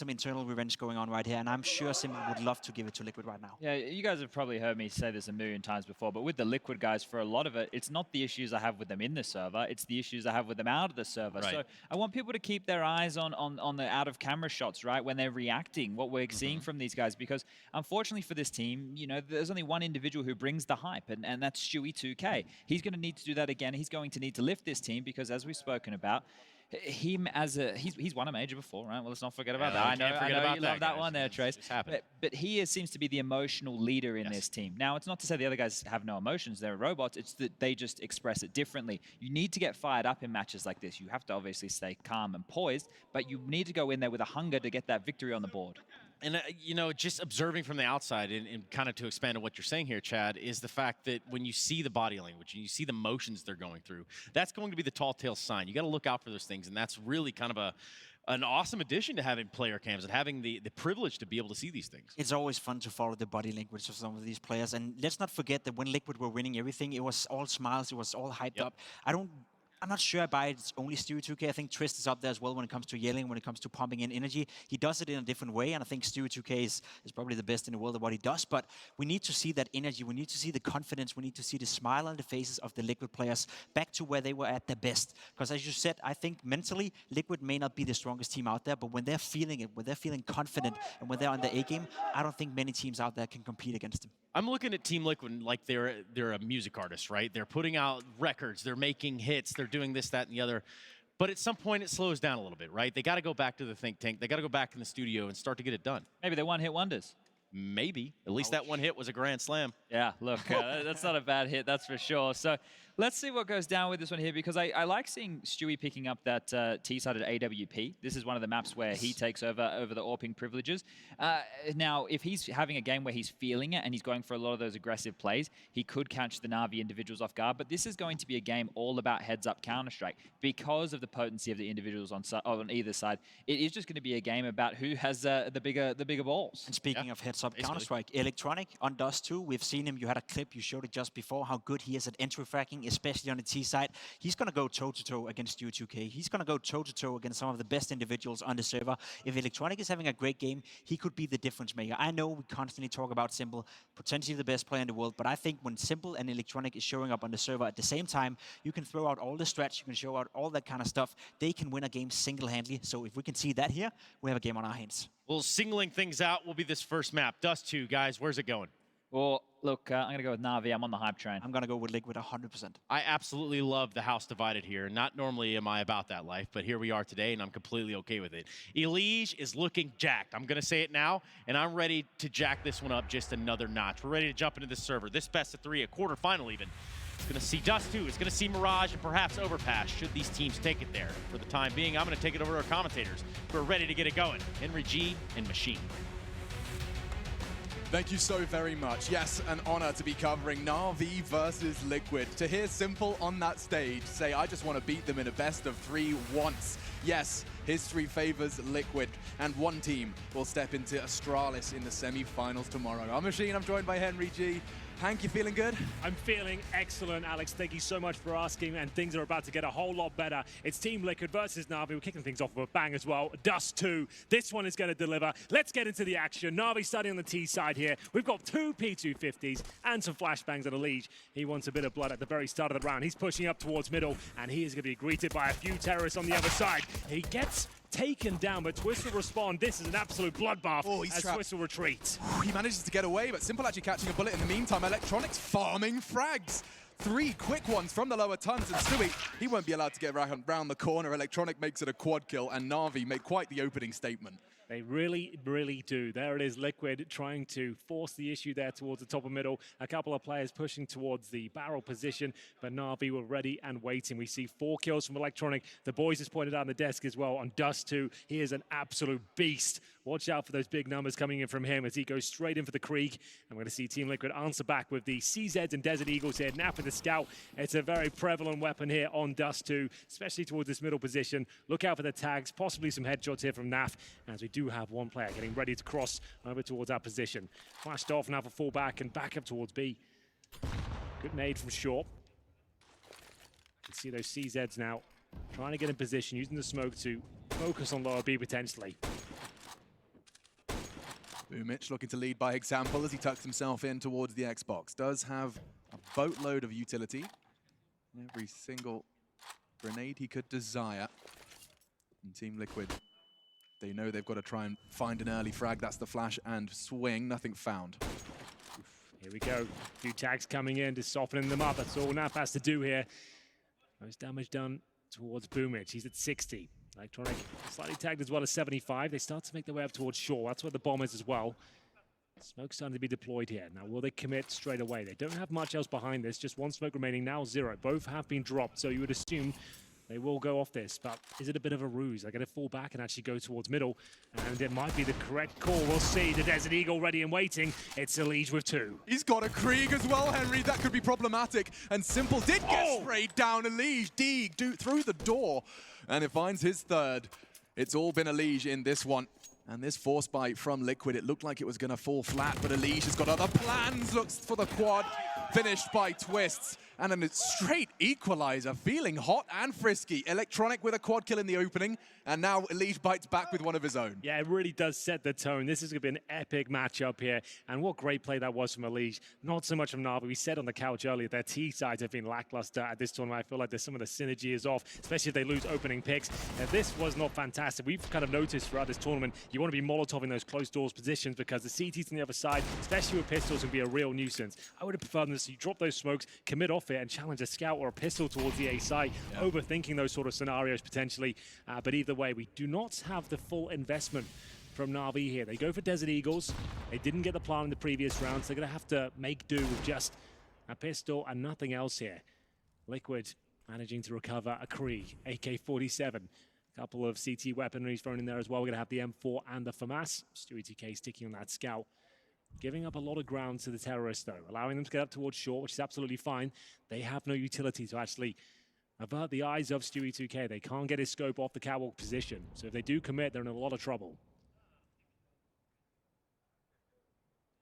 some internal revenge going on right here, and I'm sure Simple would love to give it to Liquid right now. Yeah, you guys have probably heard me say this a million times before, but with the Liquid guys, for a lot of it, it's not the issues I have with them in the server, it's the issues I have with them out of the server. Right. So I want people to keep their eyes on the out-of-camera shots, right, when they're reacting, what we're seeing from these guys, because unfortunately for this team, you know, there's only one individual who brings the hype, and that's Stewie2K. He's going to need to do that again. He's going to need to lift this team, because as we've spoken about, him as a he's won a major before, right? Well, let's not forget about that. I know you love that one there, Trace. But he seems to be the emotional leader in this team. Now, it's not to say the other guys have no emotions. They're robots. It's that they just express it differently. You need to get fired up in matches like this. You have to obviously stay calm and poised, but you need to go in there with a hunger to get that victory on the board. And, you know, just observing from the outside, and kind of to expand on what you're saying here, Chad, is the fact that when you see the body language and you see the motions they're going through, that's going to be the tall tale sign. You got to look out for those things, and that's really kind of an awesome addition to having player cams and having the privilege to be able to see these things. It's always fun to follow the body language of some of these players, and let's not forget that when Liquid were winning everything, it was all smiles, it was all hyped up. I'm not sure I buy it's only Stewie2K. I think Trist is up there as well when it comes to yelling, when it comes to pumping in energy. He does it in a different way, and I think Stewie2K is probably the best in the world at what he does. But we need to see that energy. We need to see the confidence. We need to see the smile on the faces of the Liquid players back to where they were at their best. Because as you said, I think mentally, Liquid may not be the strongest team out there, but when they're feeling it, when they're feeling confident, and when they're on the A-game, I don't think many teams out there can compete against them. I'm looking at Team Liquid like they're a music artist, right? They're putting out records, they're making hits, they're doing this, that, and the other. But at some point, it slows down a little bit, right? They got to go back to the think tank. They got to go back in the studio and start to get it done. Maybe they're one-hit wonders. Maybe. At least that one hit was a grand slam. Yeah, look, that's not a bad hit, that's for sure. So let's see what goes down with this one here, because I like seeing Stewie picking up that T-side at AWP. This is one of the maps where he takes over the AWPing privileges. Now, if he's having a game where he's feeling it and he's going for a lot of those aggressive plays, he could catch the NaVi individuals off guard. But this is going to be a game all about heads-up Counter-Strike. Because of the potency of the individuals on either side, it is just going to be a game about who has the bigger balls. And speaking of heads-up Counter-Strike, Electronic on Dust 2, we've seen him. You had a clip, you showed it just before, how good he is at entry fracking, especially on the T side. He's going to go toe-to-toe against Stewie2K. He's going to go toe-to-toe against some of the best individuals on the server. If Electronic is having a great game, he could be the difference maker. I know we constantly talk about Simple, potentially the best player in the world, but I think when Simple and Electronic is showing up on the server at the same time, you can throw out all the strats, you can show out all that kind of stuff. They can win a game single-handedly. So if we can see that here, we have a game on our hands. Well, singling things out will be this first map. Dust 2, guys, where's it going? Well, look, I'm going to go with NaVi. I'm on the hype train. I'm going to go with Liquid 100%. I absolutely love the house divided here. Not normally am I about that life, but here we are today, and I'm completely okay with it. Elige is looking jacked. I'm going to say it now, and I'm ready to jack this one up just another notch. We're ready to jump into this server. This best of 3, a quarterfinal even. It's going to see Dust 2. It's going to see Mirage and perhaps Overpass should these teams take it there. For the time being, I'm going to take it over to our commentators who are ready to get it going. Henry G and Machine. Thank you so very much. Yes, an honor to be covering NaVi versus Liquid. To hear Simple on that stage say, I just want to beat them in a best of 3 once. Yes, history favors Liquid, and one team will step into Astralis in the semi-finals tomorrow. I'm Machine, I'm joined by Henry G. Hank, you feeling good? I'm feeling excellent, Alex. Thank you so much for asking, and things are about to get a whole lot better. It's Team Liquid versus NaVi. We're kicking things off with a bang as well. Dust 2. This one is going to deliver. Let's get into the action. NaVi starting on the T side here. We've got 2 P250s and some flashbangs at Elige. He wants a bit of blood at the very start of the round. He's pushing up towards middle, and he is going to be greeted by a few terrorists on the other side. He gets taken down, but Twist will respond. This is an absolute bloodbath as Twist will retreat. He manages to get away, but Simple actually catching a bullet in the meantime. Electronics farming frags. 3 quick ones from the lower tons, and Stewie, he won't be allowed to get around the corner. Electronic makes it a quad kill, and NaVi make quite the opening statement. They really, really do. There it is, Liquid trying to force the issue there towards the top of middle. A couple of players pushing towards the barrel position, but NaVi were ready and waiting. We see 4 kills from Electronic. The boys just pointed out on the desk as well. On Dust 2, he is an absolute beast. Watch out for those big numbers coming in from him as he goes straight in for the Krieg. I'm going to see Team Liquid answer back with the CZs and Desert Eagles here. Now for the Scout. It's a very prevalent weapon here on Dust 2, especially towards this middle position. Look out for the tags, possibly some headshots here from NAF, as we do have one player getting ready to cross over towards our position. Flashed off now for fullback and back up towards B. Good nade from short. You can see those CZs now trying to get in position, using the smoke to focus on lower B potentially. Boomich looking to lead by example as he tucks himself in towards the Xbox. Does have a boatload of utility. Every single grenade he could desire. And Team Liquid, they know they've got to try and find an early frag. That's the flash and swing. Nothing found. Here we go. A few tags coming in, just softening them up. That's all NaV has to do here. Most damage done towards Boomich. He's at 60. Electronic slightly tagged as well as 75. They start to make their way up towards shore. That's where the bomb is as well. Smoke's starting to be deployed here. Now, will they commit straight away? They don't have much else behind this. Just one smoke remaining, now 0. Both have been dropped, so you would assume they will go off this. But is it a bit of a ruse? They're going to fall back and actually go towards middle. And it might be the correct call. We'll see. The Desert Eagle ready and waiting. It's Elige with 2. He's got a Krieg as well, Henry. That could be problematic. And Simple did get sprayed down. Elige, Deeg, through the door. And it finds his 3rd. It's all been Elige in this one. And this force bite from Liquid, it looked like it was going to fall flat, but Elige has got other plans. Looks for the quad, finished by Twists. And a straight equalizer, feeling hot and frisky. Electronic with a quad kill in the opening, and now Elige bites back with one of his own. Yeah, it really does set the tone. This is going to be an epic matchup here. And what great play that was from Elige. Not so much from NaVi. We said on the couch earlier, their T sides have been lackluster at this tournament. I feel like there's some of the synergy is off, especially if they lose opening picks. And this was not fantastic. We've kind of noticed throughout this tournament, you want to be Molotoving those closed doors positions because the CTs on the other side, especially with pistols, can be a real nuisance. I would have preferred them to drop those smokes, commit off it, and challenge a scout or a pistol towards the A site, overthinking those sort of scenarios potentially. But either way, we do not have the full investment from NaVi here. They go for Desert Eagles. They didn't get the plan in the previous rounds. They're going to have to make do with just a pistol and nothing else here. Liquid managing to recover a Krieg, AK-47. A couple of CT weaponry thrown in there as well. We're going to have the M4 and the FAMAS. Stewie TK sticking on that scout. Giving up a lot of ground to the terrorists, though, allowing them to get up towards shore, which is absolutely fine. They have no utility to actually avert the eyes of Stewie 2K. They can't get his scope off the catwalk position. So if they do commit, they're in a lot of trouble.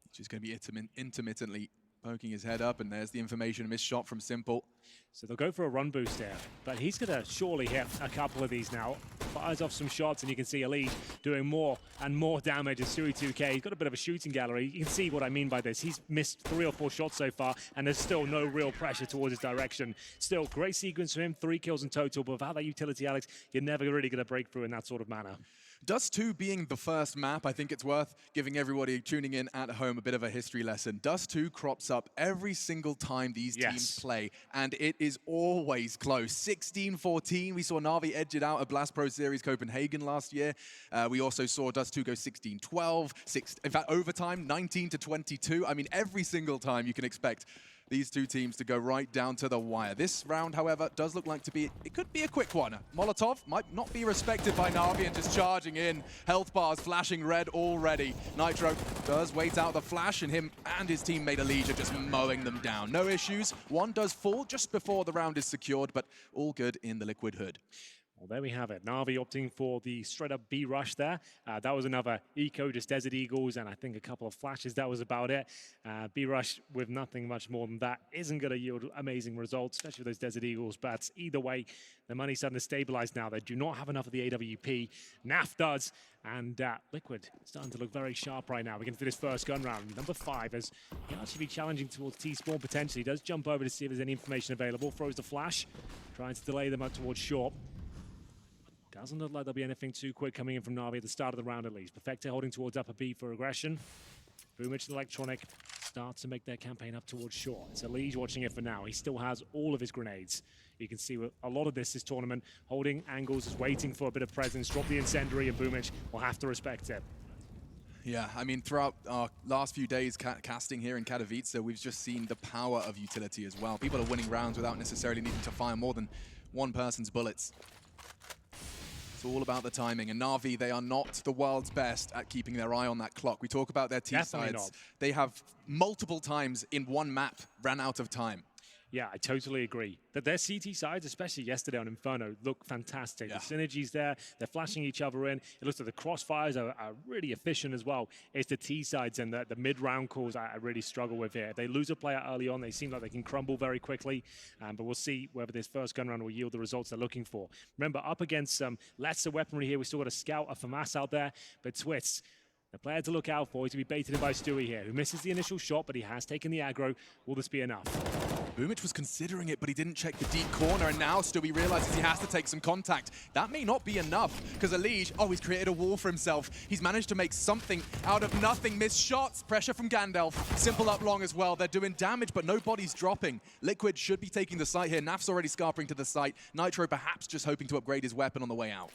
He's just going to be intermittently poking his head up, and there's the information, missed shot from Simple. So they'll go for a run boost there, but he's going to surely hit a couple of these now. Fires off some shots, and you can see Elige doing more and more damage as Stewie 2K. He's got a bit of a shooting gallery. You can see what I mean by this. He's missed 3 or 4 shots so far, and there's still no real pressure towards his direction. Still, great sequence for him, 3 kills in total, but without that utility, Alex, you're never really going to break through in that sort of manner. Dust 2 being the first map, I think it's worth giving everybody tuning in at home a bit of a history lesson. Dust 2 crops up every single time these teams play, and it is always close. 16-14, we saw NaVi edge it out at Blast Pro Series Copenhagen last year. We also saw Dust 2 go 16-12, in fact, overtime, 19-22. I mean, every single time you can expect these two teams to go right down to the wire. This round, however, does look like it could be a quick one. Molotov might not be respected by NaVi and just charging in. Health bars flashing red already. Nitro does wait out the flash, and him and his teammate Elige are just mowing them down. No issues. One does fall just before the round is secured, but all good in the Liquid hood. Well, there we have it. NaVi opting for the straight-up B rush there. That was another eco, just Desert Eagles, and I think a couple of flashes. That was about it. B rush with nothing much more than that isn't going to yield amazing results, especially with those Desert Eagles bats. Either way, the money's starting to stabilize now. They do not have enough of the AWP. NaV does, and Liquid starting to look very sharp right now. We're going to do this first gun round. Number 5 as he can actually be challenging towards T-spawn potentially. He does jump over to see if there's any information available. Throws the flash, trying to delay them up towards short. Doesn't look like there'll be anything too quick coming in from NaVi at the start of the round at least. Perfecto holding towards upper B for aggression. Boomich and Electronic start to make their campaign up towards shore. It's Elige watching it for now. He still has all of his grenades. You can see with a lot of this tournament, holding angles, is waiting for a bit of presence. Drop the incendiary, and Boomich will have to respect it. Yeah, I mean, throughout our last few days casting here in Katowice, we've just seen the power of utility as well. People are winning rounds without necessarily needing to fire more than one person's bullets. It's all about the timing, and NaVi, they are not the world's best at keeping their eye on that clock. We talk about their T-sides. They have multiple times in one map ran out of time. Yeah, I totally agree. But their CT sides, especially yesterday on Inferno, look fantastic. The synergy's there. They're flashing each other in. It looks like the crossfires are really efficient as well. It's the T sides and the mid-round calls I really struggle with here. If they lose a player early on, they seem like they can crumble very quickly. But we'll see whether this first gun round will yield the results they're looking for. Remember, up against some lesser weaponry here, we still got a scout, a FAMAS out there. But Twists, The player to look out for is to be baited in by Stewie here, who misses the initial shot, but he has taken the aggro. Will this be enough? Boomich was considering it, but he didn't check the deep corner, and now Stewie realizes he has to take some contact. That may not be enough, because Elige, he's created a wall for himself. He's managed to make something out of nothing. Missed shots, pressure from Gandalf. Simple up long as well. They're doing damage, but nobody's dropping. Liquid should be taking the site here. Naf's already scarpering to the site. Nitro perhaps just hoping to upgrade his weapon on the way out.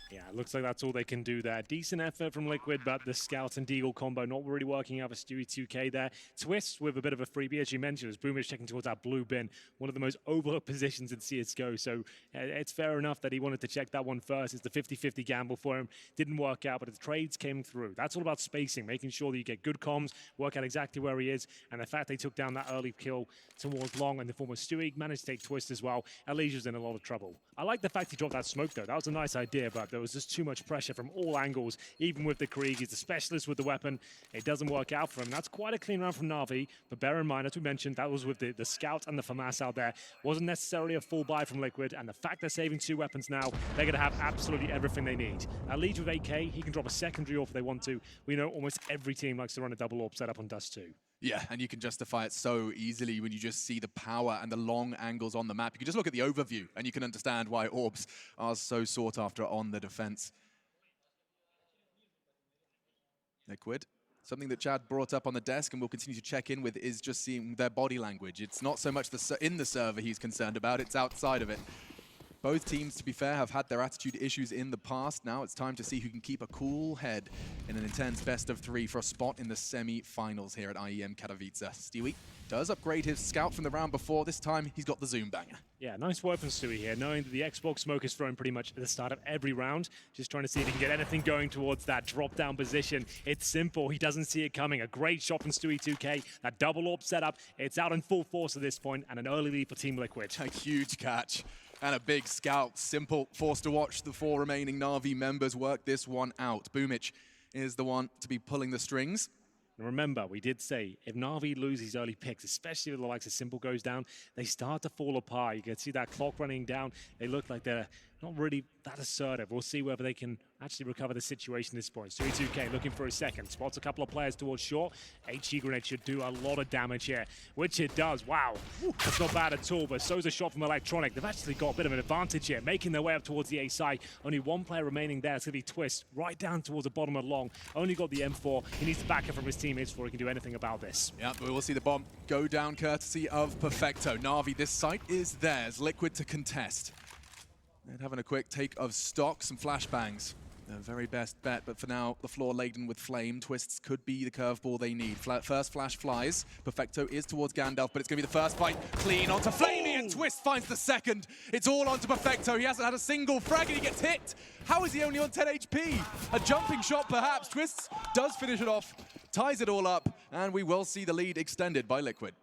Yeah, it looks like that's all they can do there. Decent effort from Liquid, but the Scout and Deagle combo not really working out for Stewie 2K there. Twist with a bit of a freebie, as you mentioned, as Boomich checking towards that blue bin, one of the most overlooked positions in CSGO. So it's fair enough that he wanted to check that one first. It's the 50-50 gamble for him. Didn't work out, but the trades came through. That's all about spacing, making sure that you get good comms, work out exactly where he is, and the fact they took down that early kill towards long in the form of Stewie, managed to take Twist as well. Alicia's in a lot of trouble. I like the fact he dropped that smoke, though. That was a nice idea, but there was just too much pressure from all angles, even with the Krieg. He's the specialist with the weapon. It doesn't work out for him. That's quite a clean round from NaVi, but bear in mind, as we mentioned, that was with the Scout and the FAMAS out there. Wasn't necessarily a full buy from Liquid, and the fact they're saving 2 weapons now, they're going to have absolutely everything they need. Elige with 8K, he can drop a secondary off if they want to. We know almost every team likes to run a double AWP setup on Dust 2. Yeah, and you can justify it so easily when you just see the power and the long angles on the map. You can just look at the overview, and you can understand why orbs are so sought after on the defense. Liquid. Something that Chad brought up on the desk and we'll continue to check in with is just seeing their body language. It's not so much in the server he's concerned about, it's outside of it. Both teams, to be fair, have had their attitude issues in the past. Now it's time to see who can keep a cool head in an intense best-of-3 for a spot in the semi-finals here at IEM Katowice. Stewie does upgrade his Scout from the round before. This time, he's got the Zoom banger. Yeah, nice work from Stewie here, knowing that the Xbox smoke is thrown pretty much at the start of every round. Just trying to see if he can get anything going towards that drop-down position. It's simple. He doesn't see it coming. A great shot from Stewie 2K. That double AWP setup, it's out in full force at this point, and an early lead for Team Liquid. A huge catch. And a big Scout. Simple, forced to watch the 4 remaining NaVi members work this one out. Boomich is the one to be pulling the strings. And remember, we did say, if NaVi lose these early picks, especially if the likes of Simple goes down, they start to fall apart. You can see that clock running down. They look like they're not really that assertive. We'll see whether they can actually recover the situation at this point. Stewie 2K looking for a second. Spots a couple of players towards short. HE grenade should do a lot of damage here, which it does. Wow, that's not bad at all, but so's a shot from Electronic. They've actually got a bit of an advantage here, making their way up towards the A side. Only one player remaining there. It's going to be Twist, right down towards the bottom of long. Only got the M4. He needs to back up from his teammates before he can do anything about this. Yeah, but we'll see the bomb go down courtesy of Perfecto. NaVi, this site is theirs. Liquid to contest. And having a quick take of stock, some flashbangs. Their very best bet, but for now, the floor laden with flame. Twists could be the curveball they need. First flash flies. Perfecto is towards Gandalf, but it's going to be the first fight. Clean onto Flamey, and Twist finds the second. It's all onto Perfecto. He hasn't had a single frag, and he gets hit. How is he only on 10 HP? A jumping shot, perhaps. Twists does finish it off, ties it all up, and we will see the lead extended by Liquid.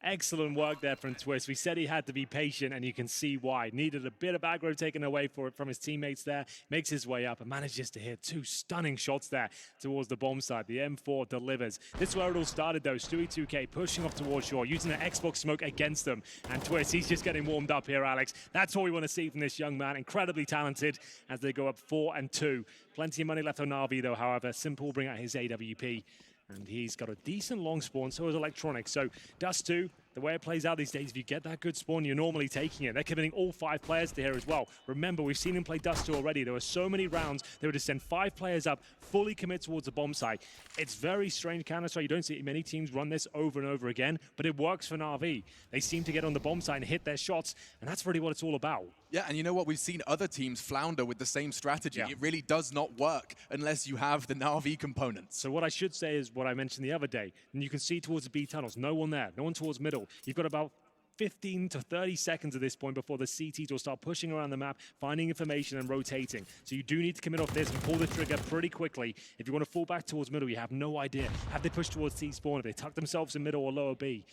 Excellent work there from Twist. We said he had to be patient, and you can see why. Needed a bit of aggro taken away from his teammates there. Makes his way up and manages to hit 2 stunning shots there towards the bomb side. The M4 delivers. This is where it all started, though. Stewie 2K pushing off towards shore, using the Xbox smoke against them. And Twist, he's just getting warmed up here, Alex. That's all we want to see from this young man. Incredibly talented as they go up 4-2. Plenty of money left on NaVi, though, however. Simple will bring out his AWP. And he's got a decent long spawn, so is Electronic. So Dust 2, the way it plays out these days, if you get that good spawn, you're normally taking it. They're committing all 5 players to here as well. Remember, we've seen him play Dust 2 already. There were so many rounds, they would just send 5 players up, fully commit towards the bomb site. It's very strange Counter-Strike. You don't see many teams run this over and over again, but it works for NaVi. They seem to get on the bomb site and hit their shots, and that's really what it's all about. Yeah, and you know what? We've seen other teams flounder with the same strategy. Yeah. It really does not work unless you have the NaVi components. So what I should say is what I mentioned the other day. And you can see towards the B tunnels, no one there, no one towards middle. You've got about 15 to 30 seconds at this point before the CTs will start pushing around the map, finding information and rotating. So you do need to commit off this and pull the trigger pretty quickly. If you want to fall back towards middle, you have no idea. Have they pushed towards C spawn? If they tuck themselves in middle or lower B?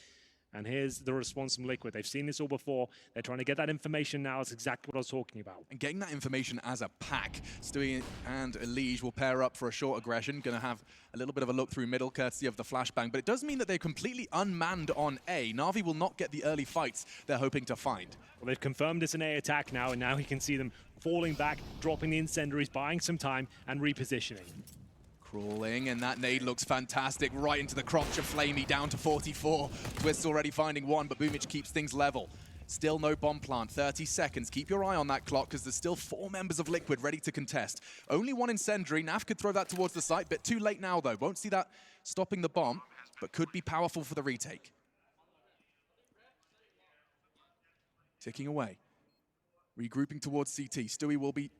And here's the response from Liquid. They've seen this all before. They're trying to get that information now. It's exactly what I was talking about. And getting that information as a pack. Stewie and Elige will pair up for a short aggression. Going to have a little bit of a look through middle, courtesy of the flashbang. But it does mean that they're completely unmanned on A. NaVi will not get the early fights they're hoping to find. Well, they've confirmed it's an A attack now, and now he can see them falling back, dropping the incendiaries, buying some time, and repositioning. Crawling, and that nade looks fantastic. Right into the crotch of Flamey, down to 44. Twist's already finding one, but Boomic keeps things level. Still no bomb plant, 30 seconds. Keep your eye on that clock, because there's still 4 members of Liquid ready to contest. Only one incendiary. NaV could throw that towards the site, bit too late now, though. Won't see that stopping the bomb, but could be powerful for the retake. Ticking away. Regrouping towards CT. Stewie will be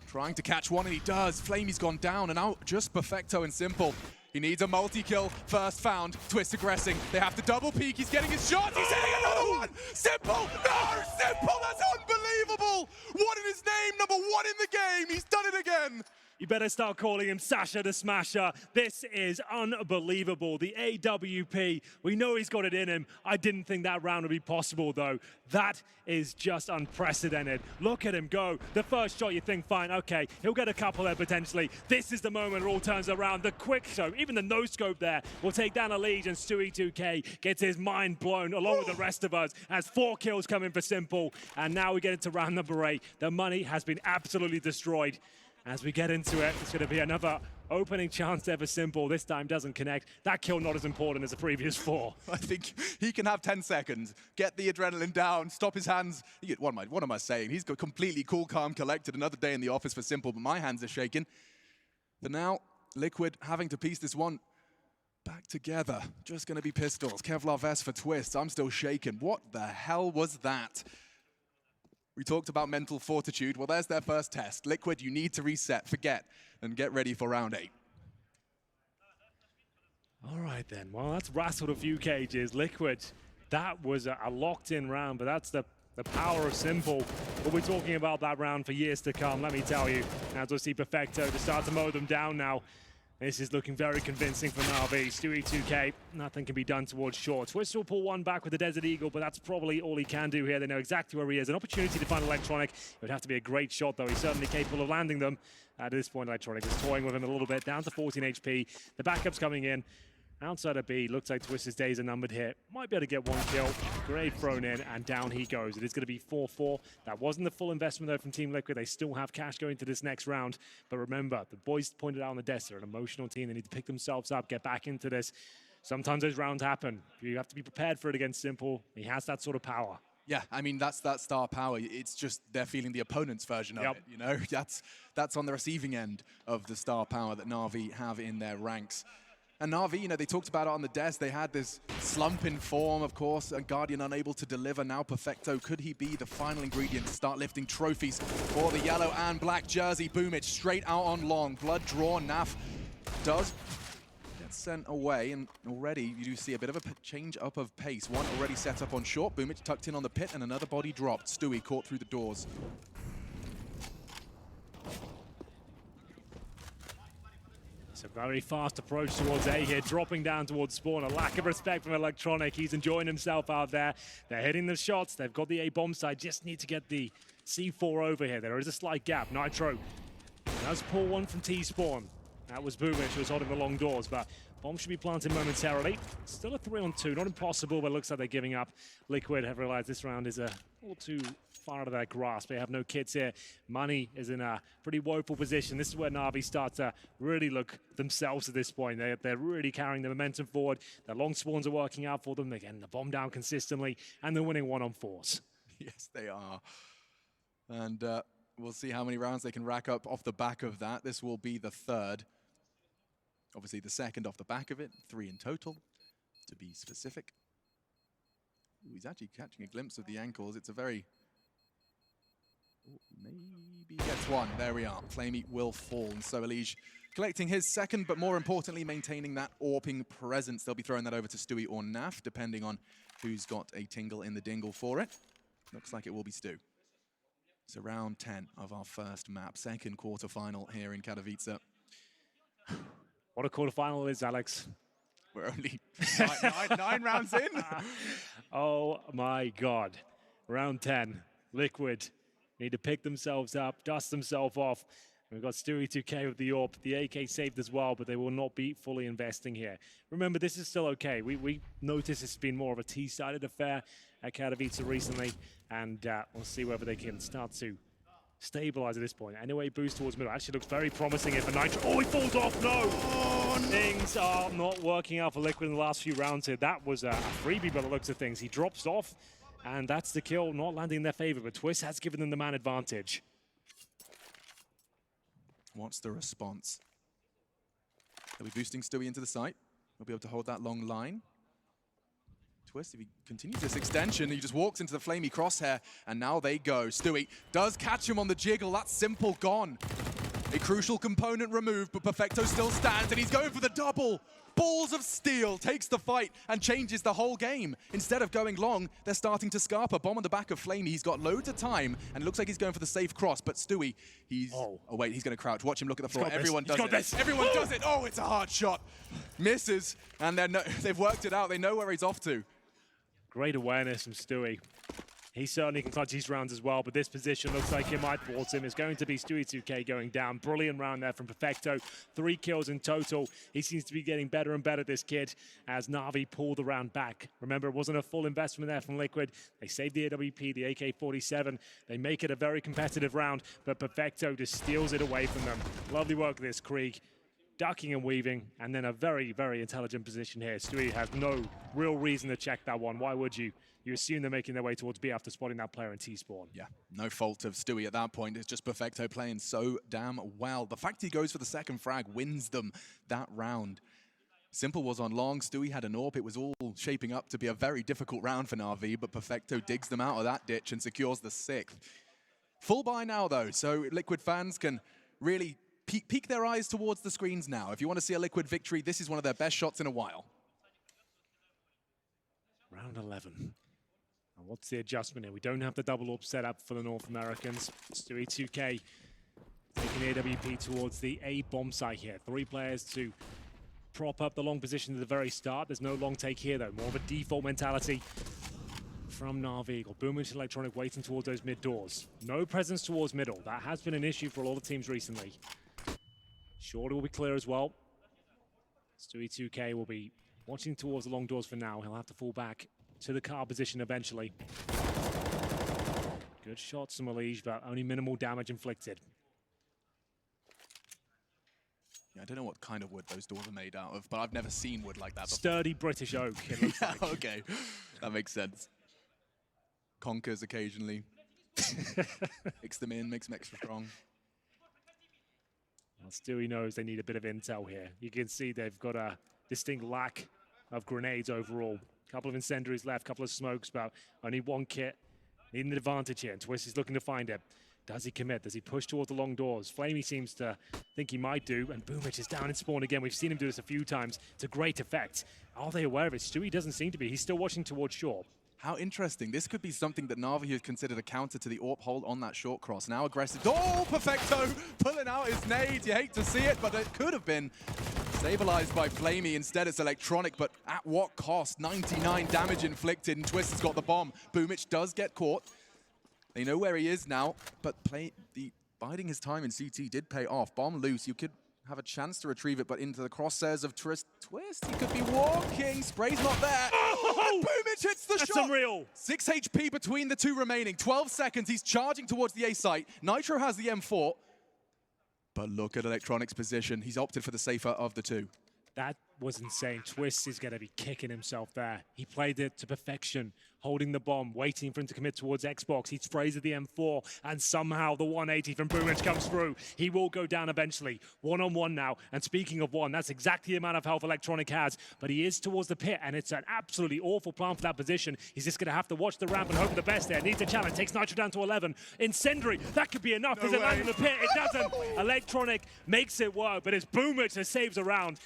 trying to catch one, and he does. Flamey's gone down, and out just Perfecto and Simple. He needs a multi-kill. First found. Twist aggressing. They have to double peek. He's getting his shot. He's hitting another one. Simple. No, Simple. That's unbelievable. What in his name? Number 1 in the game. He's done it again. You better start calling him Sasha the Smasher. This is unbelievable. The AWP, we know he's got it in him. I didn't think that round would be possible, though. That is just unprecedented. Look at him go. The first shot, you think, fine, okay, he'll get a couple there potentially. This is the moment it all turns around. The quick scope, even the no-scope there, will take down Elige, and Stewie 2K gets his mind blown, along with the rest of us, as 4 kills come in for Simple. And now we get into round number 8. The money has been absolutely destroyed. As we get into it, it's going to be another opening chance there for Simple. This time doesn't connect. That kill not as important as the previous 4. I think he can have 10 seconds, get the adrenaline down, stop his hands. What am I saying? He's got completely cool, calm, collected. Another day in the office for Simple, but my hands are shaking. But now, Liquid having to piece this one back together. Just going to be pistols. Kevlar vest for Twist. I'm still shaking. What the hell was that? We talked about mental fortitude. Well, there's their first test. Liquid, you need to reset, forget, and get ready for round 8. All right, then. Well, that's rassled a few cages. Liquid, that was a locked-in round, but that's the power of Simple. We'll be talking about that round for years to come, let me tell you. As we'll see Perfecto to start to mow them down now. This is looking very convincing for NaVi. Stewie 2K, nothing can be done towards short. Twist will pull one back with the Desert Eagle, but that's probably all he can do here. They know exactly where he is. An opportunity to find Electronic. It would have to be a great shot, though. He's certainly capable of landing them. At this point, Electronic is toying with him a little bit, down to 14 HP. The backup's coming in. Outside of B, looks like Twist's days are numbered here. Might be able to get one kill. Grenade thrown in, and down he goes. It is going to be 4-4. That wasn't the full investment, though, from Team Liquid. They still have cash going to this next round. But remember, the boys pointed out on the desk, they're an emotional team. They need to pick themselves up, get back into this. Sometimes those rounds happen. You have to be prepared for it against Simple. He has that sort of power. Yeah, I mean, that's that star power. It's just they're feeling the opponent's version of it, you know? That's on the receiving end of the star power that NaVi have in their ranks. And NaVi, you know, they talked about it on the desk. They had this slump in form, of course, and Guardian unable to deliver. Now Perfecto, could he be the final ingredient to start lifting trophies for the yellow and black jersey? Boomic straight out on long. Blood drawn. NaV does get sent away, and already you do see a bit of a change up of pace. One already set up on short. Boomic tucked in on the pit, and another body dropped. Stewie caught through the doors. It's a very fast approach towards A here, dropping down towards Spawn. A lack of respect from Electronic. He's enjoying himself out there. They're hitting the shots. They've got the A bomb side. Just need to get the C4 over here. There is a slight gap. Nitro does pull one from T-Spawn. That was Boomic who was holding the long doors, but bomb should be planted momentarily. Still a 3-on-2. Not impossible, but it looks like they're giving up. Liquid have realized this round is a little too far out of their grasp. They have no kits here. Money is in a pretty woeful position. This is where NaVi start to really look themselves at this point. They're really carrying the momentum forward. Their long spawns are working out for them. They're getting the bomb down consistently, and they're winning 1-on-4s. Yes, they are. And we'll see how many rounds they can rack up off the back of that. This will be the 3rd. Obviously, the 2nd off the back of it. 3 in total, to be specific. Ooh, he's actually catching a glimpse of the ankles. It's a very... Ooh, maybe gets one. There we are. Flamey will fall. And so Elige collecting his 2nd, but more importantly, maintaining that AWPing presence. They'll be throwing that over to Stewie or NaV, depending on who's got a tingle in the dingle for it. Looks like it will be Stu. So round 10 of our first map. 2nd quarterfinal here in Katowice. What a quarterfinal is, Alex. We're only nine rounds in. Oh my God. Round 10. Liquid need to pick themselves up, dust themselves off. We've got Stewie 2K with the AWP. The AK saved as well, but they will not be fully investing here. Remember, this is still okay. We noticed it's been more of a T-sided affair at Katowice recently, and we'll see whether they can start to stabilize at this point. Anyway, boost towards middle. Actually looks very promising here for Nitro. Oh, he falls off. No! Oh, no. Things are not working out for Liquid in the last few rounds here. That was a freebie by the looks of things. He drops off, and that's the kill, not landing in their favor. But Twist has given them the man advantage. What's the response? They'll be boosting Stewie into the site. We'll be able to hold that long line. Twist, if he continues this extension, he just walks into the flamey crosshair, and now they go. Stewie does catch him on the jiggle. That's simple gone. A crucial component removed, but Perfecto still stands, and he's going for the double. Balls of steel takes the fight and changes the whole game. Instead of going long, they're starting to scarper. Bomb on the back of Flamey. He's got loads of time, and it looks like he's going for the safe cross, but Stewie, he's... Oh, wait, he's going to crouch. Watch him look at the floor. Everyone does it. Everyone does it. Oh, it's a hard shot. Misses, and they've worked it out. They know where he's off to. Great awareness from Stewie. He certainly can clutch these rounds as well, but this position looks like it might force him. It's going to be Stewie 2K going down. Brilliant round there from Perfecto. 3 kills in total. He seems to be getting better and better, this kid, as NaVi pulled the round back. Remember, it wasn't a full investment there from Liquid. They saved the AWP, the AK-47. They make it a very competitive round, but Perfecto just steals it away from them. Lovely work this, Krieg. Ducking and weaving, and then a very, very intelligent position here. Stewie has no real reason to check that one. Why would you? You assume they're making their way towards B after spotting that player in T-spawn. Yeah, no fault of Stewie at that point. It's just Perfecto playing so damn well. The fact he goes for the second frag wins them that round. Simple was on long. Stewie had an AWP. It was all shaping up to be a very difficult round for NaVi, but Perfecto digs them out of that ditch and secures the 6th. Full buy now, though, so Liquid fans can really peek their eyes towards the screens now. If you want to see a Liquid victory, this is one of their best shots in a while. Round 11. And what's the adjustment here? We don't have the double AWP set up for the North Americans. Stewie 2K taking the AWP towards the A bomb site here. 3 players to prop up the long position at the very start. There's no long take here, though. More of a default mentality from NaVi. Boomage Electronic waiting towards those mid doors. No presence towards middle. That has been an issue for a lot of teams recently. Shorty will be clear as well. Stewie 2K will be watching towards the long doors for now. He'll have to fall back to the car position eventually. Good shots from Elige, but only minimal damage inflicted. Yeah, I don't know what kind of wood those doors are made out of, but I've never seen wood like that before. Sturdy British oak, it looks like. Okay, that makes sense. Conkers occasionally. Mix them in, makes them extra strong. Well, Stewie knows they need a bit of intel here. You can see they've got a distinct lack of grenades overall. Couple of incendiaries left, couple of smokes, but only 1 kit. Needing the advantage here, and Twist is looking to find it. Does he commit? Does he push towards the long doors? Flamey seems to think he might do, and Boomich is down in spawn again. We've seen him do this a few times to great effect. Are they aware of it? Stewie doesn't seem to be. He's still watching towards short. How interesting. This could be something that NaVi has considered a counter to the AWP hold on that short cross. Now aggressive. Oh, Perfecto pulling out his nade. You hate to see it, but it could have been stabilized by Flamey. Instead, it's Electronic, but at what cost? 99 damage inflicted, and Twist has got the bomb. Boomich does get caught. They know where he is now, but biding his time in CT did pay off. Bomb loose. You could have a chance to retrieve it, but into the crosshairs of Twist. He could be walking. Spray's not there. Oh! Boomich hits the shot. That's unreal. 6 HP between the 2 remaining. 12 seconds. He's charging towards the A site. Nitro has the M4. But look at Electronic's position. He's opted for the safer of the 2. That was insane. Twist is going to be kicking himself there. He played it to perfection, holding the bomb, waiting for him to commit towards Xbox. He sprays at the M4, and somehow the 180 from Boomich comes through. He will go down eventually. 1-on-1 now, and speaking of 1, that's exactly the amount of health Electronic has, but he is towards the pit, and it's an absolutely awful plan for that position. He's just going to have to watch the ramp and hope for the best there. Needs a challenge, takes Nitro down to 11. Incendiary, that could be enough. Does it land in the pit? It doesn't. Electronic makes it work, but it's Boomich that saves a round.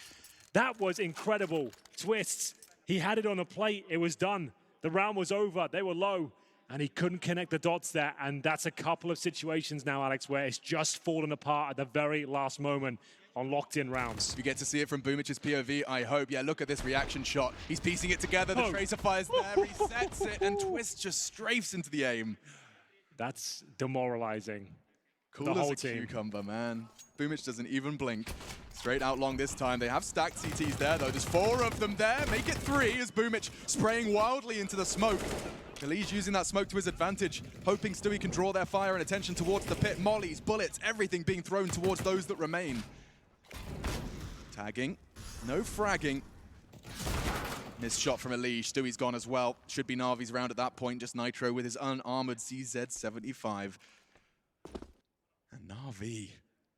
That was incredible. Twists. He had it on a plate. It was done. The round was over. They were low, and he couldn't connect the dots there. And that's a couple of situations now, Alex, where it's just fallen apart at the very last moment on locked-in rounds. You get to see it from Boomich's POV, I hope. Yeah, look at this reaction shot. He's piecing it together. The tracer fires there. He sets it, and Twist just strafes into the aim. That's demoralizing. Cool as a cucumber, man. Boomich doesn't even blink. Straight out long this time. They have stacked CTs there, though. There's 4 of them there. Make it 3 as Boomich spraying wildly into the smoke. Elise using that smoke to his advantage, hoping Stewie can draw their fire and attention towards the pit. Mollies, bullets, everything being thrown towards those that remain. Tagging, no fragging. Missed shot from Elise. Stewie's gone as well. Should be NaVi's round at that point. Just Nitro with his unarmored CZ75. And NaVi,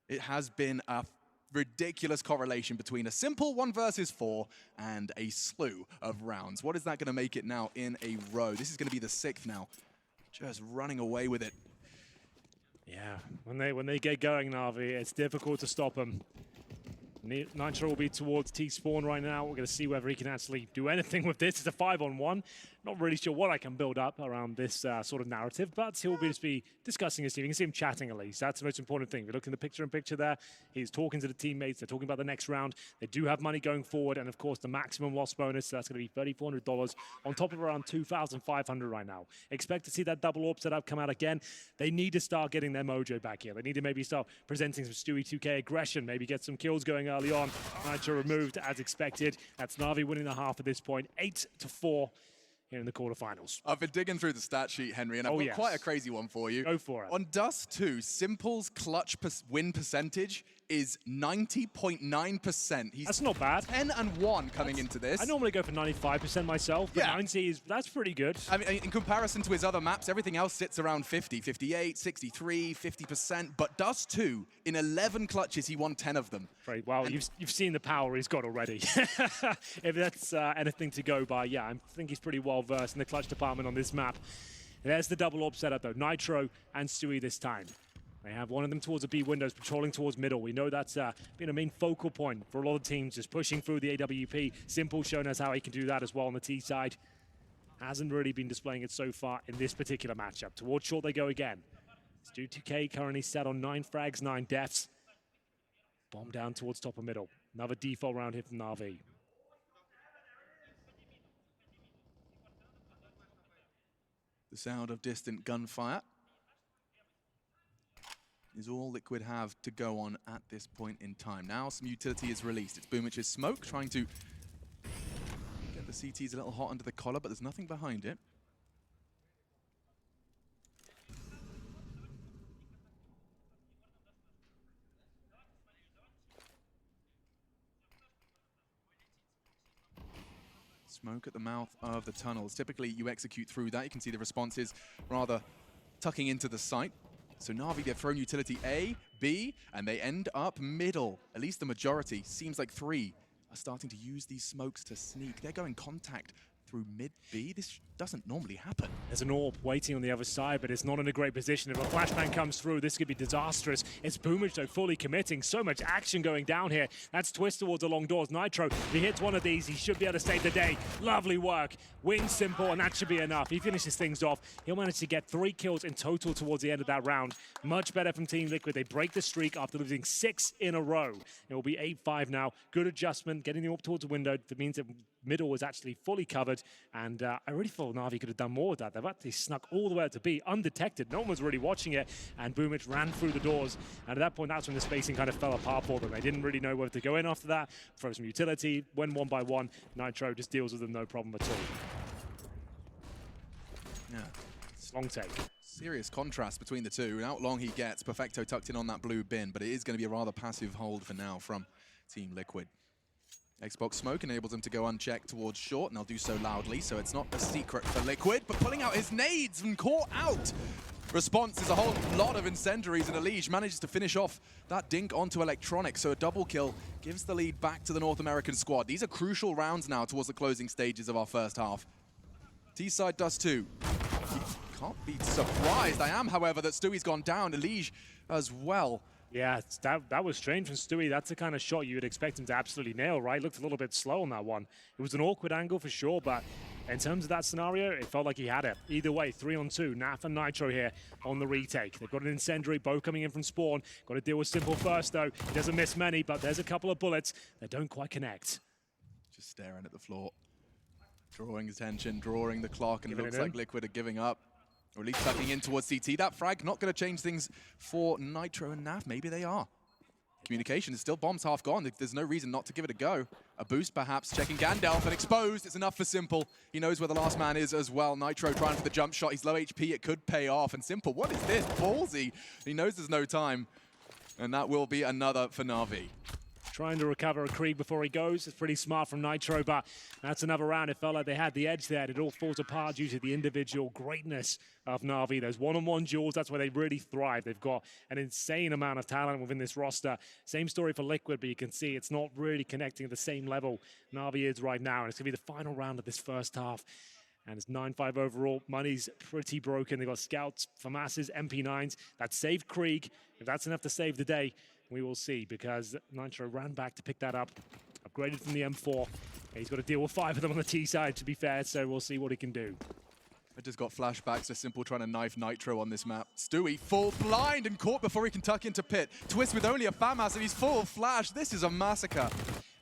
it has been a ridiculous correlation between a simple 1 versus 4 and a slew of rounds. What is that going to make it now in a row? This is going to be the 6th now. Just running away with it. Yeah, when they get going, NaVi, it's difficult to stop them. Nitro will be towards T-Spawn right now. We're going to see whether he can actually do anything with this. It's a 5-on-1. Not really sure what I can build up around this sort of narrative, but he'll just be discussing his team. You can see him chatting at least. That's the most important thing. If you look in the picture-in-picture there, he's talking to the teammates. They're talking about the next round. They do have money going forward, and of course, the maximum loss bonus. So that's going to be $3,400 on top of around $2,500 right now. Expect to see that double AWP setup come out again. They need to start getting their mojo back here. They need to maybe start presenting some Stewie 2K aggression, maybe get some kills going early on. Nitro removed as expected. That's NaVi winning the half at this point, 8-4. Here in the quarterfinals. I've been digging through the stat sheet, Henry, and I've got quite a crazy one for you. Go for it. On Dust 2, Simple's clutch win percentage is 90.9%. That's not bad. 10-1 coming into this. I normally go for 95% myself, but 90 that's pretty good. I mean, in comparison to his other maps, everything else sits around 50, 58, 63, 50%. But Dust 2, in 11 clutches, he won 10 of them. Right, well, you've seen the power he's got already. If that's anything to go by, yeah, I think he's pretty well versed in the clutch department on this map. There's the double AWP setup though, Nitro and Stewie this time. They have one of them towards the B windows, patrolling towards middle. We know that's been a main focal point for a lot of teams, just pushing through the AWP. Simple showing us how he can do that as well on the T side. Hasn't really been displaying it so far in this particular matchup. Towards short they go again. Stu 2K currently set on 9 frags, 9 deaths. Bomb down towards top of middle. Another default round here from NaVi. The sound of distant gunfire is all Liquid have to go on at this point in time. Now some utility is released. It's Boomich's smoke trying to get the CTs a little hot under the collar, but there's nothing behind it. Smoke at the mouth of the tunnels. Typically, you execute through that. You can see the responses rather tucking into the site. So NaVi, they've thrown utility A, B, and they end up middle. At least the majority. Seems like 3 are starting to use these smokes to sneak. They're going contact through mid B. This doesn't normally happen. There's an AWP waiting on the other side, but it's not in a great position. If a flashbang comes through, this could be disastrous. It's Boomich, though, fully committing. So much action going down here. That's twist towards the long doors. Nitro, if he hits one of these, he should be able to save the day. Lovely work. Win Simple, and that should be enough. He finishes things off. He'll manage to get 3 kills in total towards the end of that round. Much better from Team Liquid. They break the streak after losing 6 in a row. It will be 8-5 now. Good adjustment, getting the AWP towards the window. That means that middle is actually fully covered, and I really thought NaVi could have done more with that. They've actually snuck all the way out to B, undetected. No one was really watching it, and Boomich ran through the doors. And at that point, that's when the spacing kind of fell apart for them. They didn't really know whether to go in after that, throw some utility, win 1 by 1. Nitro just deals with them, no problem at all. Yeah. Long take. Serious contrast between the two. How long he gets, Perfecto tucked in on that blue bin, but it is going to be a rather passive hold for now from Team Liquid. Xbox smoke enables him to go unchecked towards short, and they'll do so loudly, so it's not a secret for Liquid, but pulling out his nades and caught out. Response is a whole lot of incendiaries, and Elige manages to finish off that dink onto Electronic, so a double kill gives the lead back to the North American squad. These are crucial rounds now towards the closing stages of our first half. T-side does too. Can't be surprised. I am, however, that Stewie's gone down. Elige as well. Yeah, that was strange from Stewie. That's the kind of shot you would expect him to absolutely nail, right? Looked a little bit slow on that one. It was an awkward angle for sure, but in terms of that scenario, it felt like he had it. Either way, 3-on-2, Naf and Nitro here on the retake. They've got an incendiary, both coming in from spawn. Got to deal with Simple first, though. He doesn't miss many, but there's a couple of bullets that don't quite connect. Just staring at the floor. Drawing attention, drawing the clock, and it looks like Liquid are giving up. Or at least tucking in towards CT. That frag not going to change things for Nitro and Nav. Maybe they are. Communication is still bombs half gone. There's no reason not to give it a go. A boost perhaps, checking Gandalf and exposed. It's enough for Simple. He knows where the last man is as well. Nitro trying for the jump shot. He's low HP, it could pay off. And Simple, what is this? Ballsy. He knows there's no time. And that will be another for NaVi. Trying to recover a Krieg before he goes. It's pretty smart from Nitro, but that's another round. It felt like they had the edge there. It all falls apart due to the individual greatness of NaVi. Those one-on-one duels, that's where they really thrive. They've got an insane amount of talent within this roster. Same story for Liquid, but you can see it's not really connecting at the same level NaVi is right now. And it's going to be the final round of this first half. And it's 9-5 overall. Money's pretty broken. They've got scouts, FAMASs, MP9s. That saved Krieg. If that's enough to save the day, we will see, because Nitro ran back to pick that up, upgraded from the M4. He's got to deal with 5 of them on the T side, to be fair, so we'll see what he can do. I just got flashbacks to Simple trying to knife Nitro on this map. Stewie full blind and caught before he can tuck into pit. Twist with only a FAMAS and he's full flash. This is a massacre.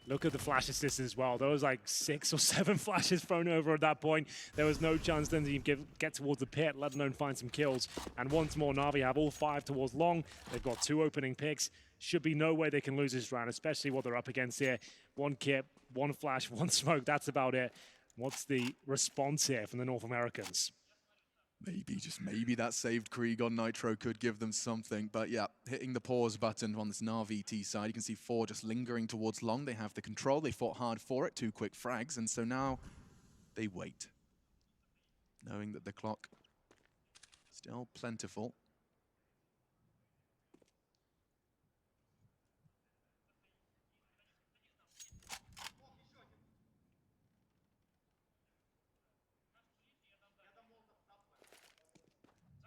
Look at the flash assists as well. There was like 6 or 7 flashes thrown over at that point. There was no chance then to even get towards the pit, let alone find some kills. And once more, NaVi have all 5 towards long. They've got 2 opening picks. Should be no way they can lose this round, especially what they're up against here. 1 kit, 1 flash, 1 smoke, that's about it. What's the response here from the North Americans? Maybe, just maybe that saved Krieg on Nitro could give them something. But yeah, hitting the pause button on this NaVi T side. You can see 4 just lingering towards long. They have the control. They fought hard for it. 2 quick frags. And so now they wait, knowing that the clock still plentiful.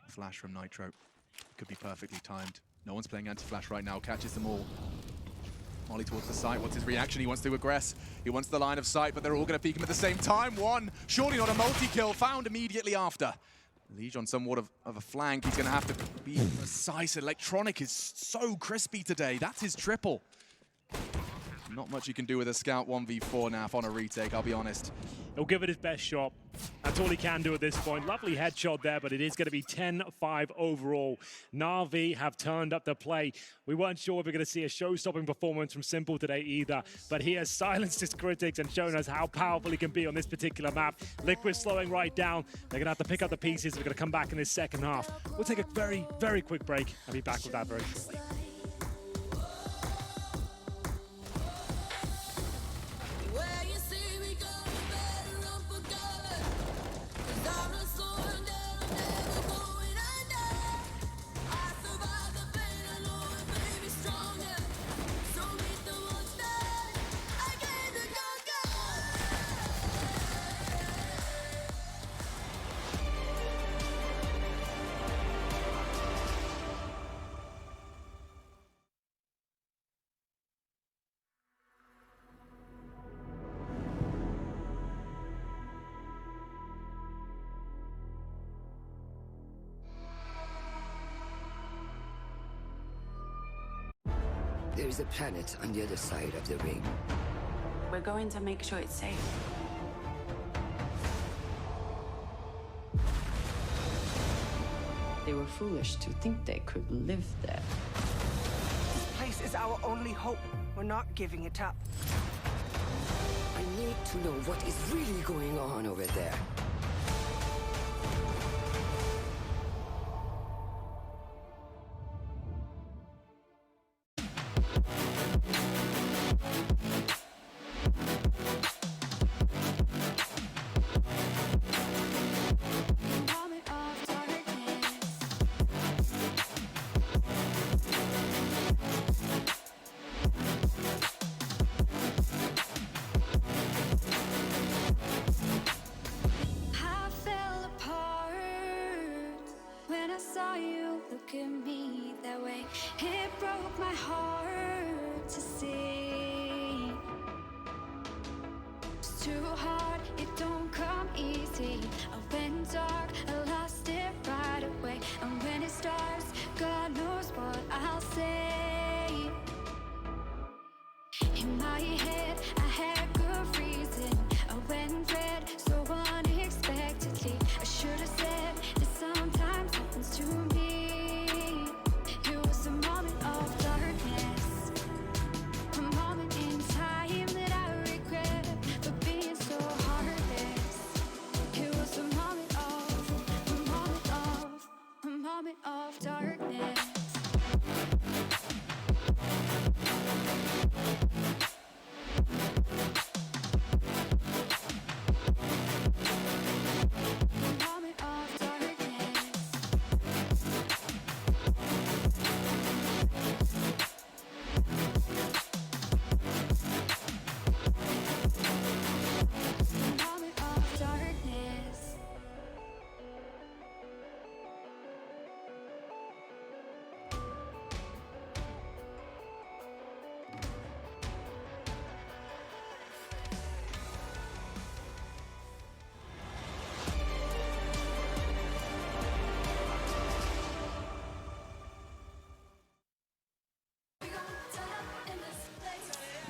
Flash from Nitro. Could be perfectly timed. No one's playing anti-flash right now. Catches them all. Molly towards the site. What's his reaction? He wants to aggress. He wants the line of sight, but they're all going to peek him at the same time. 1, surely not a multi-kill. Found immediately after. Liege on somewhat of a flank. He's going to have to be precise. Electronic is so crispy today. That's his triple. Not much you can do with a scout 1v4 now on a retake, I'll be honest. He'll give it his best shot. That's all he can do at this point. Lovely headshot there, but it is going to be 10-5 overall. NaVi have turned up the play. We weren't sure if we were going to see a show-stopping performance from Simple today either, but he has silenced his critics and shown us how powerful he can be on this particular map. Liquid slowing right down. They're going to have to pick up the pieces. We're going to come back in this second half. We'll take a very, very quick break. I'll be back with that very shortly. There is a planet on the other side of the ring. We're going to make sure it's safe. They were foolish to think they could live there. This place is our only hope. We're not giving it up. I need to know what is really going on over there.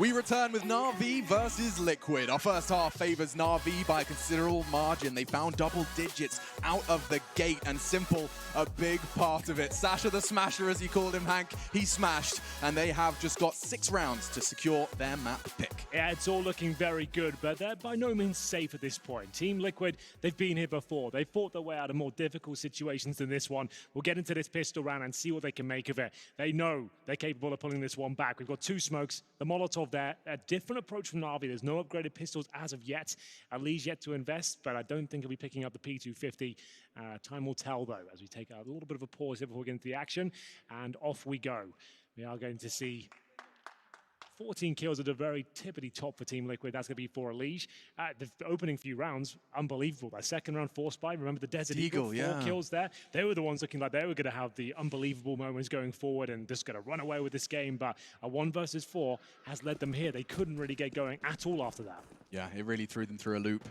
We return with NaVi versus Liquid. Our first half favors NaVi by a considerable margin. They found double digits out of the gate, and Simple, a big part of it. Sasha the Smasher, as you called him, Hank, he smashed, and they have just got 6 rounds to secure their map pick. Yeah, it's all looking very good, but they're by no means safe at this point. Team Liquid, they've been here before. They've fought their way out of more difficult situations than this one. We'll get into this pistol round and see what they can make of it. They know they're capable of pulling this one back. We've got 2 smokes, the Molotov there, a different approach from NaVi. There's no upgraded pistols as of yet. Ali's yet to invest, but I don't think he'll be picking up the P250. Time will tell, though, as we take a little bit of a pause here before we get into the action, and off we go. We are going to see 14 kills at a very tippity top for Team Liquid. That's going to be for Elige. The opening few rounds, unbelievable. That second round, Force Spy. Remember the Desert Eagle, 4 kills there. They were the ones looking like they were going to have the unbelievable moments going forward and just going to run away with this game. But a 1 versus 4 has led them here. They couldn't really get going at all after that. Yeah, it really threw them through a loop.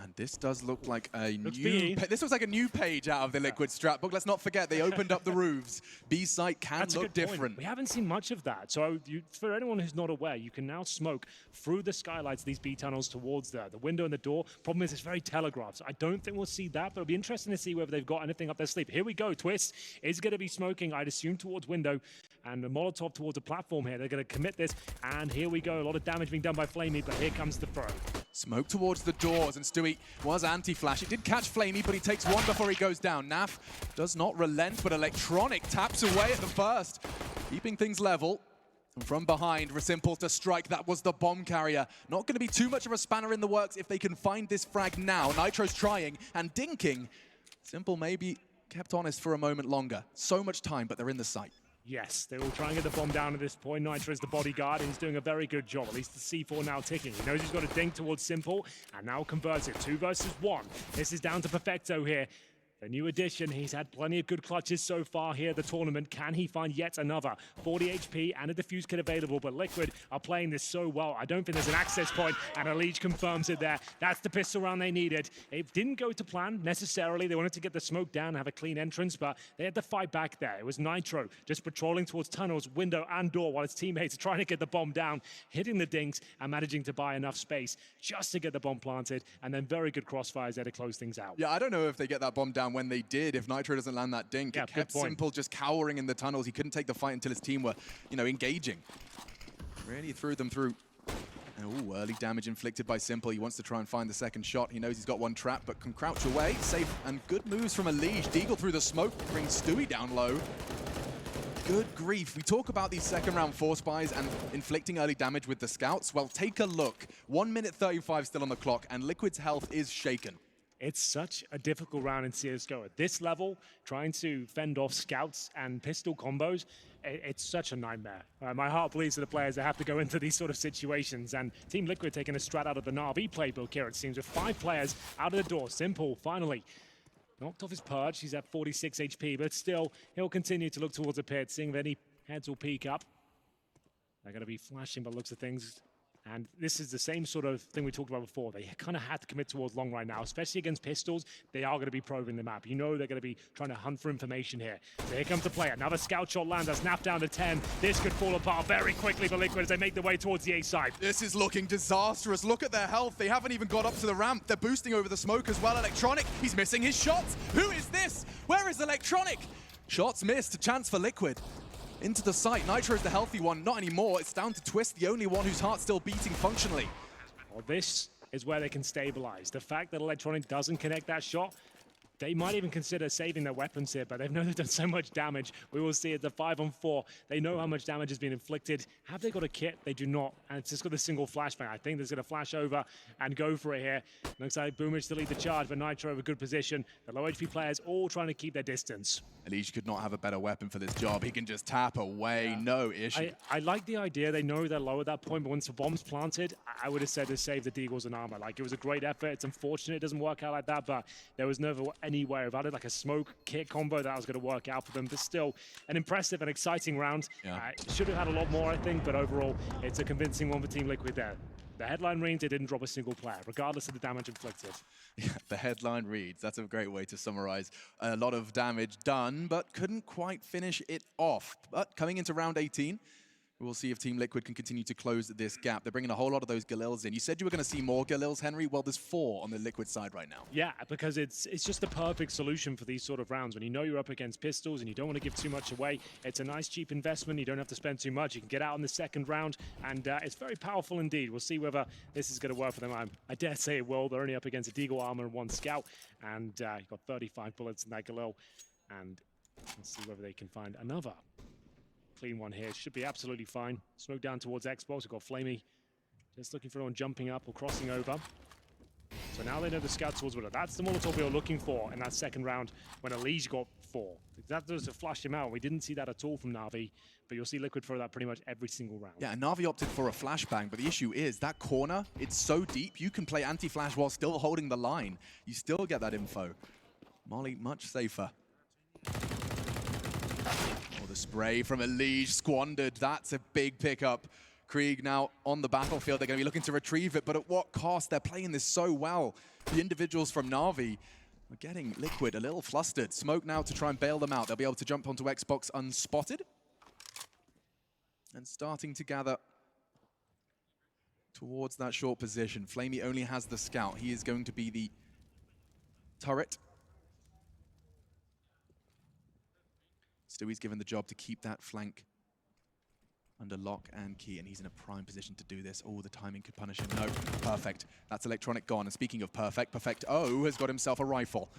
And this does look like a this looks like a new page out of the Liquid strat book. Let's not forget, they opened up the roofs. B site can look different. We haven't seen much of that. So for anyone who's not aware, you can now smoke through the skylights, these B tunnels towards the window and the door. Problem is, it's very telegraphed. So I don't think we'll see that, but it'll be interesting to see whether they've got anything up their sleeve. Here we go. Twist is going to be smoking, I'd assume, towards window, and the Molotov towards a platform here. They're going to commit this, and here we go. A lot of damage being done by Flamey, but here comes the throw. Smoke towards the doors, and Stewie was anti-flash. It did catch Flamey, but he takes 1 before he goes down. Naf does not relent, but Electronic taps away at the first, keeping things level. And from behind, Simple to strike. That was the bomb carrier. Not going to be too much of a spanner in the works if they can find this frag now. Nitro's trying, and dinking. Simple maybe kept honest for a moment longer. So much time, but they're in the sight. Yes, they will try and get the bomb down at this point. Nitro is the bodyguard, and he's doing a very good job. At least the C4 now ticking. He knows he's got a dink towards Simple, and now converts it. 2 versus 1. This is down to Perfecto here. A new addition. He's had plenty of good clutches so far here at the tournament. Can he find yet another? 40 HP and a defuse kit available, but Liquid are playing this so well. I don't think there's an access point, and Elige confirms it there. That's the pistol round they needed. It didn't go to plan necessarily. They wanted to get the smoke down and have a clean entrance, but they had to fight back there. It was Nitro just patrolling towards tunnels, window and door, while his teammates are trying to get the bomb down, hitting the dinks and managing to buy enough space just to get the bomb planted, and then very good crossfires there to close things out. Yeah, I don't know if they get that bomb down when they did. If Nitro doesn't land that dink, it kept Simple just cowering in the tunnels. He couldn't take the fight until his team were, engaging. Really threw them through. Ooh, early damage inflicted by Simple. He wants to try and find the second shot. He knows he's got 1 trap, but can crouch away. Safe and good moves from Elige. Deagle through the smoke brings Stewie down low. Good grief. We talk about these second round Force Spies and inflicting early damage with the scouts. Well, take a look. 1 minute 35 still on the clock, and Liquid's health is shaken. It's such a difficult round in CSGO. At this level, trying to fend off scouts and pistol combos, it's such a nightmare. My heart bleeds for the players that have to go into these sort of situations. And Team Liquid taking a strat out of the NaVi playbook here, it seems, with 5 players out of the door. Simple, finally, knocked off his purge. He's at 46 HP, but still, he'll continue to look towards the pit, seeing if any heads will peek up. They're going to be flashing by the looks of things. And this is the same sort of thing we talked about before. They kind of had to commit towards long right now, especially against pistols. They are going to be probing the map. You know they're going to be trying to hunt for information here. So here comes the play. Another scout shot lands. A snap down to 10. This could fall apart very quickly for Liquid as they make their way towards the A side. This is looking disastrous. Look at their health. They haven't even got up to the ramp. They're boosting over the smoke as well. Electronic, he's missing his shots. Who is this? Where is Electronic? Shots missed. A chance for Liquid. Into the site. Nitro's the healthy one. Not anymore. It's down to Twist, the only one whose heart's still beating functionally. Well, this is where they can stabilize. The fact that Electronic doesn't connect that shot, they might even consider saving their weapons here, but they know they've done so much damage. We will see it, the 5-on-4. They know how much damage has been inflicted. Have they got a kit? They do not. And it's just got a single flashbang. I think there's going to flash over and go for it here. Looks like Boomage to lead the charge, but Nitro have a good position. The low HP players all trying to keep their distance. Elige could not have a better weapon for this job. He can just tap away, no issue. I like the idea. They know they're low at that point, but once the bomb's planted, I would have said to save the Deagles and armor. Like, it was a great effort. It's unfortunate it doesn't work out like that, but there was never any way about it. Like a smoke kit combo that was going to work out for them. But still, an impressive and exciting round. Should have had a lot more, I think, but overall, it's a convincing one for Team Liquid there. The headline reads they didn't drop a single player, regardless of the damage inflicted. Yeah, the headline reads, that's a great way to summarize. A lot of damage done, but couldn't quite finish it off. But coming into round 18, We'll see if Team Liquid can continue to close this gap. They're bringing a whole lot of those Galils in. You said you were going to see more Galils, Henry. Well, there's 4 on the Liquid side right now. Yeah, because it's just the perfect solution for these sort of rounds. When you know you're up against pistols and you don't want to give too much away, it's a nice cheap investment. You don't have to spend too much. You can get out in the second round, and it's very powerful indeed. We'll see whether this is going to work for them. I dare say it will. They're only up against a Deagle Armor and 1 Scout, and you've got 35 bullets in that Galil, and let's see whether they can find another clean one here. Should be absolutely fine. Smoke down towards Xbox. We've got Flamey just looking for anyone jumping up or crossing over. So now they know the scout towards Widow. That's the Molotov we were looking for in that second round when Elige got 4. That does to flash him out. We didn't see that at all from NaVi, but you'll see Liquid throw that pretty much every single round. Yeah, and NaVi opted for a flashbang, but the issue is that corner, it's so deep, you can play anti-flash while still holding the line. You still get that info. Molly, much safer. The spray from Elige squandered. That's a big pickup. Krieg now on the battlefield. They're going to be looking to retrieve it, but at what cost? They're playing this so well. The individuals from NaVi are getting Liquid a little flustered. Smoke now to try and bail them out. They'll be able to jump onto Xbox unspotted. And starting to gather towards that short position. Flamey only has the scout. He is going to be the turret. Stewie's given the job to keep that flank under lock and key, and he's in a prime position to do this. Oh, the timing could punish him. No, perfect. That's electronic gone. And speaking of perfect, Perfect-O has got himself a rifle.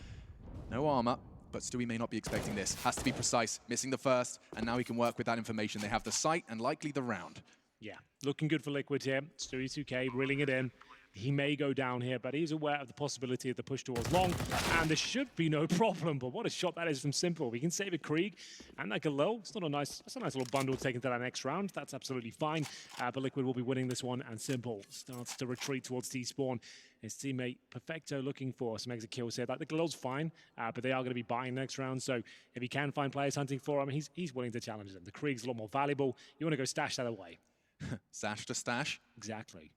No armor, but Stewie may not be expecting this. Has to be precise, missing the first, and now he can work with that information. They have the sight and likely the round. Yeah, looking good for Liquid here. Stewie 2K reeling it in. He may go down here, but he's aware of the possibility of the push towards long, and there should be no problem. But what a shot that is from Simple. We can save a Krieg and like a low. It's not a nice, that's a nice little bundle taken to that next round. That's absolutely fine. But Liquid will be winning this one, and Simple starts to retreat towards T-spawn. His teammate Perfect-O looking for some exit kills here. Like the Galil's fine, but they are going to be buying next round. So if he can find players hunting for him, he's willing to challenge them. The Krieg's a lot more valuable. You want to go stash that away. Sash to stash. Exactly.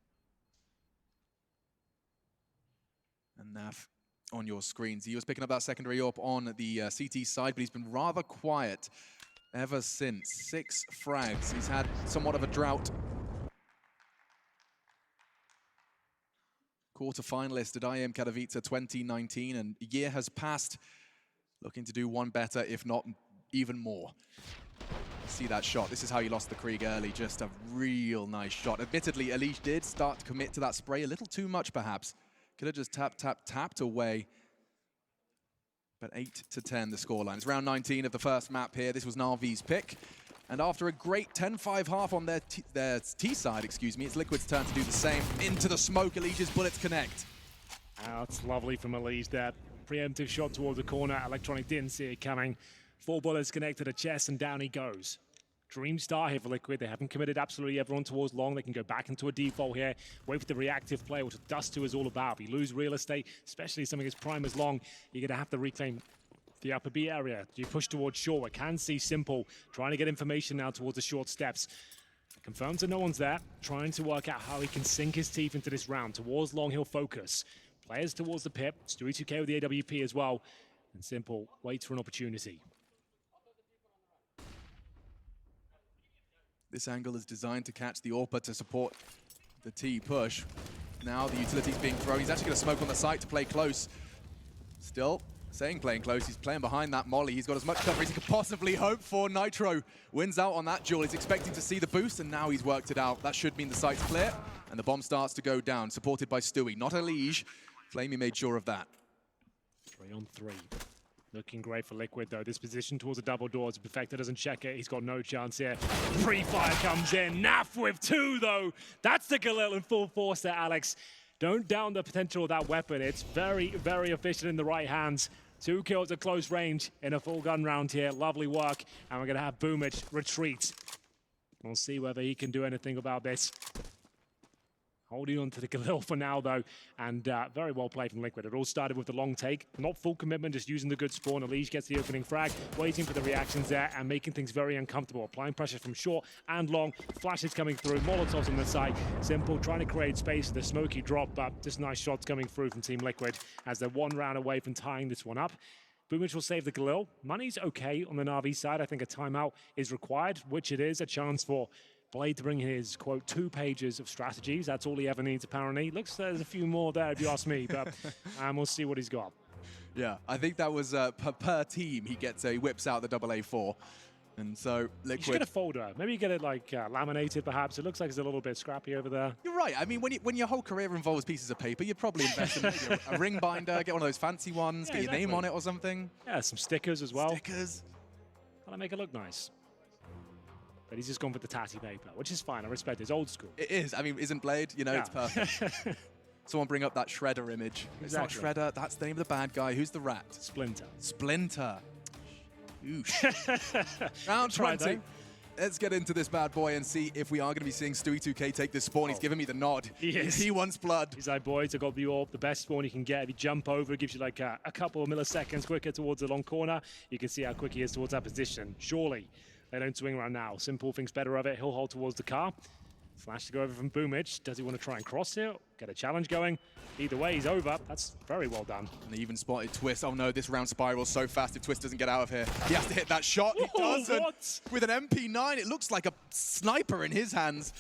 And Nav on your screens. He was picking up that secondary AWP on the CT side, but he's been rather quiet ever since. 6 frags. He's had somewhat of a drought. Quarter-finalist at IEM Katowice 2019, and a year has passed. Looking to do one better, if not even more. See that shot. This is how you lost the Krieg early. Just a real nice shot. Admittedly, Elige did start to commit to that spray a little too much, perhaps. Could have just tapped away. But 8-10 the scoreline. It's round 19 of the first map here. This was NaVi's pick. And after a great 10-5 half on their T side, excuse me, it's Liquid's turn to do the same. Into the smoke, Elige's bullets connect. That's lovely from Elige there. Preemptive shot towards the corner. Electronic didn't see it coming. 4 bullets connect to the chest, and down he goes. Dream start here for Liquid. They haven't committed absolutely everyone towards long. They can go back into a default here, wait for the reactive play, which Dust 2 is all about. If you lose real estate, especially something as prime as long, you're going to have to reclaim the upper B area. You push towards short. We can see Simple trying to get information now towards the short steps. Confirms that no one's there, trying to work out how he can sink his teeth into this round. Towards long, he'll focus. Players towards the pit. Stewie 2K with the AWP as well. And Simple waits for an opportunity. This angle is designed to catch the AWPer to support the T push. Now the utility's being thrown. He's actually going to smoke on the site to play close. Still saying playing close. He's playing behind that molly. He's got as much cover as he could possibly hope for. Nitro wins out on that duel. He's expecting to see the boost, and now he's worked it out. That should mean the site's clear, and the bomb starts to go down, supported by Stewie. Not Elige. Flamey made sure of that. 3 on 3. Looking great for Liquid, though. This position towards the double doors. Perfecto doesn't check it. He's got no chance here. Pre-fire comes in. Naf with 2, though. That's the Galil in full force there, Alex. Don't down the potential of that weapon. It's very, very efficient in the right hands. 2 kills at close range in a full gun round here. Lovely work. And we're going to have Boomich retreat. We'll see whether he can do anything about this. Holding on to the Galil for now, though, and very well played from Liquid. It all started with the long take, not full commitment, just using the good spawn. Elige gets the opening frag, waiting for the reactions there, and making things very uncomfortable. Applying pressure from short and long, flashes coming through, Molotovs on the side. Simple, trying to create space for the smoky drop, but just nice shots coming through from Team Liquid as they're 1 round away from tying this one up. Boomich will save the Galil. Money's okay on the NaVi side. I think a timeout is required, which it is. A chance for Blade to bring his, quote, 2 pages of strategies. That's all he ever needs, apparently. Looks there's a few more there, if you ask me, but we'll see what he's got. Yeah, I think that was per team he whips out the AA4. And so Liquid. You should get a folder. Maybe you get it like laminated, perhaps. It looks like it's a little bit scrappy over there. You're right. I mean, when your whole career involves pieces of paper, you'd probably invest in maybe a ring binder, get one of those fancy ones, Yeah, get your name exactly. on it or something. Yeah, some stickers as well. Stickers. That'll make it look nice. But he's just gone for the tatty paper, which is fine. I respect it. It's old school. It is. I mean, isn't Blade? You know, Yeah. it's perfect. Someone bring up that Shredder image. Exactly. It's not Shredder. That's the name of the bad guy. Who's the rat? Splinter. Splinter. Oosh. Round Try 20. though. Let's get into this bad boy and see if we are going to be seeing Stewie2K take this spawn. He's giving me the nod. He is. He wants blood. He's like, boys, I got the orb, the best spawn you can get. If you jump over, it gives you like a couple of milliseconds quicker towards the long corner. You can see how quick he is towards that position. Surely they don't swing around now. Simple thinks better of it. He'll hold towards the car. Flash to go over from Boomage. Does he want to try and cross here? Get a challenge going. Either way, he's over. That's very well done. And they even spotted Twist. Oh no, this round spirals so fast if Twist doesn't get out of here. He has to hit that shot. He Whoa, doesn't. what? With an MP9, it looks like a sniper in his hands.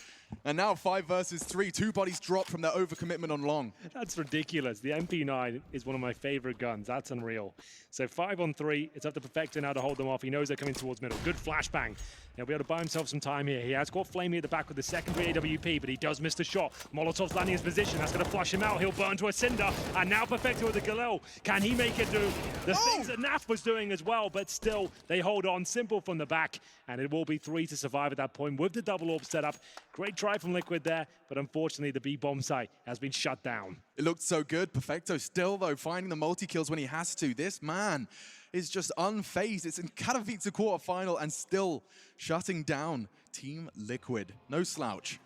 And now 5 versus 3. 2 bodies dropped from their overcommitment on long. That's ridiculous. The MP9 is one of my favorite guns. That's unreal. So 5 on 3. It's up to Perfecto now to hold them off. He knows they're coming towards middle. Good flashbang. He'll be able to buy himself some time here. He has got Flamey at the back with the secondary AWP, but he does miss the shot. Molotov's landing his position. That's going to flush him out. He'll burn to a cinder. And now Perfecto with the Galil. Can he make it do the things that NaV was doing as well? But still, they hold on. Simple from the back. And it will be 3 to survive at that point with the double orb setup. Great try from Liquid there, but unfortunately the B-bomb site has been shut down. It looked so good. Perfecto still, though, finding the multi-kills when he has to. This man is just unfazed. It's in Katowice quarterfinal and still shutting down Team Liquid. No slouch.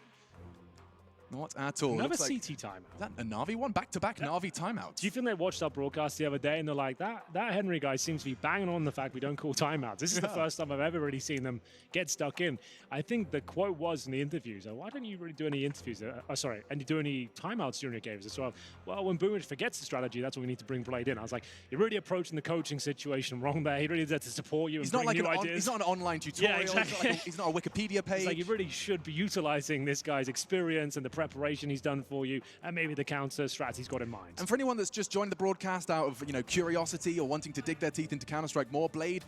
Not at all. Another Looks like, CT timeout. is that a NaVi one? Back-to-back NaVi timeouts. Do you think they watched our broadcast the other day and they're like, that Henry guy seems to be banging on the fact we don't call timeouts. This is the first time I've ever really seen them get stuck in. I think the quote was in the interviews, why don't you really do any interviews? And you do any timeouts during your games as well? Well, when Boomage forgets the strategy, that's when we need to bring Blade in. I was like, you're really approaching the coaching situation wrong there. He really is there to support you and bring new ideas. He's not an online tutorial. Yeah, exactly. He's not a Wikipedia page. It's like you really should be utilizing this guy's experience and the preparation he's done for you, and maybe the counter strat he's got in mind. And for anyone that's just joined the broadcast out of curiosity or wanting to dig their teeth into Counter-Strike more, Blade,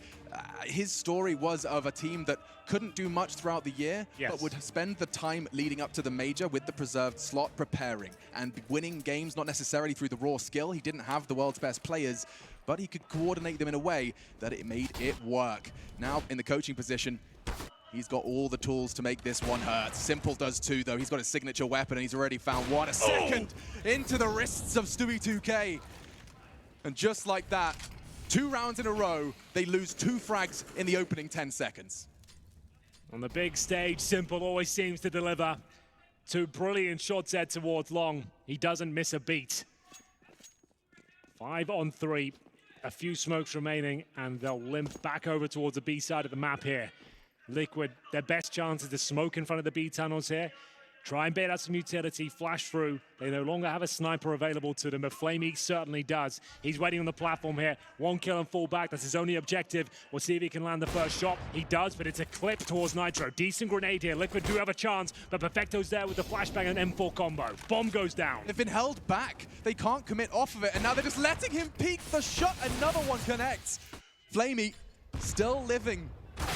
his story was of a team that couldn't do much throughout the year, but would spend the time leading up to the major with the preserved slot preparing and winning games, not necessarily through the raw skill. He didn't have the world's best players, but he could coordinate them in a way that it made it work. Now in the coaching position, he's got all the tools to make this one hurt. Simple does too, though. He's got his signature weapon, and he's already found one. A second into the wrists of Stewie2K. And just like that, 2 rounds in a row, they lose 2 frags in the opening 10 seconds. On the big stage, Simple always seems to deliver. 2 brilliant shots head towards long. He doesn't miss a beat. 5 on 3. A few smokes remaining, and they'll limp back over towards the B side of the map here. Liquid, their best chance is to smoke in front of the B tunnels here. Try and bait out some utility, flash through. They no longer have a sniper available to them, but Flamey certainly does. He's waiting on the platform here. 1 kill and fall back, that's his only objective. We'll see if he can land the first shot. He does, but it's a clip towards Nitro. Decent grenade here. Liquid do have a chance, but Perfecto's there with the flashbang and M4 combo. Bomb goes down. They've been held back. They can't commit off of it, and now they're just letting him peek the shot. Another one connects. Flamey still living.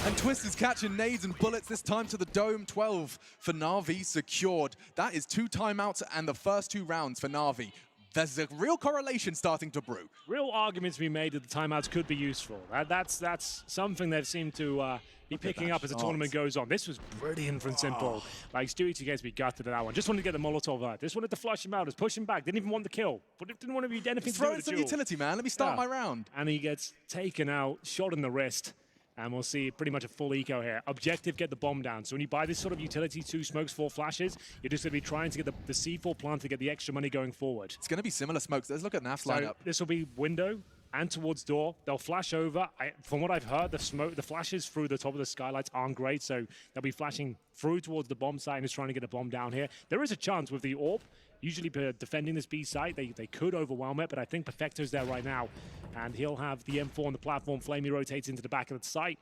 And Twist is catching nades and bullets, this time to the dome. 12 for NaVi secured. That is 2 timeouts and the first 2 rounds for NaVi. There's a real correlation starting to brew. Real arguments to be made that the timeouts could be useful. That's something they've seemed to be picking up as the tournament goes on. This was brilliant from Simple. Like, Stewie2K to be gutted at that one. Just wanted to get the Molotov out. Just wanted to flush him out. Just push him back. Didn't even want the kill. But didn't want to be anything to do Throw with in the some duel. utility, man. Let me start my round. And he gets taken out, shot in the wrist. And we'll see pretty much a full eco here. Objective, get the bomb down. So when you buy this sort of utility, 2 smokes, 4 flashes, you're just going to be trying to get the C4 plant to get the extra money going forward. It's going to be similar smokes. Let's look at NaV's So lineup. this will be window and towards door. They'll flash over. From what I've heard, the flashes through the top of the skylights aren't great, so they'll be flashing through towards the bomb site and is trying to get a bomb down here. There is a chance with the orb. Usually defending this B site, they could overwhelm it, but I think Perfecto's there right now. And he'll have the M4 on the platform. Flamey rotates into the back of the site,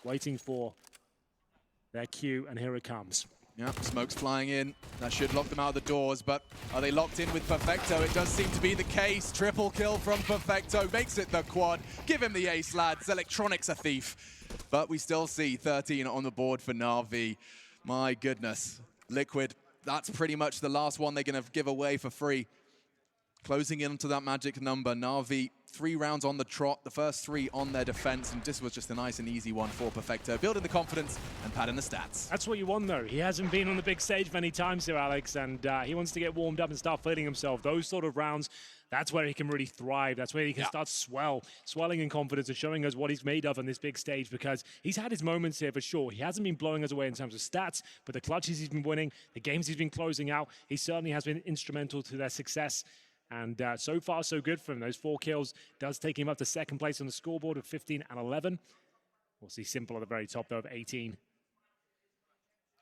waiting for their cue, and here it comes. Yeah, smoke's flying in. That should lock them out of the doors, but are they locked in with Perfecto? It does seem to be the case. Triple kill from Perfecto, makes it the quad. Give him the ace, lads. Electronic's a thief. But we still see 13 on the board for NaVi. My goodness. Liquid, that's pretty much the last one they're going to give away for free. Closing in to that magic number. NaVi, 3 rounds on the trot, the first 3 on their defense, and this was just a nice and easy one for Perfecto. Building the confidence and padding the stats. That's what you want, though. He hasn't been on the big stage many times here, Alex, and he wants to get warmed up and start feeling himself. Those sort of rounds, that's where he can really thrive. That's where he can start swelling in confidence and showing us what he's made of on this big stage, because he's had his moments here for sure. He hasn't been blowing us away in terms of stats, but the clutches he's been winning, the games he's been closing out, he certainly has been instrumental to their success. And so far, so good for him. Those 4 kills does take him up to 2nd place on the scoreboard of 15 and 11. We'll see Simple at the very top, though, of 18.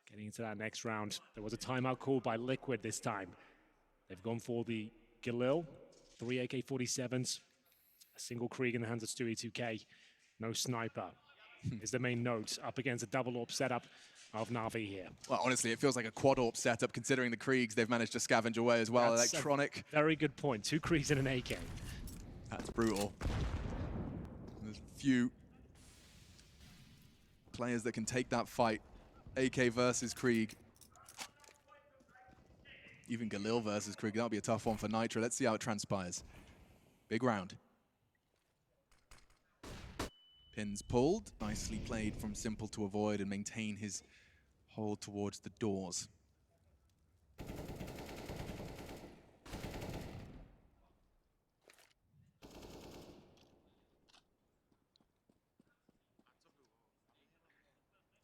Getting into that next round. There was a timeout called by Liquid this time. They've gone for the Galil, 3 AK-47s, a single Krieg in the hands of Stewie 2K. No sniper is the main note up against a double AWP setup of NaVi here. Well, honestly, it feels like a quad AWP setup considering the Kriegs they've managed to scavenge away as well. That's Electronic. Very good point. 2 Kriegs and an AK. That's brutal. There's few players that can take that fight. AK versus Krieg. Even Galil versus Krieg. That'll be a tough one for Nitro. Let's see how it transpires. Big round. Pins pulled. Nicely played from Simple to avoid and maintain his hold towards the doors.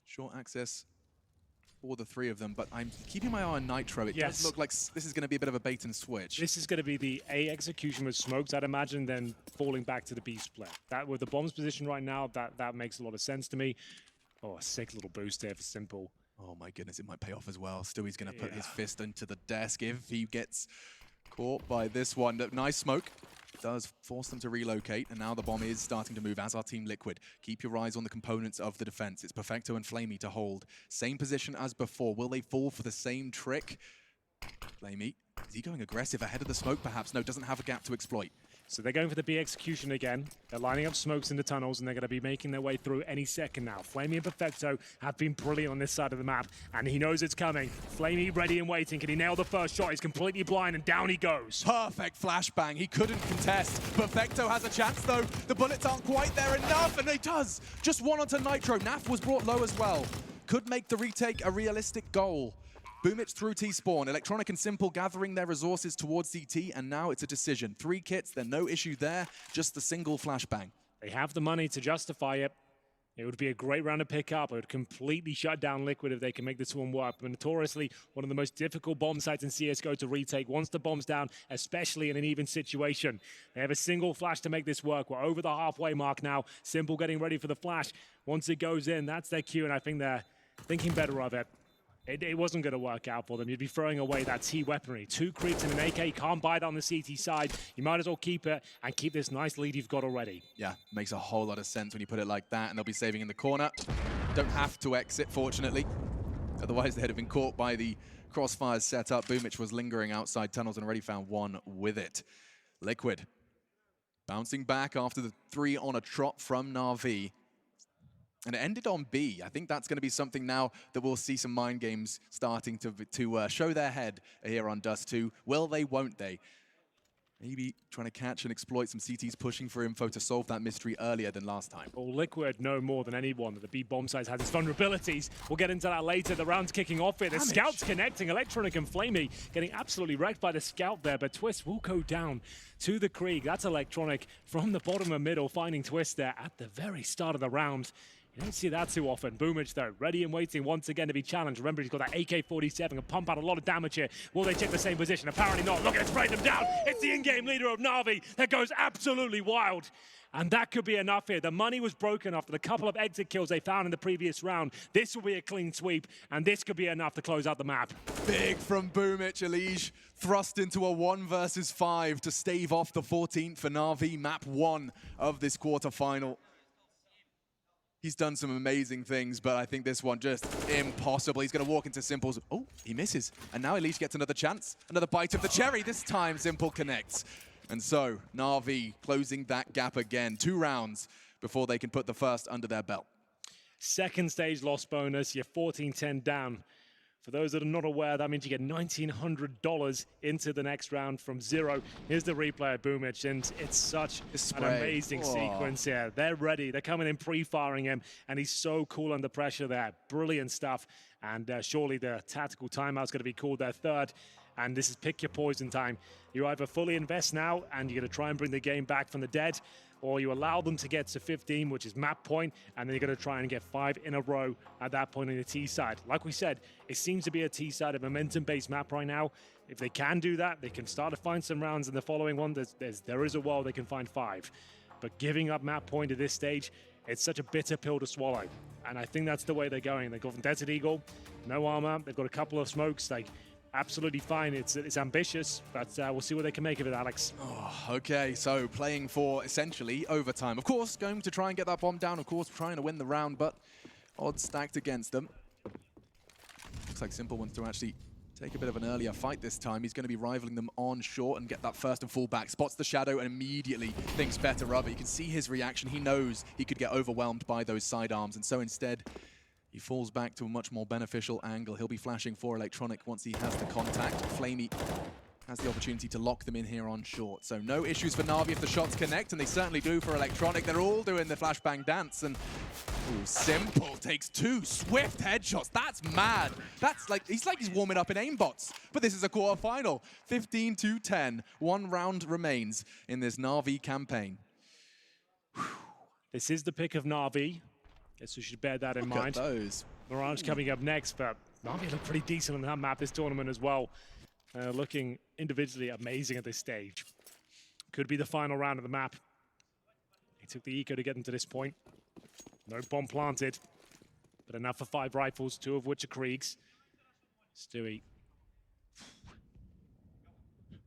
Short access for the 3 of them, but I'm keeping my eye on Nitro. It does look like this is going to be a bit of a bait and switch. This is going to be the A execution with smokes, I'd imagine, then falling back to the B split. That with the bombs position right now, that makes a lot of sense to me. Oh, a sick little boost there for Simple. Oh my goodness, it might pay off as well. Stewie's going to put his fist into the desk if he gets caught by this one. Nice smoke. Does force them to relocate, and now the bomb is starting to move as our team Liquid. Keep your eyes on the components of the defense. It's Perfecto and Flamey to hold. Same position as before. Will they fall for the same trick? Flamey, is he going aggressive ahead of the smoke perhaps? No, doesn't have a gap to exploit. So they're going for the B execution again. They're lining up smokes in the tunnels, and they're going to be making their way through any second now. Flamey and Perfecto have been brilliant on this side of the map, and he knows it's coming. Flamey ready and waiting. Can he nail the first shot? He's completely blind, and down he goes. Perfect flashbang. He couldn't contest. Perfecto has a chance, though. The bullets aren't quite there enough, and he does. Just one onto Nitro. Naf was brought low as well. Could make the retake a realistic goal. Boomich through T-spawn. Electronic and Simple gathering their resources towards CT, and now it's a decision. 3 kits, there's no issue there, just the single flashbang. They have the money to justify it. It would be a great round to pick up. It would completely shut down Liquid if they can make this one work. But notoriously, one of the most difficult bomb sites in CSGO to retake. Once the bomb's down, especially in an even situation. They have a single flash to make this work. We're over the halfway mark now. Simple getting ready for the flash. Once it goes in, that's their cue, and I think they're thinking better of it. It wasn't going to work out for them. You'd be throwing away that T weaponry. 2 Kriegs and an AK. You can't buy it on the CT side. You might as well keep it and keep this nice lead you've got already. Yeah, makes a whole lot of sense when you put it like that, and they'll be saving in the corner. Don't have to exit, fortunately. Otherwise, they'd have been caught by the crossfires set up. Boomich was lingering outside tunnels and already found one with it. Liquid bouncing back after the 3 on a trot from NaVi. And it ended on B. I think that's going to be something now that we'll see some mind games starting to show their head here on Dust 2. Will they, won't they? Maybe trying to catch and exploit some CTs pushing for info to solve that mystery earlier than last time. Well, Liquid know more than anyone that the B bomb site has its vulnerabilities. We'll get into that later. The round's kicking off here. The Scout's connecting. Electronic and Flamey getting absolutely wrecked by the Scout there, but Twist will go down to the Krieg. That's Electronic from the bottom of middle, finding Twist there at the very start of the round. You don't see that too often. Boomich, though, ready and waiting once again to be challenged. Remember, he's got that AK-47 and pump out a lot of damage here. Will they check the same position? Apparently not. Look at it, spraying them down. It's the in-game leader of NaVi that goes absolutely wild. And that could be enough here. The money was broken after the couple of exit kills they found in the previous round. This will be a clean sweep, and this could be enough to close out the map. Big from Boomich. Elige thrust into a 1 versus 5 to stave off the 14th for NaVi, map 1 of this quarterfinal. He's done some amazing things, but I think this one just impossible. He's going to walk into Simple's. Oh, he misses. And now Elise gets another chance. Another bite of the cherry. This time, Simple connects. And so, NaVi closing that gap again. 2 rounds before they can put the first under their belt. Second stage loss bonus, you're 14-10 down. For those that are not aware, that means you get $1,900 into the next round from 0. Here's the replay of Boomich, and it's such an amazing sequence here. They're ready. They're coming in pre-firing him, and he's so cool under pressure there. Brilliant stuff. And surely the tactical timeout's going to be called their third. And this is pick your poison time. You either fully invest now, and you're going to try and bring the game back from the dead, or you allow them to get to 15, which is map point, and then you're going to try and get 5 in a row at that point on the T side. Like we said, it seems to be a T side, a momentum-based map right now. If they can do that, they can start to find some rounds in the following one. There is a world they can find 5. But giving up map point at this stage, it's such a bitter pill to swallow. And I think that's the way they're going. They go from Desert Eagle, no armor. They've got a couple of smokes. Like, absolutely fine. It's ambitious, but we'll see what they can make of it, Alex. Oh, okay, so playing for essentially overtime. Of course, going to try and get that bomb down. Of course, trying to win the round, but odds stacked against them. Looks like Simple wants to actually take a bit of an earlier fight this time. He's going to be rivaling them on short and get that first and full back. Spots the shadow and immediately thinks better of it. You can see his reaction. He knows he could get overwhelmed by those sidearms, and so instead, he falls back to a much more beneficial angle. He'll be flashing for Electronic once he has the contact. Flamey has the opportunity to lock them in here on short. So no issues for NaVi if the shots connect, and they certainly do for Electronic. They're all doing the flashbang dance, and ooh, Simple takes 2 swift headshots. That's mad. That's like he's warming up in aimbots. But this is a quarterfinal. 15-10. 1 round remains in this NaVi campaign. This is the pick of NaVi. Guess we should bear that in mind. Look at those. Mirage coming up next, but NaVi look pretty decent on that map this tournament as well. Looking individually amazing at this stage. Could be the final round of the map. He took the eco to get them to this point. No bomb planted, but enough for 5 rifles, 2 of which are Kriegs. Stewie.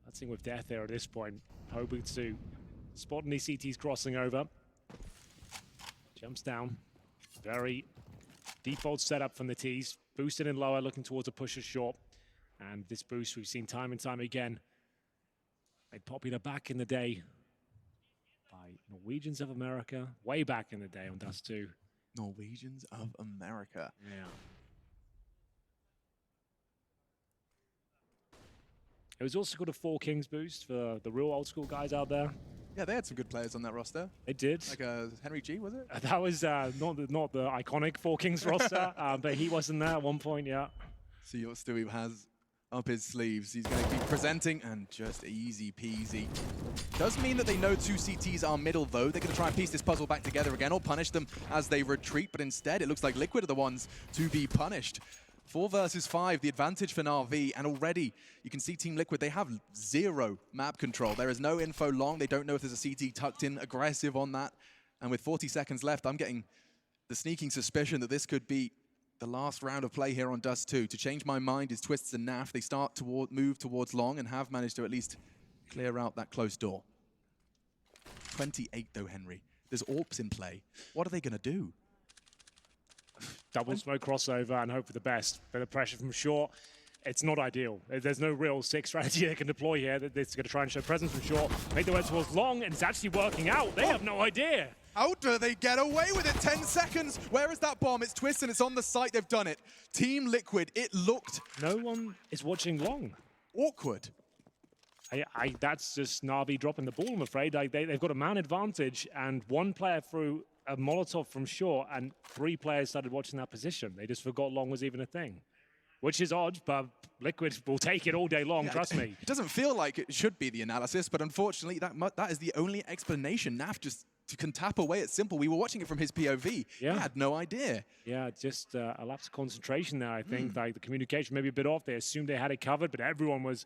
That's thing with death there at this point. Hoping to spot any CTs crossing over. Jumps down. Very default setup from the T's. Boosted in lower, looking towards a pusher short. And this boost we've seen time and time again. Made popular back in the day by Norwegians of America. Way back in the day on Dust 2. Norwegians of America. Yeah. It was also called a 4 Kings boost for the real old school guys out there. Yeah, they had some good players on that roster. They did. Like Henry G, was it? That was not the iconic 4 Kings roster, but he wasn't there at one point, yeah. See what Stewie has up his sleeves. He's going to be presenting, and just easy peasy. Does mean that they know 2 CTs are middle, though. They're going to try and piece this puzzle back together again, or punish them as they retreat, but instead it looks like Liquid are the ones to be punished. 4 versus 5, the advantage for NaVi, and already you can see Team Liquid, they have 0 map control. There is no info long. They don't know if there's a CT tucked in, aggressive on that. And with 40 seconds left, I'm getting the sneaking suspicion that this could be the last round of play here on Dust 2. To change my mind is Twists and NAF. They start to move towards long and have managed to at least clear out that close door. 28 though, Henry. There's AWPs in play. What are they going to do? Double smoke crossover and hope for the best. Bit of pressure from short. It's not ideal. There's no real 6 strategy they can deploy here. They're going to try and show presence from short, make the way towards long, and it's actually working out. They have no idea. How do they get away with it? 10 seconds. Where is that bomb? It's Twist and it's on the site. They've done it. Team Liquid, it looked... No one is watching long. Awkward. That's just NaVi dropping the ball, I'm afraid. They've got a man advantage, and 1 player threw a Molotov from short, and 3 players started watching that position. They just forgot long was even a thing. Which is odd, but Liquid will take it all day long, trust me. It doesn't feel like it should be the analysis, but unfortunately, that is the only explanation. NAF just can tap away at Simple. We were watching it from his POV. Yeah. He had no idea. Yeah, just a lapse of concentration there, I think. Like the communication maybe a bit off. They assumed they had it covered, but everyone was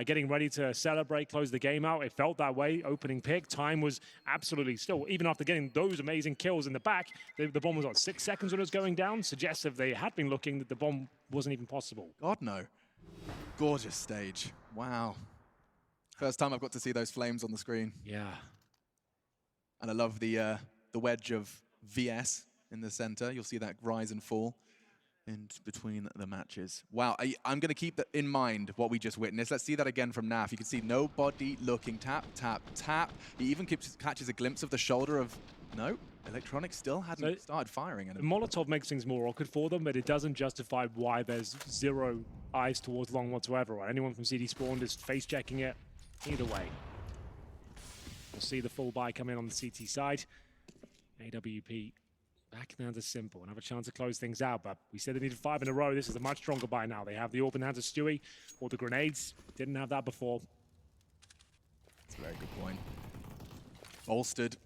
getting ready to celebrate, close the game out. It felt that way. Opening pick. Time was absolutely still, even after getting those amazing kills in the back, the bomb was on 6 seconds when it was going down. Suggests if they had been looking that the bomb wasn't even possible. God, no. Gorgeous stage. Wow. First time I've got to see those flames on the screen. Yeah. And I love the wedge of VS in the center. You'll see that rise and fall in between the matches. Wow, I'm going to keep that in mind, what we just witnessed. Let's see that again from NaV. You can see nobody looking. Tap, tap, tap. He even catches a glimpse of the shoulder of... No, Electronic still hadn't started firing. The Molotov makes things more awkward for them, but it doesn't justify why there's zero eyes towards long whatsoever. Right? Anyone from CD Spawn is face-checking it. Either way. We'll see the full buy come in on the CT side. AWP back down to simple and have a chance to close things out, but we said they needed 5 in a row. This is a much stronger buy now. They have the open hands of Stewie or the grenades. Didn't have that before. That's a very good point. Bolstered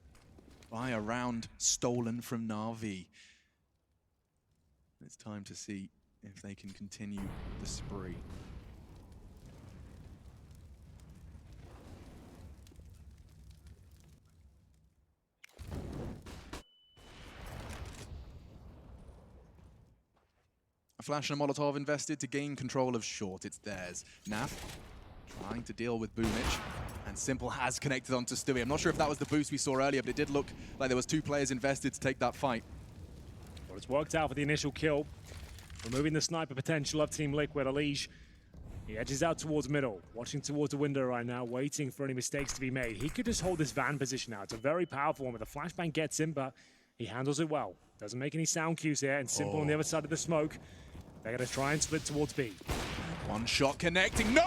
by a round stolen from NaVi. It's time to see if they can continue the spree. A flash and a Molotov invested to gain control of short. It's theirs. NaV trying to deal with Boomich. And Simple has connected onto Stewie. I'm not sure if that was the boost we saw earlier, but it did look like there was 2 players invested to take that fight. Well, it's worked out for the initial kill. Removing the sniper potential of Team Liquid. Elige, he edges out towards middle, watching towards the window right now, waiting for any mistakes to be made. He could just hold this van position out. It's a very powerful one, but the flashbang gets him, but he handles it well. Doesn't make any sound cues here, and Simple on the other side of the smoke. They're going to try and split towards B. One shot connecting. No!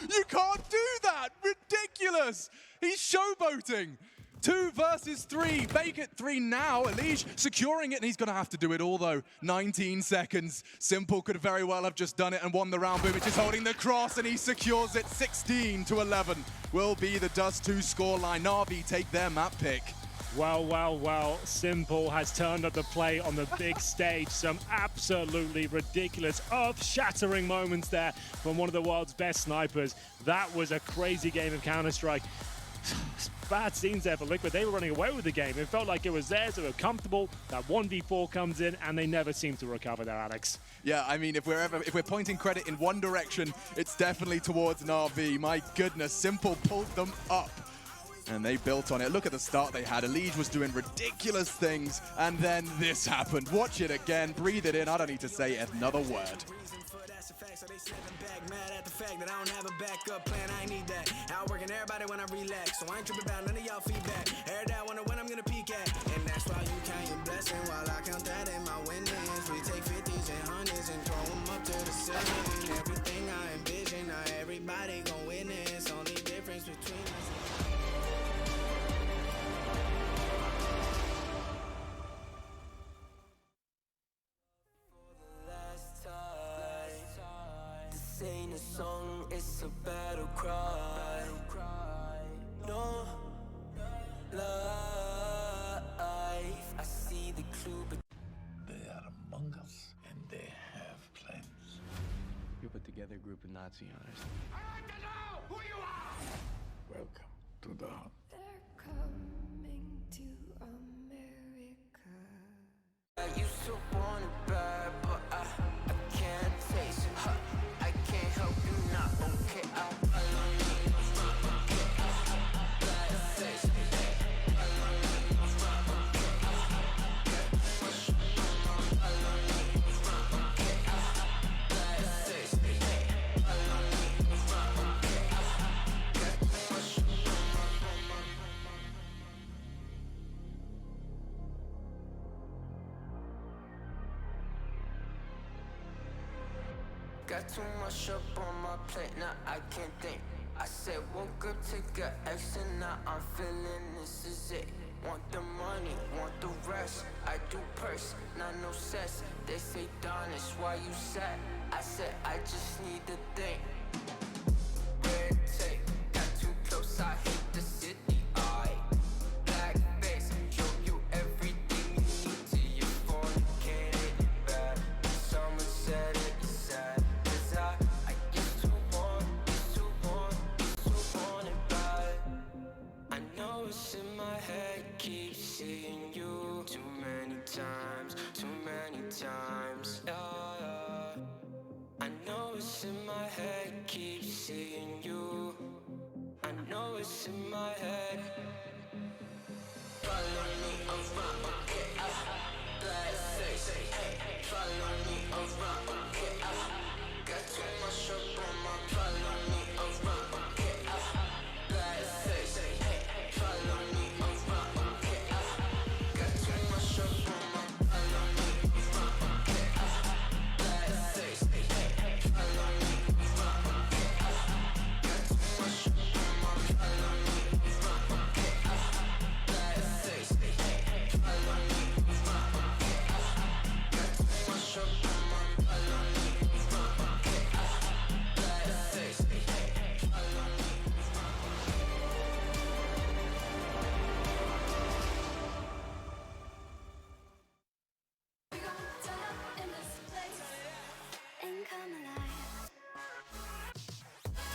You can't do that! Ridiculous! He's showboating. 2 versus 3. Make it 3 now. Elige securing it, and he's going to have to do it all, though. 19 seconds. Simple could very well have just done it and won the round. Boomich is holding the cross, and he secures it. 16-11 will be the Dust 2 scoreline. NaVi take their map pick. Well, well, well, Simple has turned up the play on the big stage. Some absolutely ridiculous, earth-shattering moments there from one of the world's best snipers. That was a crazy game of Counter-Strike. Bad scenes there for Liquid. They were running away with the game. It felt like it was theirs. They were comfortable. That 1v4 comes in, and they never seem to recover there, Alex. Yeah, I mean, if we're pointing credit in one direction, it's definitely towards NaVi. My goodness, Simple pulled them up. And they built on it. Look at the start they had. Elige was doing ridiculous things, and then this happened. Watch it again, breathe it in. I don't need to say another word. Mad at the fact that I don't have a backup plan, I need that. Outworking everybody when I relax, so I ain't tripping about none of y'all feedback. Heard that, wonder when I'm gonna peak at. And that's why you count your blessing while I count that in my winnings. We take 50s and 100s and throw them up to the ceiling. Everything I envision, now everybody gon' witness. Only difference between us. This ain't a song, it's a battle cry. No life. I see the clue, but they are among us and they have plans. You put together a group of Nazi hunters. I like to know who you are! Welcome to the hunt. They're coming to America. I used to want it bad, but I can't taste it. I can't help you not okay. Got too much up on my plate, now I can't think. I said woke up, take a exit, now I'm feeling this is it. Want the money, want the rest. I do purse, not no cess. They say Don is why you sad. I said I just need to think. Red tape, got too close, I hit the city. Black face, show you everything you need to your phone. Can't hit it bad. Someone said it. It's in my head, keep seeing you too many times. Yeah. I know it's in my head, keep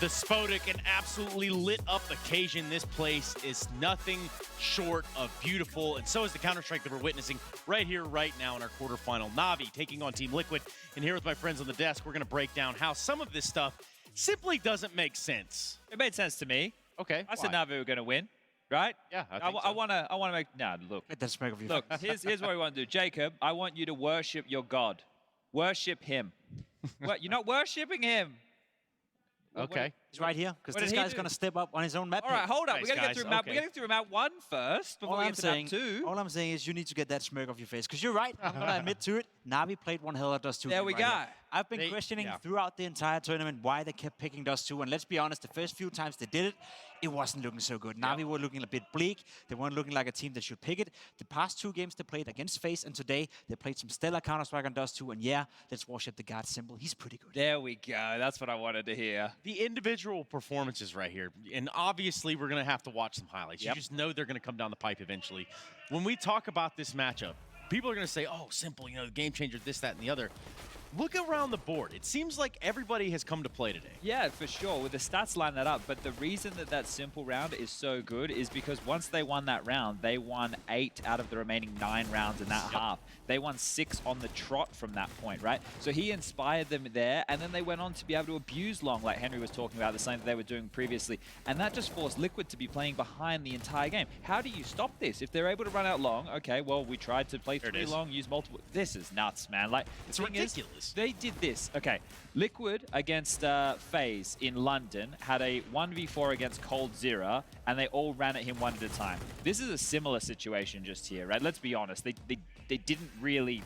The Spodek and absolutely lit up occasion. This place is nothing short of beautiful, and so is the Counter-Strike that we're witnessing right here, right now in our quarterfinal. NaVi taking on Team Liquid, and here with my friends on the desk, we're going to break down how some of this stuff simply doesn't make sense. It made sense to me. Okay. I said NaVi were going to win, right? Yeah, I I want to make. Nah, look. That's make of you. Look, here's what we want to do, Jacob. I want you to worship your God. Worship him. What? You're not worshiping him. Okay. He's right here, because this guy's going to step up on his own map. All right, hold on. Nice, we got to get through map. We got to get through map 1 first before we get to map 2. All I'm saying is you need to get that smirk off your face, because you're right. I'm going to admit to it. NaVi played one hell of Dust 2. There we go. Here. I've been questioning throughout the entire tournament why they kept picking Dust 2, and let's be honest, the first few times they did it, it wasn't looking so good. NaVi were looking a bit bleak. They weren't looking like a team that should pick it. The past 2 games they played against FaZe, and today they played some stellar Counter-Strike on Dust 2, and yeah, let's worship the God symbol. He's pretty good. There we go. That's what I wanted to hear. The individual performances right here, and obviously we're going to have to watch some highlights. You just know they're going to come down the pipe eventually. When we talk about this matchup, people are going to say, oh, simple, you know, the game changer, this, that, and the other. Look around the board. It seems like everybody has come to play today. Yeah, for sure. With the stats line that up. But the reason that that simple round is so good is because once they won that round, they won 8 out of the remaining 9 rounds in that half. They won 6 on the trot from that point, right? So he inspired them there, and then they went on to be able to abuse long, like Henry was talking about, the same that they were doing previously. And that just forced Liquid to be playing behind the entire game. How do you stop this? If they're able to run out long, okay, well, we tried to play 3 long, use multiple. This is nuts, man. Like, it's ridiculous. They did this. Okay, Liquid against FaZe in London had a 1v4 against Cold Zero, and they all ran at him one at a time. This is a similar situation just here, right? Let's be honest. They didn't really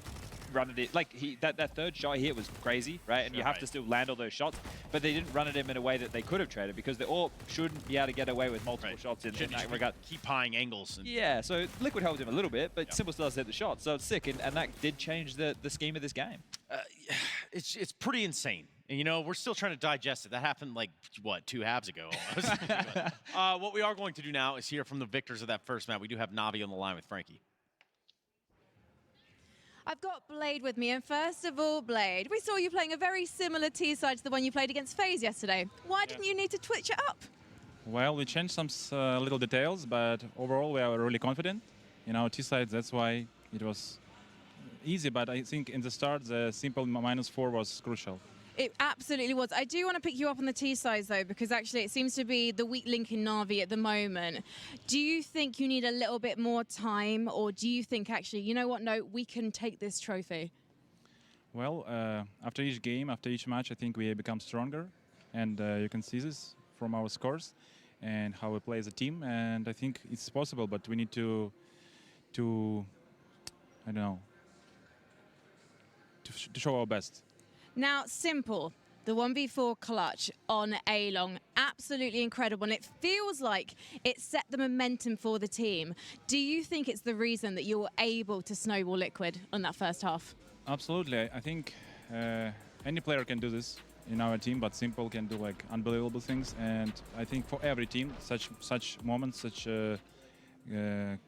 run at it. Like, that third shot here was crazy, right? And you have to still land all those shots, but they didn't run at him in a way that they could have traded, because they all shouldn't be able to get away with multiple shots in that regard. Keep eyeing angles. And yeah, so Liquid held him a little bit, but Simple still has to hit the shot, so it's sick, and that did change the scheme of this game. It's pretty insane. And, you know, we're still trying to digest it. That happened, like, what, 2 halves ago almost. What we are going to do now is hear from the victors of that first map. We do have NaVi on the line with Frankie. I've got Blade with me, and first of all, Blade, we saw you playing a very similar T-side to the one you played against FaZe yesterday. Why didn't you need to twitch it up? Well, we changed some little details, but overall we are really confident in our T-side. That's why it was easy, but I think in the start the simple -4 was crucial. It absolutely was. I do want to pick you up on the T-side, though, because actually it seems to be the weak link in NaVi at the moment. Do you think you need a little bit more time, or do you think, actually, you know what, no, we can take this trophy? Well, after each game, after each match, I think we become stronger, and you can see this from our scores and how we play as a team, and I think it's possible, but we need to I don't know, to show our best. Now, Simple, the 1v4 clutch on A-Long, absolutely incredible, and it feels like it set the momentum for the team. Do you think it's the reason that you were able to snowball Liquid on that first half? Absolutely. I think any player can do this in our team, but Simple can do like unbelievable things, and I think for every team, such moments, such a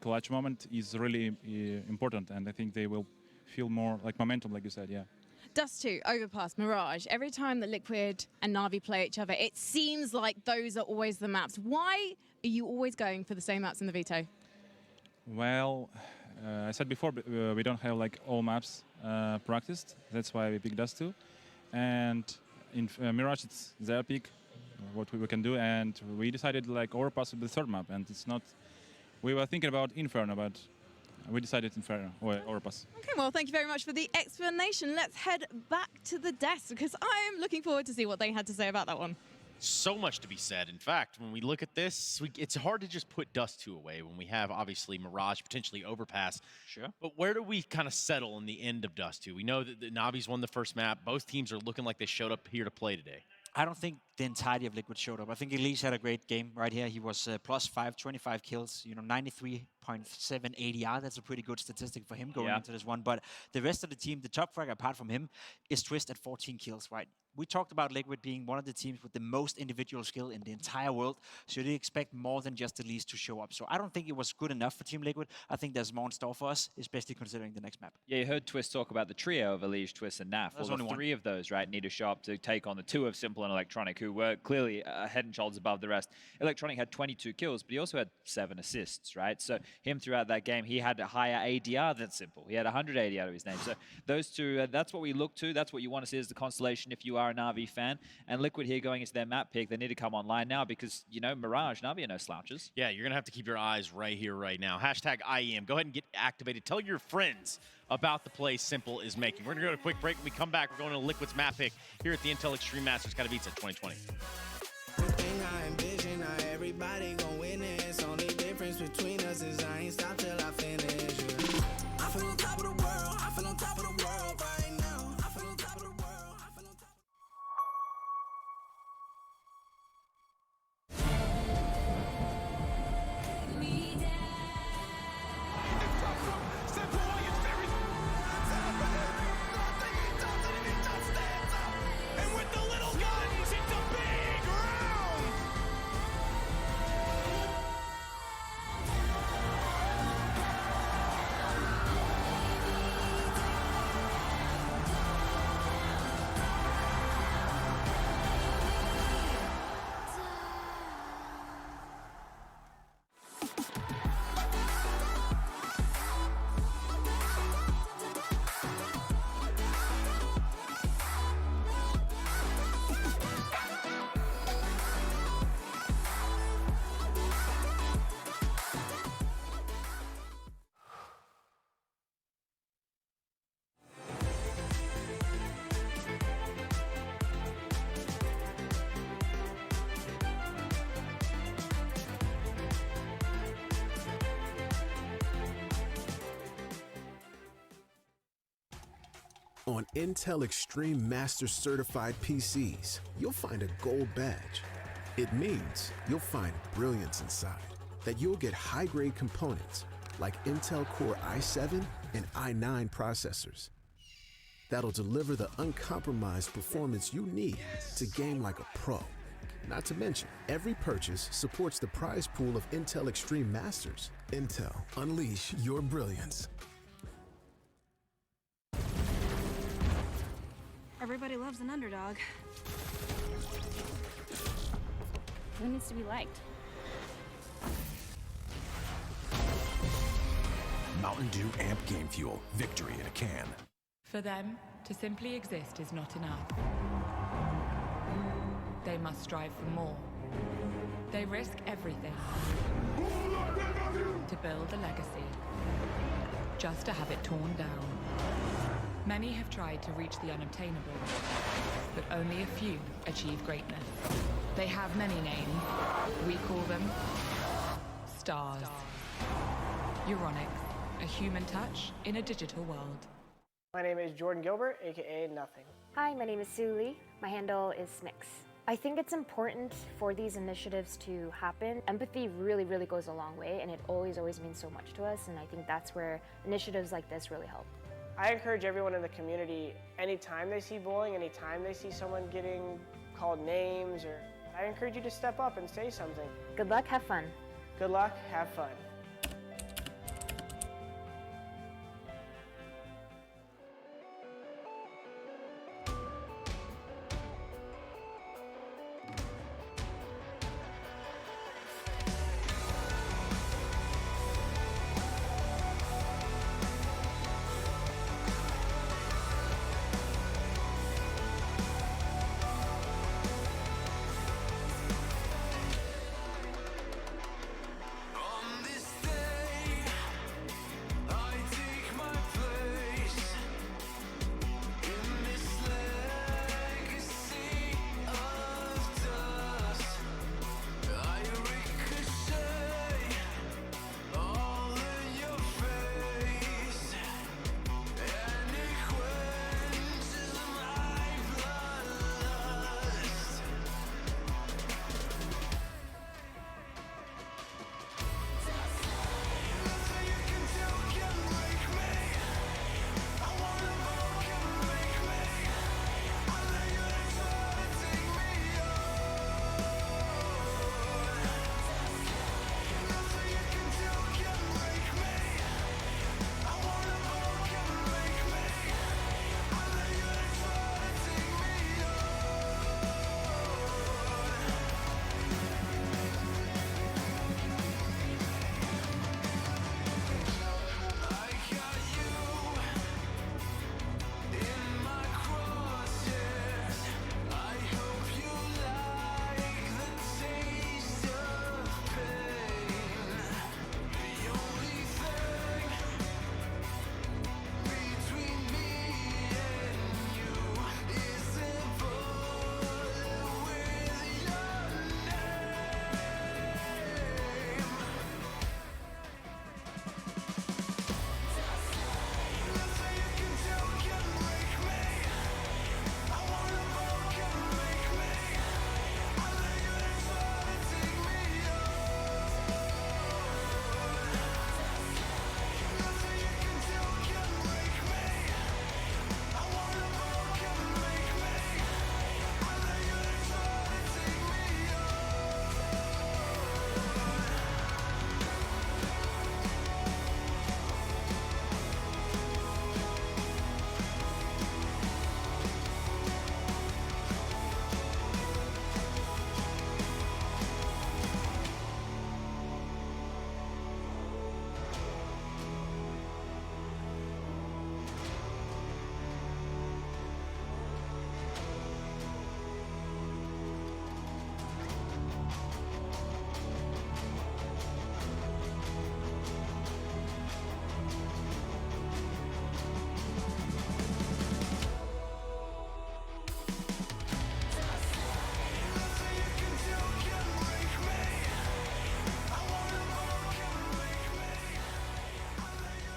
clutch moment is really important, and I think they will feel more like momentum, like you said, yeah. Dust 2, Overpass, Mirage. Every time that Liquid and NaVi play each other, it seems like those are always the maps. Why are you always going for the same maps in the veto? Well, I said before, we don't have like all maps practiced. That's why we picked Dust 2. And in Mirage, it's their pick, what we can do. And we decided like Overpass with the third map. And it's not, we were thinking about Inferno, but we decided Inferno or Overpass. Okay, well, thank you very much for the explanation. Let's head back to the desk, because I am looking forward to see what they had to say about that one. So much to be said. In fact, when we look at this, it's hard to just put Dust 2 away when we have, obviously, Mirage, potentially Overpass. Sure. But where do we kind of settle in the end of Dust 2? We know that the NaVi's won the first map. Both teams are looking like they showed up here to play today. I don't think the entirety of Liquid showed up. I think Elise had a great game right here. He was +5, 25 kills, you know, 93 0.7 ADR. That's a pretty good statistic for him going Yeah. into this one. But the rest of the team, the top frag apart from him, is Twist at 14 kills, right? We talked about Liquid being one of the teams with the most individual skill in the entire world. So they expect more than just the least to show up. So I don't think it was good enough for Team Liquid. I think there's more in store for us, especially considering the next map. Yeah, you heard Twist talk about the trio of Elige, Twist, and NaV. There's Well, the only one. three of those, right, need to show up to take on the two of Simple and Electronic, who were clearly head and shoulders above the rest. Electronic had 22 kills, but he also had 7 assists, right? So him throughout that game, he had a higher ADR than Simple. He had 100 ADR to his name. So those two, that's what we look to. That's what you want to see as the constellation if you are a NaVi fan. And Liquid here going into their map pick, they need to come online now because, you know, Mirage, NaVi are no slouches. Yeah, you're going to have to keep your eyes right here, right now. Hashtag IEM. Go ahead and get activated. Tell your friends about the play Simple is making. We're going to go to a quick break. When we come back, we're going to Liquid's map pick here at the Intel Extreme Masters Katowice 2020. Everything I envision, now everybody gon' witness. Only difference between us is I ain't stop till I finish. Yeah. I feel on top of the world. I feel on top of the world right now. I feel on top of the world. I feel on top. And with the little guns, it's a big round! On Intel Extreme Master Certified PCs, you'll find a gold badge. It means you'll find brilliance inside, that you'll get high-grade components like Intel Core i7 and i9 processors that'll deliver the uncompromised performance you need to game like a pro. Not to mention, every purchase supports the prize pool of Intel Extreme Masters. Intel, unleash your brilliance. Everybody loves an underdog. Who needs to be liked? Mountain Dew Amp Game Fuel. Victory in a can. For them, to simply exist is not enough. They must strive for more. They risk everything to build a legacy, just to have it torn down. Many have tried to reach the unobtainable, but only a few achieve greatness. They have many names. We call them stars. Euronics, a human touch in a digital world. My name is Jordan Gilbert, aka Nothing. Hi, my name is Sue Lee. My handle is Smix. I think it's important for these initiatives to happen. Empathy really, really goes a long way, and it always means so much to us, and I think that's where initiatives like this really help. I encourage everyone in the community, anytime they see bullying, anytime they see someone getting called names, I encourage you to step up and say something. Good luck, have fun. Good luck, have fun. On this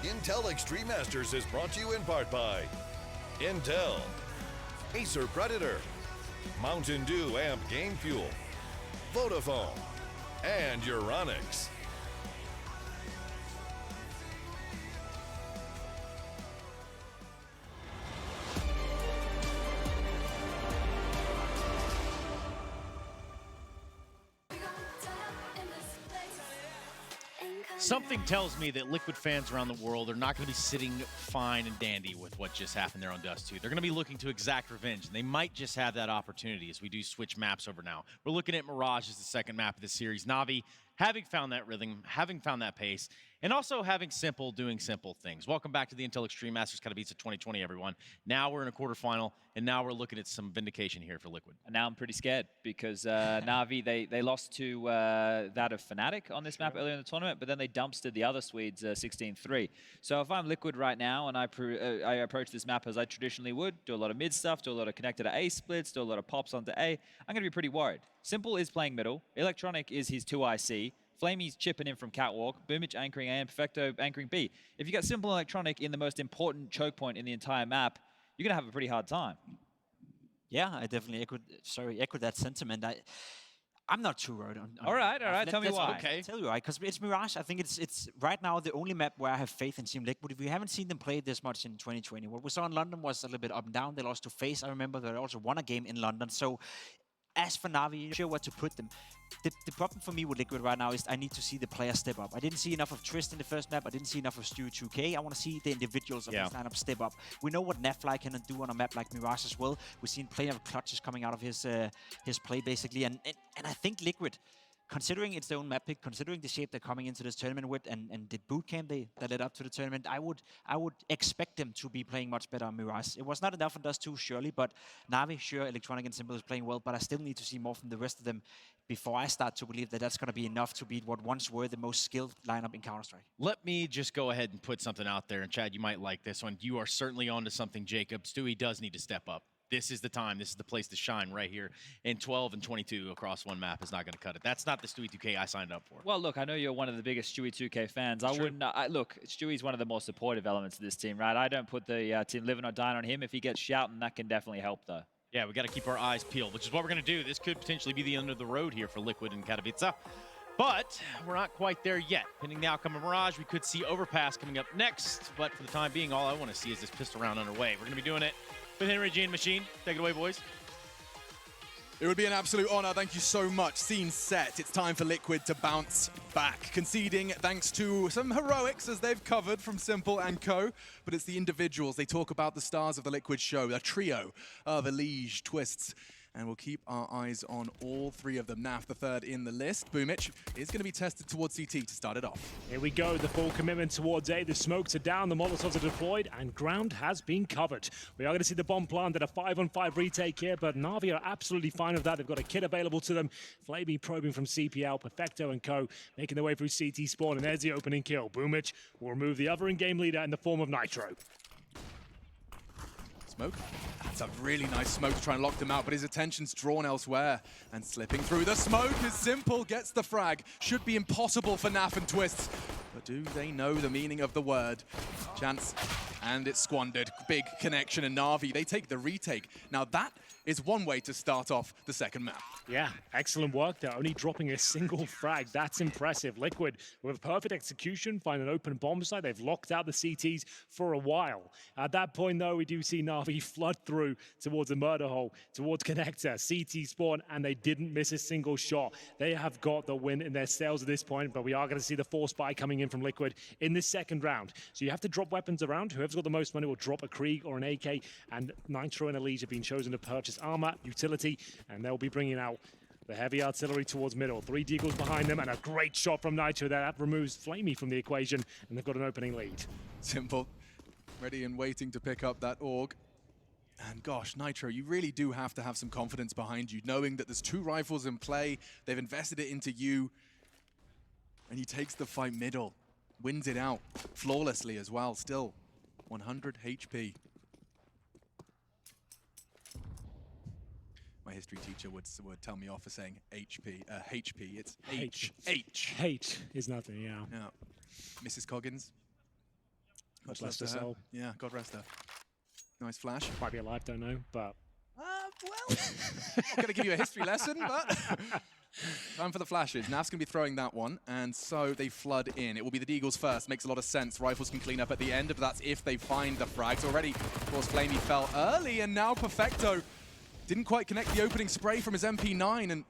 Intel Extreme Masters is brought to you in part by Intel, Acer Predator, Mountain Dew Amp Game Fuel, Vodafone, and Euronics. Something tells me that Liquid fans around the world are not going to be sitting fine and dandy with what just happened there on Dust 2. They're going to be looking to exact revenge, and they might just have that opportunity as we do switch maps over now. We're looking at Mirage as the second map of the series. NaVi, having found that rhythm, having found that pace, and also having Simple doing simple things. Welcome back to the Intel Extreme Masters Katowice 2020, everyone. Now we're in a quarterfinal, and now we're looking at some vindication here for Liquid. And now I'm pretty scared because NaVi, they lost to that of Fnatic on this map earlier in the tournament, but then they dumpstered the other Swedes 16-3. So if I'm Liquid right now and I approach this map as I traditionally would, do a lot of mid stuff, do a lot of connected to A splits, do a lot of pops onto A, I'm going to be pretty worried. Simple is playing middle. Electronic is his 2IC. Flamey's chipping in from Catwalk, Boomich anchoring A, and Perfecto anchoring B. If you got Simple Electronic in the most important choke point in the entire map, you're going to have a pretty hard time. Yeah, I definitely echo that sentiment. I'm not too worried on all right. Tell me why. Okay. Tell you why, because it's Mirage. I think it's right now the only map where I have faith in Team Liquid. If we haven't seen them play this much in 2020, what we saw in London was a little bit up and down. They lost to FaZe. I remember they also won a game in London. So as for NaVi, you're not sure where to put them. The problem for me with Liquid right now is I need to see the players step up. I didn't see enough of Trist in the first map. I didn't see enough of Stewie2K. I want to see the individuals of this lineup step up. We know what NaVi can do on a map like Mirage as well. We've seen plenty of clutches coming out of his play, basically. And I think Liquid, considering it's their own map pick, considering the shape they're coming into this tournament with, and the boot camp that led up to the tournament, I would expect them to be playing much better on Mirage. It was not enough on Dust 2, surely, but NaVi, sure, Electronic and Simple is playing well, but I still need to see more from the rest of them before I start to believe that that's going to be enough to beat what once were the most skilled lineup in Counter-Strike. Let me just go ahead and put something out there, and Chad, you might like this one. You are certainly onto something, Jacob. Stewie does need to step up. This is the time. This is the place to shine right here. And 12 and 22 across one map is not going to cut it. That's not the Stewie 2K I signed up for. Well, look, I know you're one of the biggest Stewie 2K fans. I wouldn't. Look, Stewie's one of the more supportive elements of this team, right? I don't put the team living or dying on him. If he gets shouting, that can definitely help, though. Yeah, we got to keep our eyes peeled, which is what we're going to do. This could potentially be the end of the road here for Liquid and Katowice. But we're not quite there yet. Pending the outcome of Mirage, we could see Overpass coming up next. But for the time being, all I want to see is this pistol round underway. We're going to be doing it with Henry G and Machine. Take it away, boys. It would be an absolute honor. Thank you so much. Scene set. It's time for Liquid to bounce back. Conceding thanks to some heroics as they've covered from Simple and co. But it's the individuals. They talk about the stars of the Liquid show. A trio of Elige, Twists, and we'll keep our eyes on all three of them. Naf, the third in the list. Boomich is going to be tested towards CT to start it off. Here we go, the full commitment towards A. The smokes are down, the Molotovs are deployed, and ground has been covered. We are going to see the bomb planted, a 5-on-5 retake here, but NaVi are absolutely fine with that. They've got a kit available to them. Flamey probing from CPL, Perfecto and co. making their way through CT spawn, and there's the opening kill. Boomich will remove the other in-game leader in the form of Nitro. Smoke. That's a really nice smoke to try and lock them out, but his attention's drawn elsewhere. And slipping through the smoke is Simple, gets the frag. Should be impossible for Naf and Twists. But do they know the meaning of the word? Chance, and it's squandered. Big connection, and NaVi, they take the retake. Now that is one way to start off the second map. Yeah, excellent work there. Only dropping a single frag. That's impressive. Liquid, with perfect execution, find an open bomb site. They've locked out the CTs for a while. At that point, though, we do see NaVi flood through towards the murder hole, towards connector, CT spawn, and they didn't miss a single shot. They have got the win in their sails at this point, but we are going to see the force buy coming in from Liquid in this second round. So you have to drop weapons around. Whoever's got the most money will drop a Krieg or an AK, and Nitro and Elige have been chosen to purchase armor, utility, and they'll be bringing out the heavy artillery towards middle. 3 deagles behind them, and a great shot from Nitro. That removes Flamey from the equation, and they've got an opening lead. Simple, ready and waiting to pick up that AUG. And gosh, Nitro, you really do have to have some confidence behind you, knowing that there's 2 rifles in play, they've invested it into you, and he takes the fight middle, wins it out flawlessly as well, still 100 HP. My history teacher would tell me off for saying HP. It's H. H is nothing, yeah. Mrs. Coggins, God bless her soul. Yeah, God rest her. Nice flash. Might be alive, don't know, but... well, I'm not going to give you a history lesson, but... Time for the flashes. Nav's going to be throwing that one, and so they flood in. It will be the Deagles first. Makes a lot of sense. Rifles can clean up at the end, but that's if they find the frags. Already, of course, Flamey fell early, and now Perfecto didn't quite connect the opening spray from his MP9, and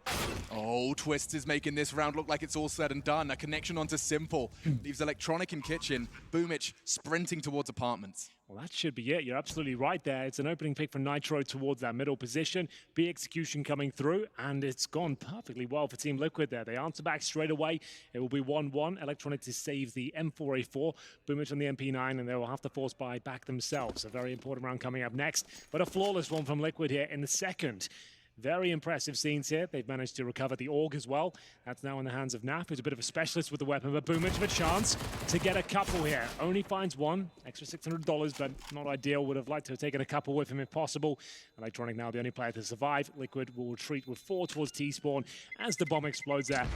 oh, Twist is making this round look like it's all said and done. A connection onto Simple. Leaves Electronic in kitchen. Boomich sprinting towards apartments. Well, that should be it. You're absolutely right there. It's an opening pick for Nitro towards that middle position. B execution coming through, and it's gone perfectly well for Team Liquid there. They answer back straight away. It will be 1-1. Electronic to save the M4A4. Boomich on the MP9, and they will have to force buy back themselves. A very important round coming up next, but a flawless one from Liquid here in the second. Very impressive scenes here. They've managed to recover the AUG as well. That's now in the hands of Naf, who's a bit of a specialist with the weapon, but Boomich with a chance to get a couple here. Only finds one, extra $600, but not ideal. Would have liked to have taken a couple with him if possible. Electronic now the only player to survive. Liquid will retreat with 4 towards T-spawn as the bomb explodes there.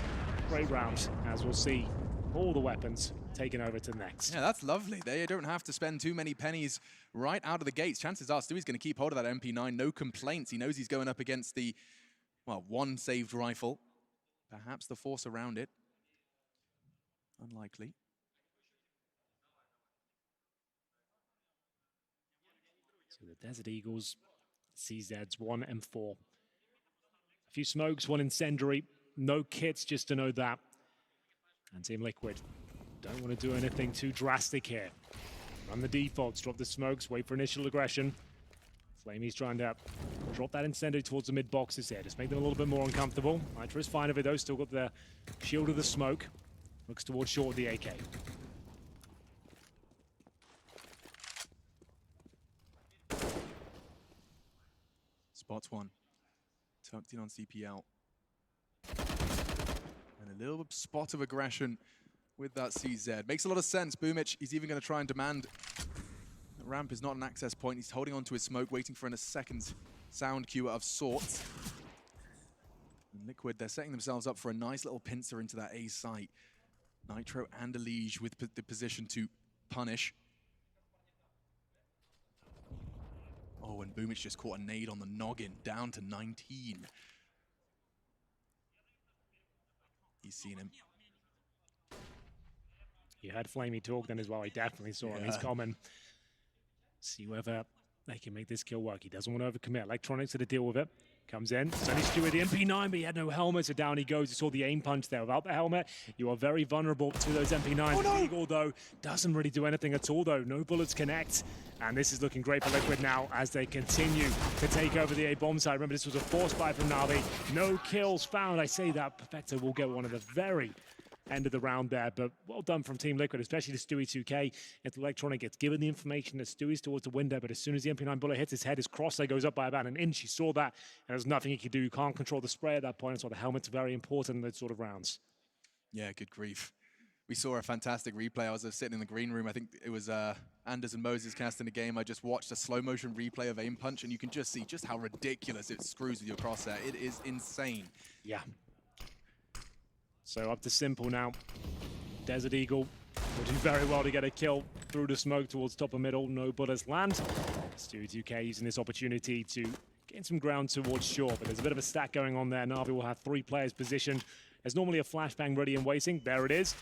Great round, as we'll see all the weapons taken over to the next. Yeah, that's lovely. They don't have to spend too many pennies right out of the gates. Chances are Stewie's going to keep hold of that MP9. No complaints. He knows he's going up against the, well, one saved rifle. Perhaps the force around it. Unlikely. So the Desert Eagles, CZs 1 and 4. A few smokes, one incendiary. No kits, just to know that. And Team Liquid don't want to do anything too drastic here. Run the defaults, drop the smokes, wait for initial aggression. Flamey's trying to drop that incendiary towards the mid boxes here, just make them a little bit more uncomfortable. Nitro is fine of it though, still got the shield of the smoke. Looks towards short of the AK. Spots one. Tucked in on CPL. And a little spot of aggression with that CZ. Makes a lot of sense. Boomich, he's even going to try and demand. The ramp is not an access point. He's holding on to his smoke, waiting for a second sound cue of sorts. And Liquid, they're setting themselves up for a nice little pincer into that A site. Nitro and Elige with the position to punish. Oh, and Boomich just caught a nade on the noggin, down to 19. He's seen him. You heard Flamey talk then as well. He definitely saw him. He's coming. See whether they can make this kill work. He doesn't want to overcommit. Electronics to deal with it. Comes in. It's only Stu with the MP9, but he had no helmet, so down he goes. You saw the aim punch there. Without the helmet, you are very vulnerable to those MP9s. Oh, no. Eagle, though, doesn't really do anything at all, though. No bullets connect. And this is looking great for Liquid now as they continue to take over the A-bomb side. Remember, this was a force buy from NaVi. No kills found. I say that. Perfecto will get one at the very end of the round there, but well done from Team Liquid, especially to Stewie 2K. If Electronic gets given the information that Stewie's towards the window, but as soon as the MP9 bullet hits his head, his crosshair goes up by about an inch. He saw that, and there's nothing he could do. You can't control the spray at that point, so the helmet's very important in those sort of rounds. Yeah, good grief. We saw a fantastic replay. I was sitting in the green room. I think it was Anders and Moses casting the game. I just watched a slow motion replay of aim punch, and you can just see just how ridiculous it screws with your crosshair. It is insane. Yeah. So up to Simple now. Desert Eagle will do very well to get a kill through the smoke towards top of middle. No bullets land. Stewie 2K using this opportunity to gain some ground towards short, but there's a bit of a stack going on there. NaVi will have 3 players positioned. There's normally a flashbang ready and waiting. There it is.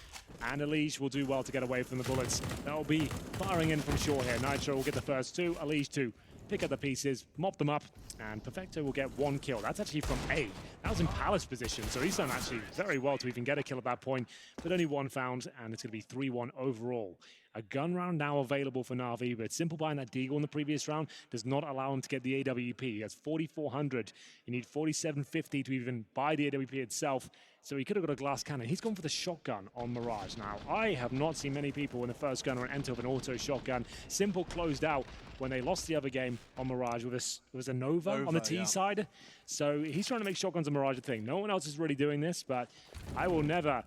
And Elige will do well to get away from the bullets. They'll be firing in from short here. Nitro will get the first 2. Elige 2. Pick up the pieces, mop them up, and Perfecto will get 1 kill. That's actually from A. That was in Palace position, so he's done actually very well to even get a kill at that point, but only 1 found, and it's going to be 3-1 overall. A gun round now available for NaVi, but Simple buying that Deagle in the previous round does not allow him to get the AWP. He has 4,400. You need 4,750 to even buy the AWP itself, so he could have got a glass cannon. He's gone for the shotgun on Mirage. Now, I have not seen many people in the first gun round enter with an auto shotgun. Simple closed out when they lost the other game on Mirage with a Nova on the T side. So he's trying to make shotguns on Mirage a thing. No one else is really doing this, but I will never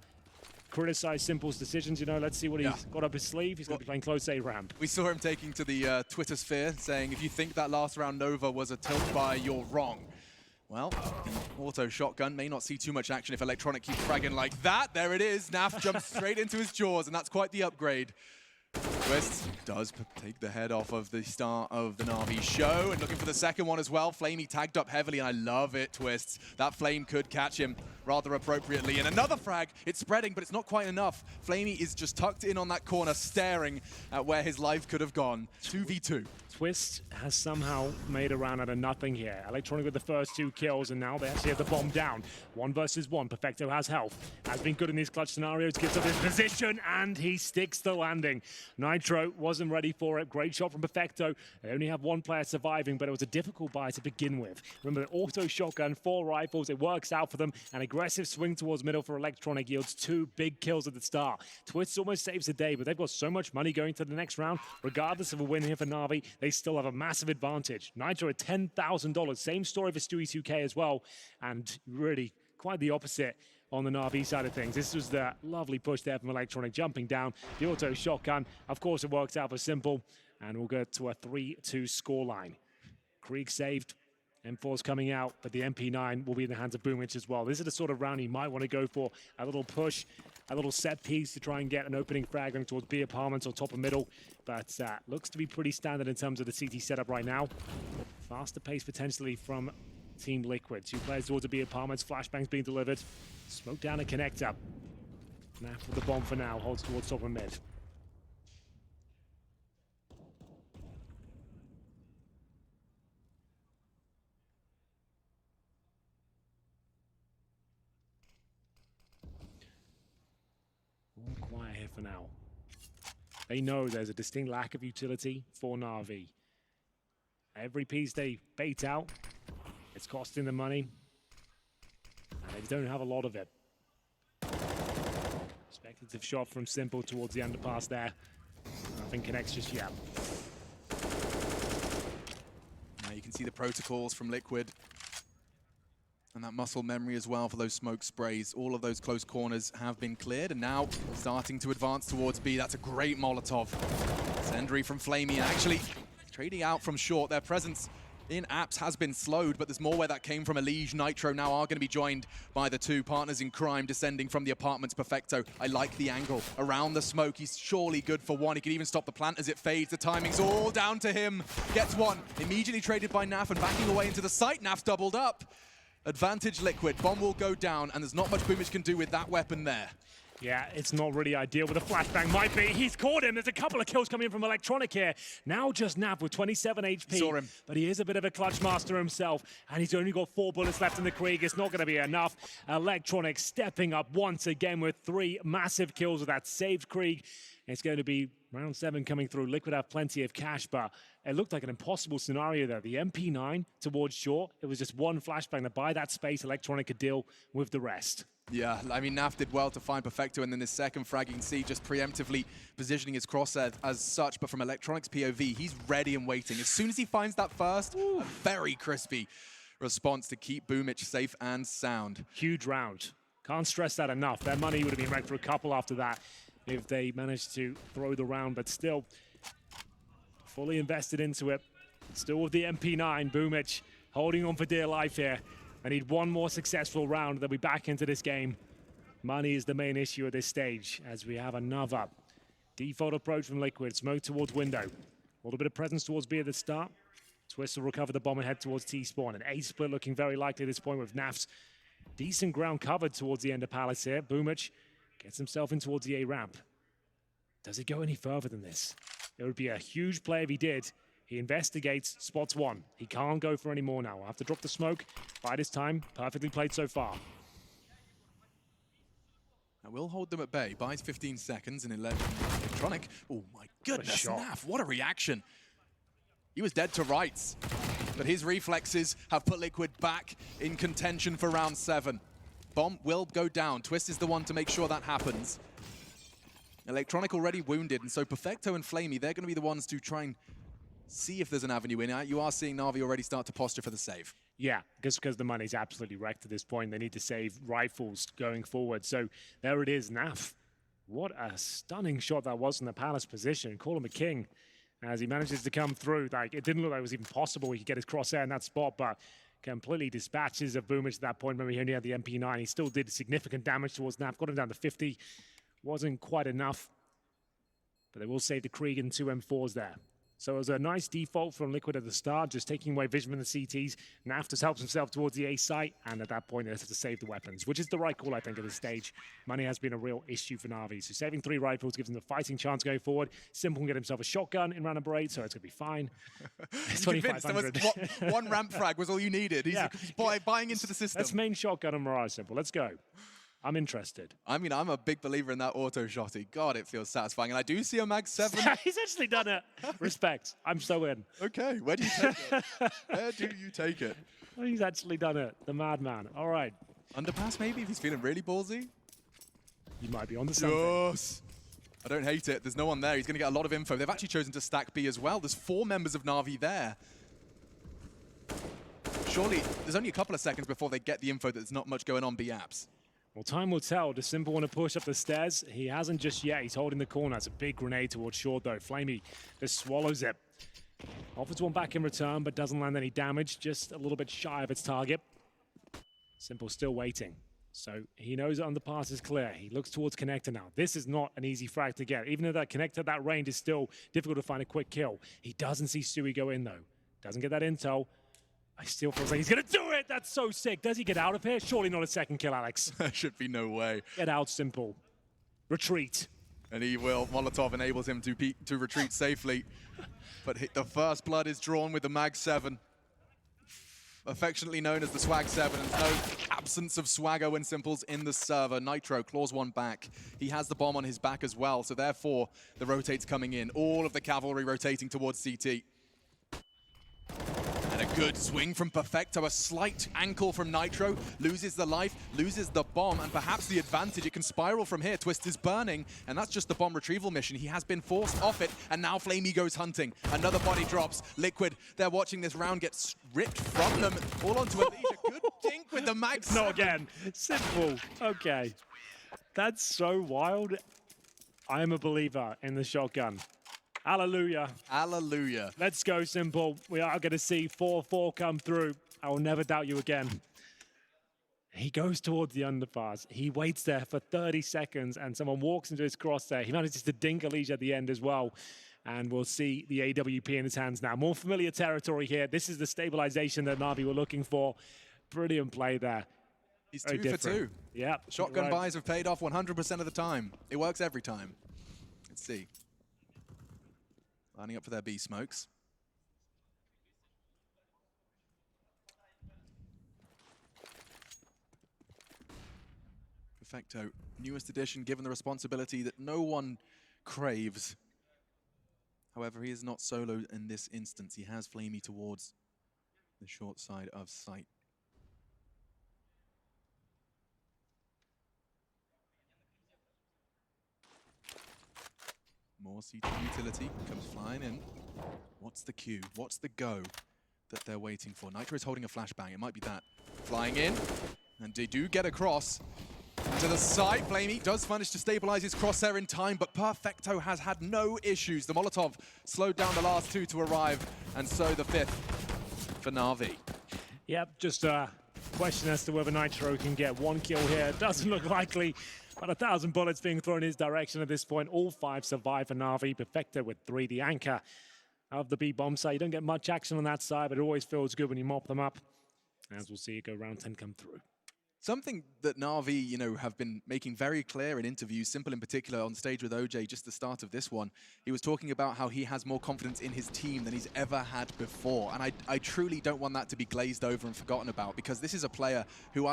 criticize Simple's decisions. You know, let's see what he's got up his sleeve. He's going to be playing close A ramp. We saw him taking to the Twitter sphere saying, if you think that last round Nova was a tilt buy, you're wrong. Well, the auto shotgun may not see too much action if Electronic keeps fragging like that. There it is. Naf jumps straight into his jaws, and that's quite the upgrade. Twist does take the head off of the start of the NaVi show, and looking for the second one as well. Flamey tagged up heavily, and I love it, Twists. That flame could catch him rather appropriately. And another frag, it's spreading, but it's not quite enough. Flamey is just tucked in on that corner, staring at where his life could have gone. 2v2. Twist has somehow made a run out of nothing here. Electronic with the first 2 kills, and now they actually have the bomb down. 1 versus 1. Perfecto has health. Has been good in these clutch scenarios. Gives up his position, and he sticks the landing. Nitro wasn't ready for it. Great shot from Perfecto. They only have 1 player surviving, but it was a difficult buy to begin with. Remember, the auto shotgun, 4 rifles. It works out for them. An aggressive swing towards middle for Electronic yields 2 big kills at the start. Twist almost saves the day, but they've got so much money going to the next round. Regardless of a win here for NaVi, they still have a massive advantage. Nitro at $10,000. Same story for Stewie 2K as well. And really quite the opposite on the NaVi side of things. This was the lovely push there from Electronic, jumping down. The auto shotgun, of course, it works out for Simple. And we'll go to a 3-2 scoreline. Krieg saved. M4's coming out, but the MP9 will be in the hands of Boomich as well. This is the sort of round he might want to go for. A little push, a little set piece to try and get an opening frag going towards B apartments on top of middle. But looks to be pretty standard in terms of the CT setup right now. Faster pace potentially from Team Liquid. 2 players towards the B apartments. Flashbangs being delivered. Smoke down a connector. NaV with the bomb for now. Holds towards top of mid. Quiet here for now. They know there's a distinct lack of utility for NaVi. Every piece they bait out, it's costing them money, and they don't have a lot of it. Speculative shot from Simple towards the underpass there. Nothing connects just yet. Now you can see the protocols from Liquid. And that muscle memory as well for those smoke sprays. All of those close corners have been cleared, and now starting to advance towards B. That's a great Molotov. Sendry from Flamey, and actually trading out from short. Their presence in apps has been slowed, but there's more where that came from. Elige, Nitro now are going to be joined by the 2 partners in crime descending from the apartments. Perfecto, I like the angle around the smoke. He's surely good for 1. He could even stop the plant as it fades. The timing's all down to him. Gets 1, immediately traded by NaV and backing away into the site. NaV's doubled up. Advantage Liquid. Bomb will go down, and there's not much Boomich can do with that weapon there. Yeah, it's not really ideal, but a flashbang might be. He's caught him. There's a couple of kills coming in from Electronic here. Now just NaV with 27 HP. Saw him. But he is a bit of a clutch master himself, and he's only got 4 bullets left in the Krieg. It's not going to be enough. Electronic stepping up once again with 3 massive kills with that saved Krieg. It's going to be round 7 coming through. Liquid have plenty of cash, but it looked like an impossible scenario there. The MP9 towards short, it was just 1 flashbang that by that space, Electronic could deal with the rest. Yeah, I mean, NaV did well to find Perfecto, and then this second frag, you can see just preemptively positioning his crosshair as such, but from Electronic's POV, he's ready and waiting. As soon as he finds that first, a very crispy response to keep Boomich safe and sound. Huge round. Can't stress that enough. Their money would have been wrecked for a couple after that if they managed to throw the round, but still fully invested into it. Still with the MP9, Boomich holding on for dear life here. I need 1 more successful round, they'll be back into this game. Money is the main issue at this stage, as we have another default approach from Liquid. Smoke towards window. A little bit of presence towards B at the start. Twist will recover the bomb and head towards T-spawn. An A split looking very likely at this point with NaV's decent ground covered towards the end of Palace here. Boomich gets himself in towards the A ramp. Does he go any further than this? It would be a huge play if he did. He investigates, spots 1. He can't go for any more now. I'll have to drop the smoke. By this time, perfectly played so far. Now we'll hold them at bay. Buys 15 seconds and Electronic. Oh my goodness, NaV, what a reaction. He was dead to rights, but his reflexes have put Liquid back in contention for round 7. Bomb will go down. Twist is the one to make sure that happens. Electronic already wounded, and so Perfecto and Flamey, they're going to be the ones to try and see if there's an avenue in. You are seeing NaVi already start to posture for the save. Yeah, because the money's absolutely wrecked at this point. They need to save rifles going forward. So there it is, NaV. What a stunning shot that was from the Palace position. Call him a king as he manages to come through. Like, it didn't look like it was even possible he could get his crosshair in that spot, but completely dispatches of Boomich at that point. Remember, he only had the MP9. He still did significant damage towards NaV. Got him down to 50. Wasn't quite enough. but they will save the Krieg and 2 M4s there. So it was a nice default from Liquid at the start, just taking away vision from the CTs. Naftas helps himself towards the A site, and at that point, they have to save the weapons, which is the right call, I think, at this stage. Money has been a real issue for NaVi, so saving 3 rifles gives him the fighting chance going forward. Simple can get himself a shotgun in round number 8, so it's going to be fine. It's 2,500. One ramp frag was all you needed. He's buying into the system. That's main shotgun on Mirage, Simple. Let's go. I'm interested. I mean, I'm a big believer in that auto shotty. God, it feels satisfying. And I do see a mag 7. He's actually done it. Respect. I'm so in. Okay, where do you take it? Where do you take it? He's actually done it. The madman. All right. Underpass, maybe, if he's feeling really ballsy? You might be onto something. Yes. I don't hate it. There's no one there. He's going to get a lot of info. They've actually chosen to stack B as well. There's 4 members of NaVi there. Surely, there's only a couple of seconds before they get the info that there's not much going on B apps. Well, time will tell. Does Simple want to push up the stairs? He hasn't just yet. He's holding the corner. It's a big grenade towards short, though. Flamey just swallows it. Offers one back in return, but doesn't land any damage. Just a little bit shy of its target. Simple still waiting. So he knows that underpass is clear. He looks towards connector now. This is not an easy frag to get. Even though that connector, that range is still difficult to find a quick kill. He doesn't see Stewie go in, though. Doesn't get that intel. I still feel like he's going to do it. That's so sick. Does he get out of here? Surely not a second kill, Alex. There should be no way. Get out, Simple. Retreat. And he will. Molotov enables him to retreat safely. But the first blood is drawn with the Mag 7. Affectionately known as the Swag 7. And no absence of swagger when Simple's in the server. Nitro claws one back. He has the bomb on his back as well. So therefore, the rotate's coming in. All of the cavalry rotating towards CT. And a good swing from Perfecto, a slight ankle from Nitro, loses the life, loses the bomb, and perhaps the advantage. It can spiral from here. Twist is burning, and that's just the bomb retrieval mission. He has been forced off it, and now Flamey goes hunting. Another body drops. Liquid, they're watching this round get ripped from them. All onto Elise. A good dink with the Mag 7. Not again. Simple. Okay. That's so wild. I am a believer in the shotgun. Hallelujah. Hallelujah. Let's go, Simple. We are going to see 4-4 come through. I will never doubt you again. He goes towards the underpass. He waits there for 30 seconds, and someone walks into his crosshair. He manages to dink Elise at the end as well. And we'll see the AWP in his hands now. More familiar territory here. This is the stabilization that NaVi were looking for. Brilliant play there. He's 2 for 2. Yeah. Shotgun buys have paid off 100% of the time. It works every time. Let's see. Lining up for their B smokes. Perfecto, newest edition, given the responsibility that no one craves. However, he is not solo in this instance. He has Flamey towards the short side of sight. More CT utility comes flying in. What's the cue? What's the go that they're waiting for? Nitro is holding a flashbang. It might be that. Flying in, and they do get across to the side. Flamey does manage to stabilize his crosshair in time, but Perfecto has had no issues. The Molotov slowed down the last 2 to arrive, and so the 5th for NaVi. Yep, just a question as to whether Nitro can get 1 kill here. Doesn't look likely. About 1,000 bullets being thrown in his direction at this point. All 5 survive for NaVi. Perfecto with 3, the anchor of the B bomb site. You don't get much action on that side, but it always feels good when you mop them up. As we'll see it go round 10 come through. Something that NaVi, have been making very clear in interviews, Simple in particular on stage with OJ, just the start of this one, he was talking about how he has more confidence in his team than he's ever had before. And I truly don't want that to be glazed over and forgotten about, because this is a player who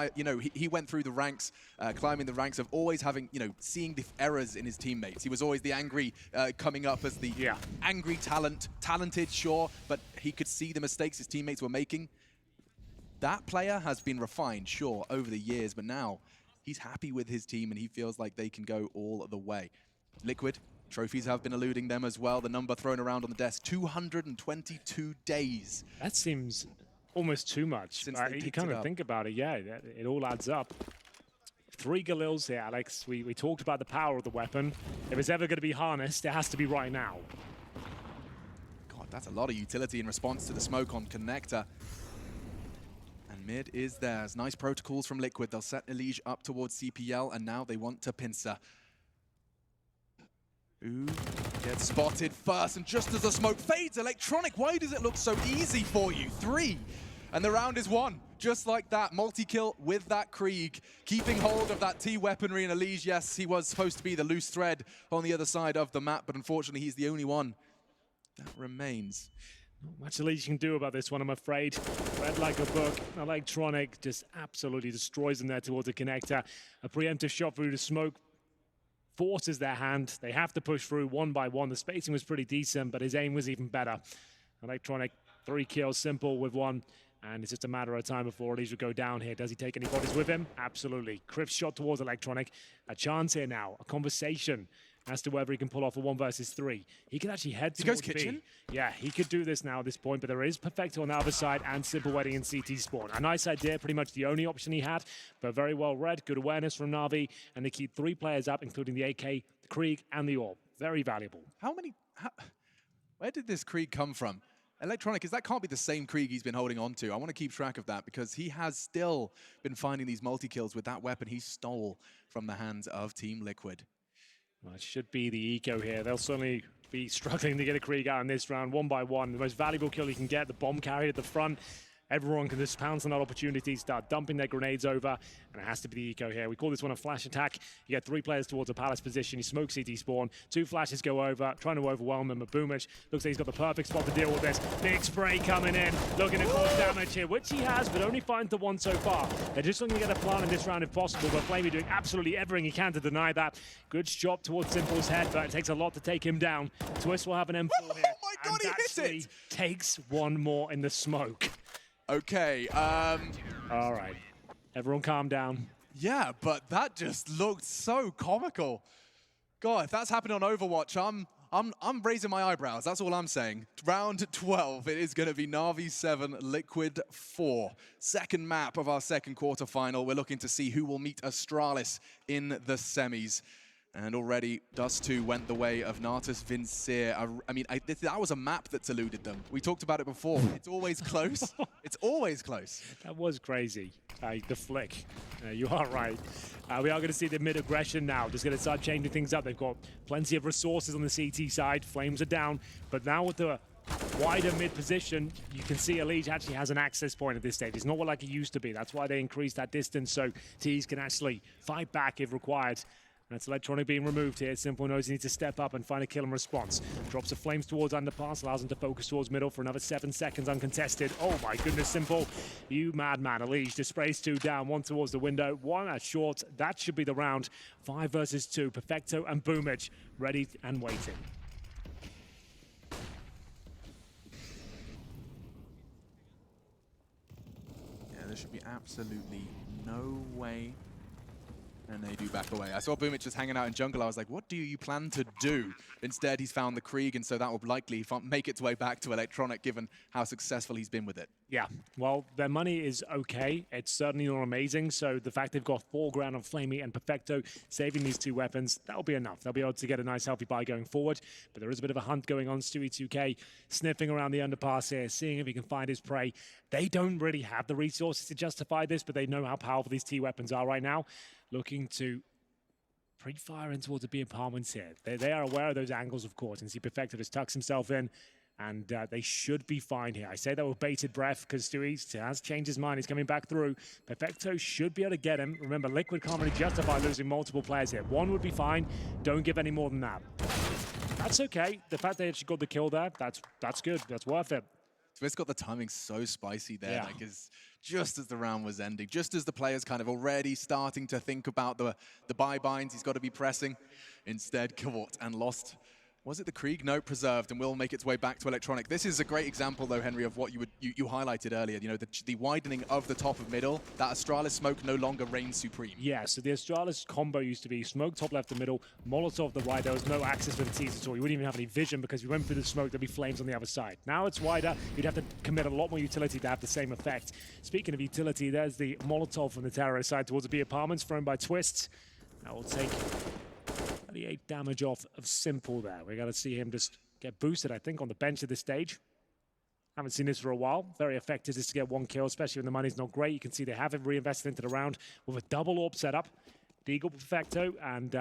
he went through the ranks, climbing the ranks of always having, seeing the errors in his teammates. He was always the angry, coming up as the angry talented, sure, but he could see the mistakes his teammates were making. That player has been refined, sure, over the years, but now he's happy with his team and he feels like they can go all the way. Liquid, trophies have been eluding them as well. The number thrown around on the desk, 222 days. That seems almost too much. You kind of think about it, yeah, it all adds up. 3 Galils here, Alex. We talked about the power of the weapon. If it's ever going to be harnessed, it has to be right now. God, that's a lot of utility in response to the smoke on connector. Mid is theirs. Nice protocols from Liquid. They'll set Elise up towards CPL, and now they want to pincer. Ooh, gets spotted first, and just as the smoke fades, Electronic, why does it look so easy for you? 3, and the round is won. Just like that, multi-kill with that Krieg, keeping hold of that T-weaponry, and Elige, yes, he was supposed to be the loose thread on the other side of the map, but unfortunately he's the only one that remains. Not much Elige can do about this one, I'm afraid. Read like a book. Electronic just absolutely destroys them there towards the connector. A preemptive shot through the smoke forces their hand. They have to push through one by one. The spacing was pretty decent, but his aim was even better. Electronic, 3 kills, simple with 1. And it's just a matter of time before Elige would go down here. Does he take any bodies with him? Absolutely. Crips shot towards Electronic. A chance here now, a conversation as to whether he can pull off a 1 versus 3. He could actually head towards He goes kitchen? B. Yeah, he could do this now at this point, but there is Perfecto on the other side and Simple Wedding in CT spawn. A nice idea, pretty much the only option he had, but very well read. Good awareness from NaVi, and they keep 3 players up, including the AK, the Krieg, and the Orb. Very valuable. Where did this Krieg come from? Electronic, that can't be the same Krieg he's been holding on to. I want to keep track of that because he has still been finding these multi-kills with that weapon he stole from the hands of Team Liquid. Well, it should be the eco here. They'll certainly be struggling to get a Krieg out in this round, 1 by 1. The most valuable kill you can get, the bomb carried at the front. Everyone can just pounce on that opportunity, start dumping their grenades over, and it has to be the eco here. We call this one a flash attack. You get 3 players towards a palace position. You smoke CT spawn. 2 flashes go over, trying to overwhelm them. But Boomich looks like he's got the perfect spot to deal with this. Big spray coming in, looking to cause damage here, which he has, but only finds the 1 so far. They're just looking to get a plant in this round if possible, but Flamey doing absolutely everything he can to deny that. Good shot towards Simple's head, but it takes a lot to take him down. Twist will have an M4 here. Oh my God, he hit it! Takes 1 more in the smoke. Okay, all right. Everyone calm down. Yeah, but that just looked so comical. God, if that's happened on Overwatch, I'm raising my eyebrows. That's all I'm saying. Round 12, it is going to be NaVi 7, Liquid 4. Second map of our second quarterfinal. We're looking to see who will meet Astralis in the semis. And already, Dust 2 went the way of Natus Vincere. I mean, that was a map that's eluded them. We talked about it before. It's always close. It's always close. That was crazy. The flick. You are right. We are going to see the mid-aggression now. Just going to start changing things up. They've got plenty of resources on the CT side. Flames are down. But now with the wider mid position, you can see Elige actually has an access point at this stage. It's not like it used to be. That's why they increased that distance so Tees can actually fight back if required. That's Electronic being removed here. Simple knows he needs to step up and find a kill in response. Drops the flames towards underpass, allows him to focus towards middle for another 7 seconds uncontested. Oh my goodness, Simple. You madman. Elige just sprays 2 down, 1 towards the window, 1 short. That should be the round. 5 versus 2. Perfecto and Boomich ready and waiting. Yeah, there should be absolutely no way. And they do back away. I saw Boomich just hanging out in jungle. I was like, what do you plan to do? Instead, he's found the Krieg, and so that will likely make its way back to Electronic, given how successful he's been with it. Yeah, well, their money is okay. It's certainly not amazing, so the fact they've got 4 grand on Flamey and Perfecto, saving these 2 weapons, that'll be enough. They'll be able to get a nice, healthy buy going forward, but there is a bit of a hunt going on. Stewie 2K sniffing around the underpass here, seeing if he can find his prey. They don't really have the resources to justify this, but they know how powerful these T weapons are right now. Looking to pre-fire in towards the B apartments here. They are aware of those angles, of course, and see Perfecto just tucks himself in, and they should be fine here. I say that with bated breath because Stewie has changed his mind. He's coming back through. Perfecto should be able to get him. Remember, Liquid can't really justify losing multiple players here. 1 would be fine. Don't give any more than that. That's okay. The fact they actually got the kill there, that's good. That's worth it. Twist got the timing so spicy there, like just as the round was ending, just as the players kind of already starting to think about the buy binds he's got to be pressing. Instead, caught and lost. Was it the Krieg? No, preserved, and will make its way back to Electronic. This is a great example, though, Henry, of what you highlighted earlier. You know, the widening of the top of middle. That Astralis smoke no longer reigns supreme. Yeah, so the Astralis combo used to be smoke top left and middle, Molotov the right. There was no access for the T's at all. You wouldn't even have any vision because you went through the smoke, there'd be flames on the other side. Now it's wider. You'd have to commit a lot more utility to have the same effect. Speaking of utility, there's the Molotov from the terrorist side towards the B apartments, thrown by Twist. That will take 38 damage off of Simple there. We're going to see him just get boosted, I think, on the bench at this stage. Haven't seen this for a while. Very effective just to get 1 kill, especially when the money's not great. You can see they haven't reinvested into the round with a double orb setup. Deagle Perfecto, and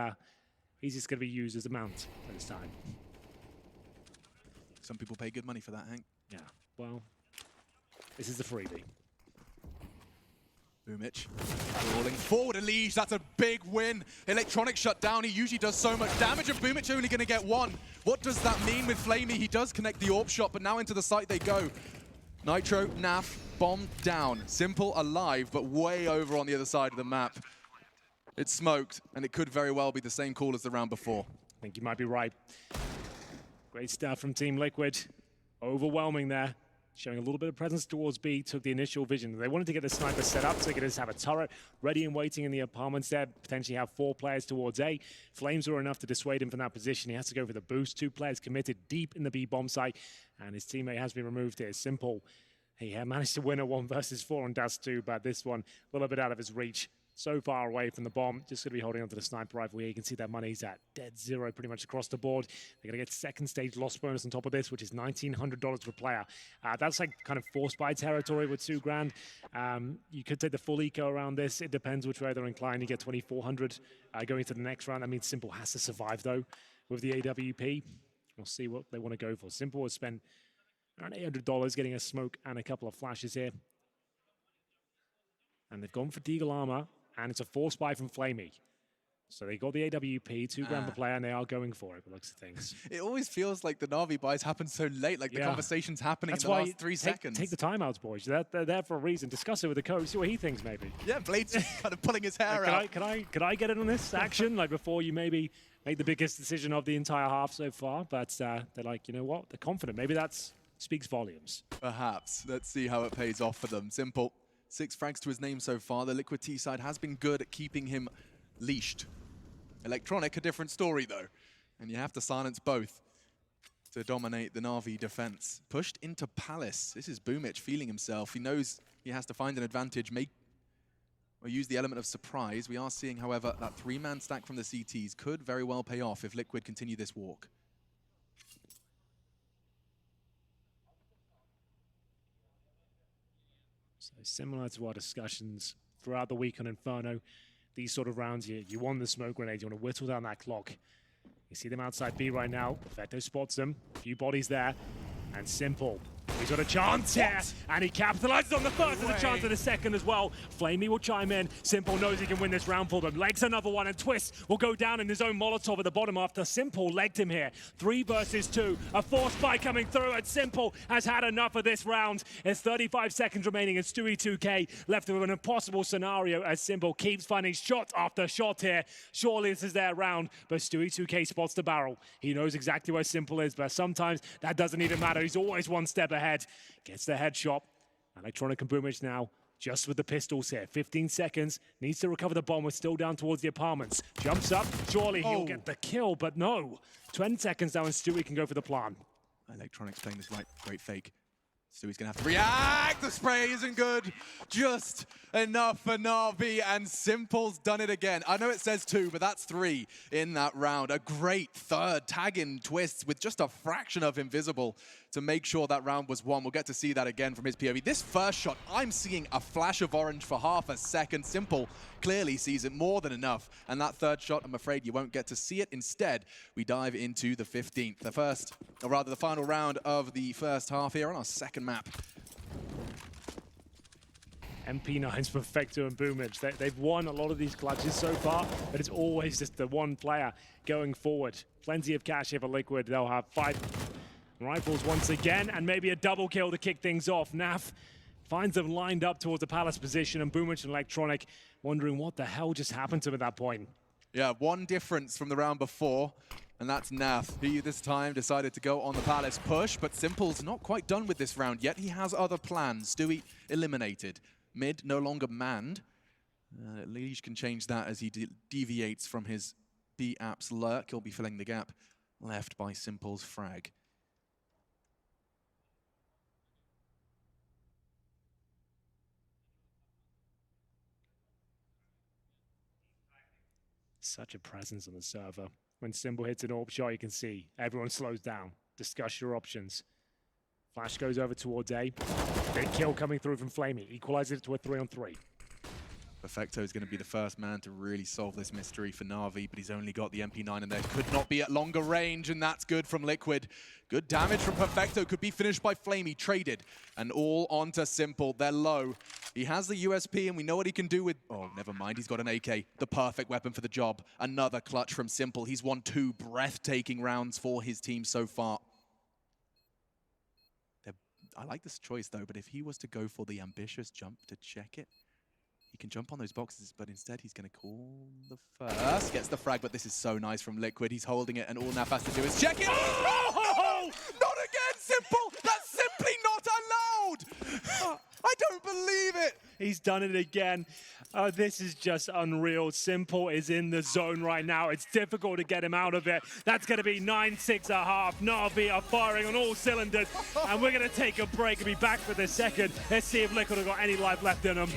he's just going to be used as a mount at this time. Some people pay good money for that, Hank. Yeah, well, this is the freebie. Boomic rolling forward, Elige, that's a big win. Electronic shut down, he usually does so much damage, and Boomic only going to get one. What does that mean with Flamey? He does connect the AWP shot, but now into the site they go. Nitro, NaV, bomb down. Simple alive, but way over on the other side of the map. It's smoked, and it could very well be the same call as the round before. I think you might be right. Great stuff from Team Liquid. Overwhelming there. Showing a little bit of presence towards B, took the initial vision. They wanted to get the sniper set up so they could just have a turret ready and waiting in the apartments there, potentially have 4 players towards A. Flames were enough to dissuade him from that position. He has to go for the boost. 2 players committed deep in the B bomb site, and his teammate has been removed here. Simple. He had managed to win a 1 versus 4 on Dust 2, but this one a little bit out of his reach. So far away from the bomb, just going to be holding onto the sniper rifle here. You can see that money's at dead zero pretty much across the board. They're going to get second stage loss bonus on top of this, which is $1,900 per player. That's like kind of forced buy territory with $2 grand. You could take the full eco around this. It depends which way they're inclined. You get 2,400 going into the next round. That means Simple has to survive though with the AWP. We'll see what they want to go for. Simple has spent around $800 getting a smoke and a couple of flashes here. And they've gone for Deagle Armor. And it's a force buy from Flamey. So they got the AWP, $2 grand per player, and they are going for it, by the looks of things. It always feels like the Na'Vi buys happen so late, like the conversation's happening in the last 3 seconds. Take the timeouts, boys. They're there for a reason. Discuss it with the coach, see what he thinks, maybe. Yeah, Blade's kind of pulling his hair out. Could I get in on this action, like before you maybe make the biggest decision of the entire half so far? But they're like, you know what? They're confident. Maybe that speaks volumes. Perhaps. Let's see how it pays off for them. Simple. 6 frags to his name so far. The Liquid T side has been good at keeping him leashed. Electronic, a different story though. And you have to silence both to dominate the Na'Vi defense. Pushed into Palace. This is Boomic feeling himself. He knows he has to find an advantage, or use the element of surprise. We are seeing, however, that 3-man stack from the CTs could very well pay off if Liquid continue this walk. So similar to our discussions throughout the week on Inferno, these sort of rounds, you want the smoke grenade, you want to whittle down that clock. You see them outside B right now. Veto spots them, a few bodies there, and Simple. He's got a chance here, and he capitalizes on the first and a chance of the second as well. Flamey will chime in. Simple knows he can win this round for them. Legs another one, and Twist will go down in his own Molotov at the bottom after Simple legged him here. 3 versus 2. A force fight coming through, and Simple has had enough of this round. There's 35 seconds remaining, and Stewie 2K left with an impossible scenario as Simple keeps finding shot after shot here. Surely this is their round, but Stewie 2K spots the barrel. He knows exactly where Simple is, but sometimes that doesn't even matter. He's always one step ahead. Gets the headshot. Electronic and Boomic now just with the pistols here. 15 seconds. Needs to recover the bomb. We're still down towards the apartments. Jumps up. Surely he'll get the kill, but no. 20 seconds now and Stewie can go for the plan. Electronic's playing this right. Great fake. Stewie's going to have to react. The spray isn't good. Just enough for Na'Vi, and Simple's done it again. I know it says 2, but that's 3 in that round. A great third tag-in Twist with just a fraction of invisible to make sure that round was won. We'll get to see that again from his POV. This first shot, I'm seeing a flash of orange for half a second. Simple clearly sees it more than enough. And that third shot, I'm afraid you won't get to see it. Instead, we dive into the 15th. The first, or rather the final round of the first half here on our second map. MP9's Perfecto and Boomic. They've won a lot of these clutches so far, but it's always just the one player going forward. Plenty of cash here for Liquid. They'll have 5 rifles once again, and maybe a double kill to kick things off. NaV finds them lined up towards the Palace position, and Boomic and Electronic wondering what the hell just happened to them at that point. Yeah, one difference from the round before, and that's NaV. He this time decided to go on the Palace push, but Simple's not quite done with this round yet. He has other plans. Stewie eliminated. Mid no longer manned. Elige can change that as he deviates from his B-Apps lurk. He'll be filling the gap left by Simple's frag. Such a presence on the server. When Simple hits an AWP shot, you can see everyone slows down. Discuss your options. Flash goes over towards A. Big kill coming through from Flamey. Equalizes it to a 3-on-3. Perfecto is going to be the first man to really solve this mystery for Na'Vi, but he's only got the MP9 and there could not be at longer range, and that's good from Liquid. Good damage from Perfecto, could be finished by Flamey, traded, and all onto Simple. They're low. He has the USP and we know what he can do with... Oh, never mind, he's got an AK, the perfect weapon for the job. Another clutch from Simple. He's won 2 breathtaking rounds for his team so far. I like this choice though, but if he was to go for the ambitious jump to check it, he can jump on those boxes, but instead he's going to call the first. Gets the frag, but this is so nice from Liquid. He's holding it, and all Naf has to do is check it. Oh! Not again, Simple! That's simply not allowed! I don't believe it! He's done it again. This is just unreal. Simple is in the zone right now. It's difficult to get him out of it. That's going to be 9-6.5. Na'Vi are firing on all cylinders, and we're going to take a break and be back for the second. Let's see if Liquid have got any life left in them.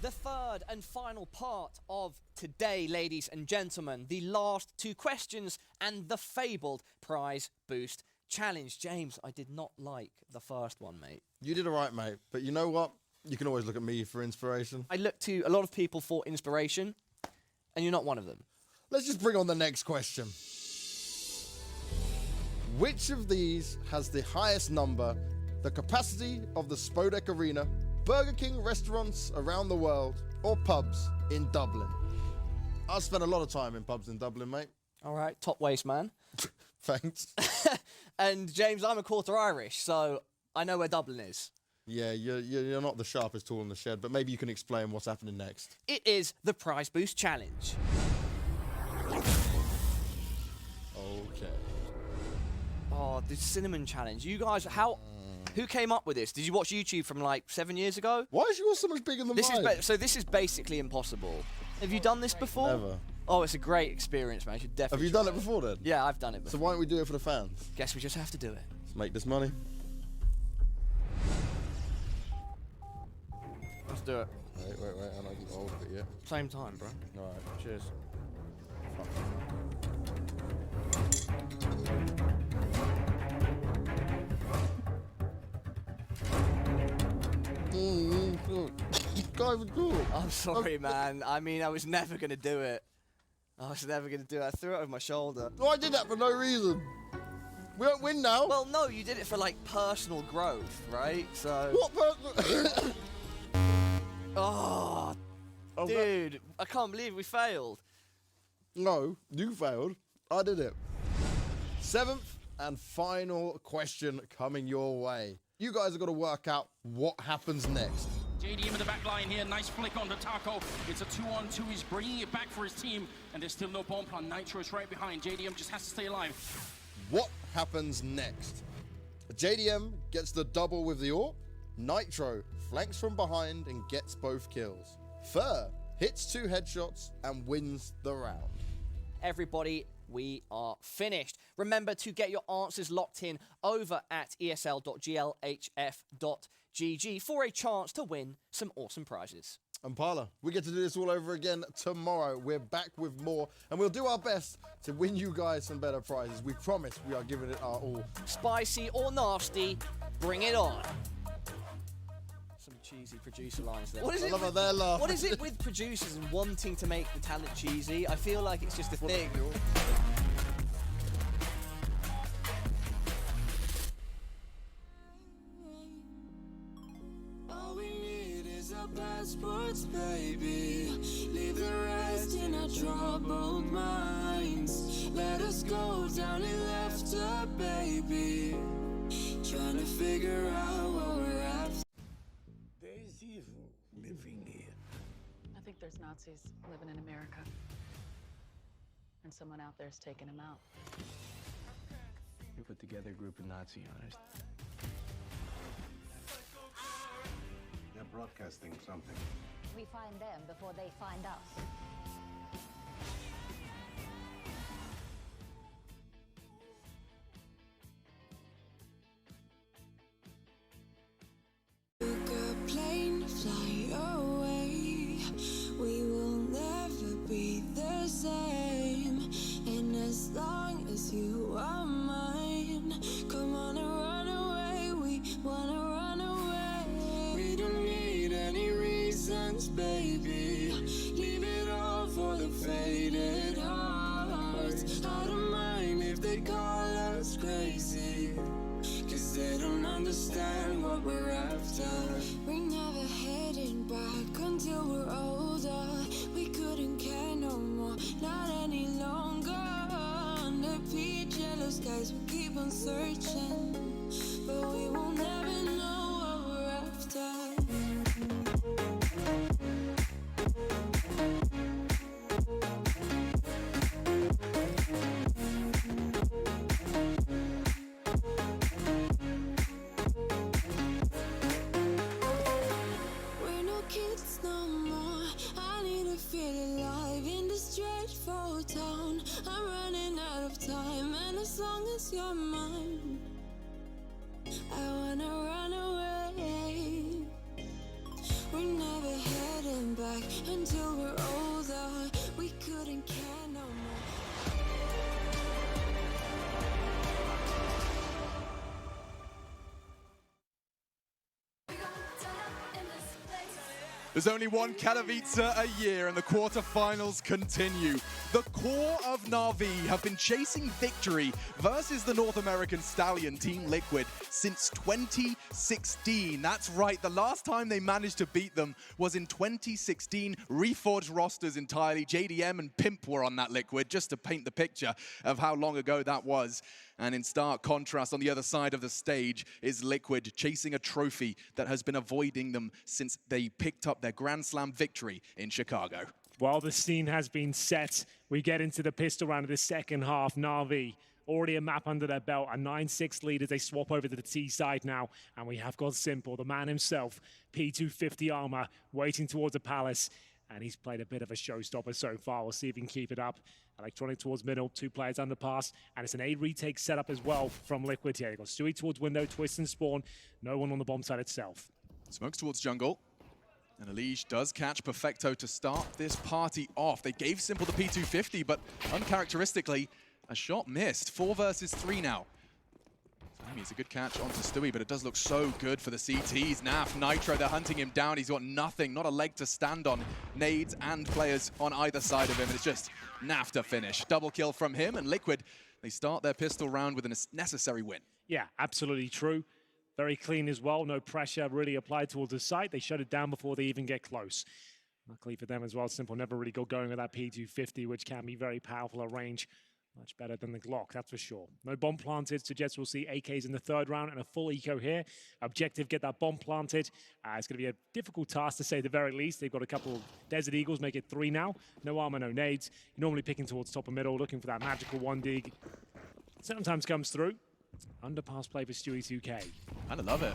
The third and final part of today, ladies and gentlemen, the last 2 questions and the fabled prize boost challenge. James, I did not like the first one, mate. You did all right, mate. But you know what? You can always look at me for inspiration. I look to a lot of people for inspiration, and you're not one of them. Let's just bring on the next question. Which of these has the highest number, the capacity of the Spodek Arena, Burger King restaurants around the world, or pubs in Dublin? I've spent a lot of time in pubs in Dublin, mate. All right, top waist man. Thanks. And James, I'm a quarter Irish, so I know where Dublin is. Yeah, you're not the sharpest tool in the shed, but maybe you can explain what's happening next. It is the prize boost challenge. Okay. Oh, the cinnamon challenge. You guys, who came up with this? Did you watch YouTube from like 7 years ago? Why is yours so much bigger than mine? So this is basically impossible. Have you done this before? Never. Oh, it's a great experience, man. You should definitely. Have you done it before then? Yeah, I've done it before. So why don't we do it for the fans? Guess we just have to do it. Let's make this money. Let's do it. Wait, I don't get hold of it yet. Same time, bro. All right. Cheers. I'm sorry, man. I mean, I was never going to do it. I threw it over my shoulder. Oh, I did that for no reason. We don't win now. Well, no, you did it for, like, personal growth, right? So... What personal... Oh, dude. I can't believe we failed. No, you failed. I did it. 7th and final question coming your way. You guys have got to work out what happens next. JDM in the back line here, nice flick on the Taco. It's a 2-on-2, he's bringing it back for his team, and there's still no bomb plan. Nitro is right behind, JDM just has to stay alive. What happens next? JDM gets the double with the AWP, Nitro flanks from behind and gets both kills. Fur hits 2 headshots and wins the round. Everybody, we are finished. Remember to get your answers locked in over at esl.glhf.gg for a chance to win some awesome prizes. And Parla, we get to do this all over again tomorrow. We're back with more, and we'll do our best to win you guys some better prizes. We promise we are giving it our all. Spicy or nasty, bring it on. Some cheesy producer lines there. What is it with producers and wanting to make the talent cheesy? I feel like it's just a thing. All we need sports, baby. Leave the rest in our troubled minds. Let us go down in laughter, baby. Trying to figure out what we're after. There's evil living here. I think there's Nazis living in America. And someone out there's taking them out. We put together a group of Nazi hunters. They're broadcasting something. We find them before they find us. Took a plane, fly away. We will never be the same. And as long as you are mine, come on and run away. We wanna run away. We don't need any reasons, baby. Leave it all for the faded hearts. I don't mind if they call us crazy, 'cause they don't understand what we're after. We're never heading back until we're older. We couldn't care no more, not any longer. Under peach yellow skies, we keep on searching, but we will never know what we're after. We're no kids no more. I need to feel alive in this dreadful town. I'm running out of time, and as long as you're mine, I wanna run away. We're never heading back until we're older. We couldn't care no more. There's only one Katowice a year, and the quarterfinals continue. The core of NaVi have been chasing victory versus the North American stallion Team Liquid since 2016. That's right, the last time they managed to beat them was in 2016. Reforged rosters entirely. JDM and Pimp were on that Liquid, just to paint the picture of how long ago that was. And in stark contrast, on the other side of the stage is Liquid, chasing a trophy that has been avoiding them since they picked up their Grand Slam victory in Chicago. While the scene has been set, we get into the pistol round of the second half. NaVi, already a map under their belt, a 9-6 lead as they swap over to the T side now. And we have got Simple, the man himself, P250 armor, waiting towards the Palace. And he's played a bit of a showstopper so far. We'll see if he can keep it up. Electronic towards middle, 2 players underpass, and it's an A retake setup as well from Liquid here. They've got Stewie towards window, twist and spawn. No one on the bomb side itself. Smokes towards jungle. And Elige does catch Perfecto to start this party off. They gave Simple the P250, but uncharacteristically, a shot missed. 4 versus 3 now. It's a good catch onto Stewie, but it does look so good for the CTs. Naf, Nitro, they're hunting him down. He's got nothing, not a leg to stand on. Nades and players on either side of him. It's just Naf to finish. Double kill from him, and Liquid, they start their pistol round with a necessary win. Yeah, absolutely true. Very clean as well. No pressure really applied towards the site. They shut it down before they even get close. Luckily for them as well, Simple never really got going with that P250, which can be very powerful at range. Much better than the Glock, that's for sure. No bomb planted, suggests we'll see AKs in the 3rd round and a full eco here. Objective, get that bomb planted. It's going to be a difficult task to say the very least. They've got a couple of Desert Eagles, make it 3 now. No armor, no nades. Normally picking towards top and middle, looking for that magical 1 dig. Sometimes comes through. Underpass play for Stewie 2K. I love it.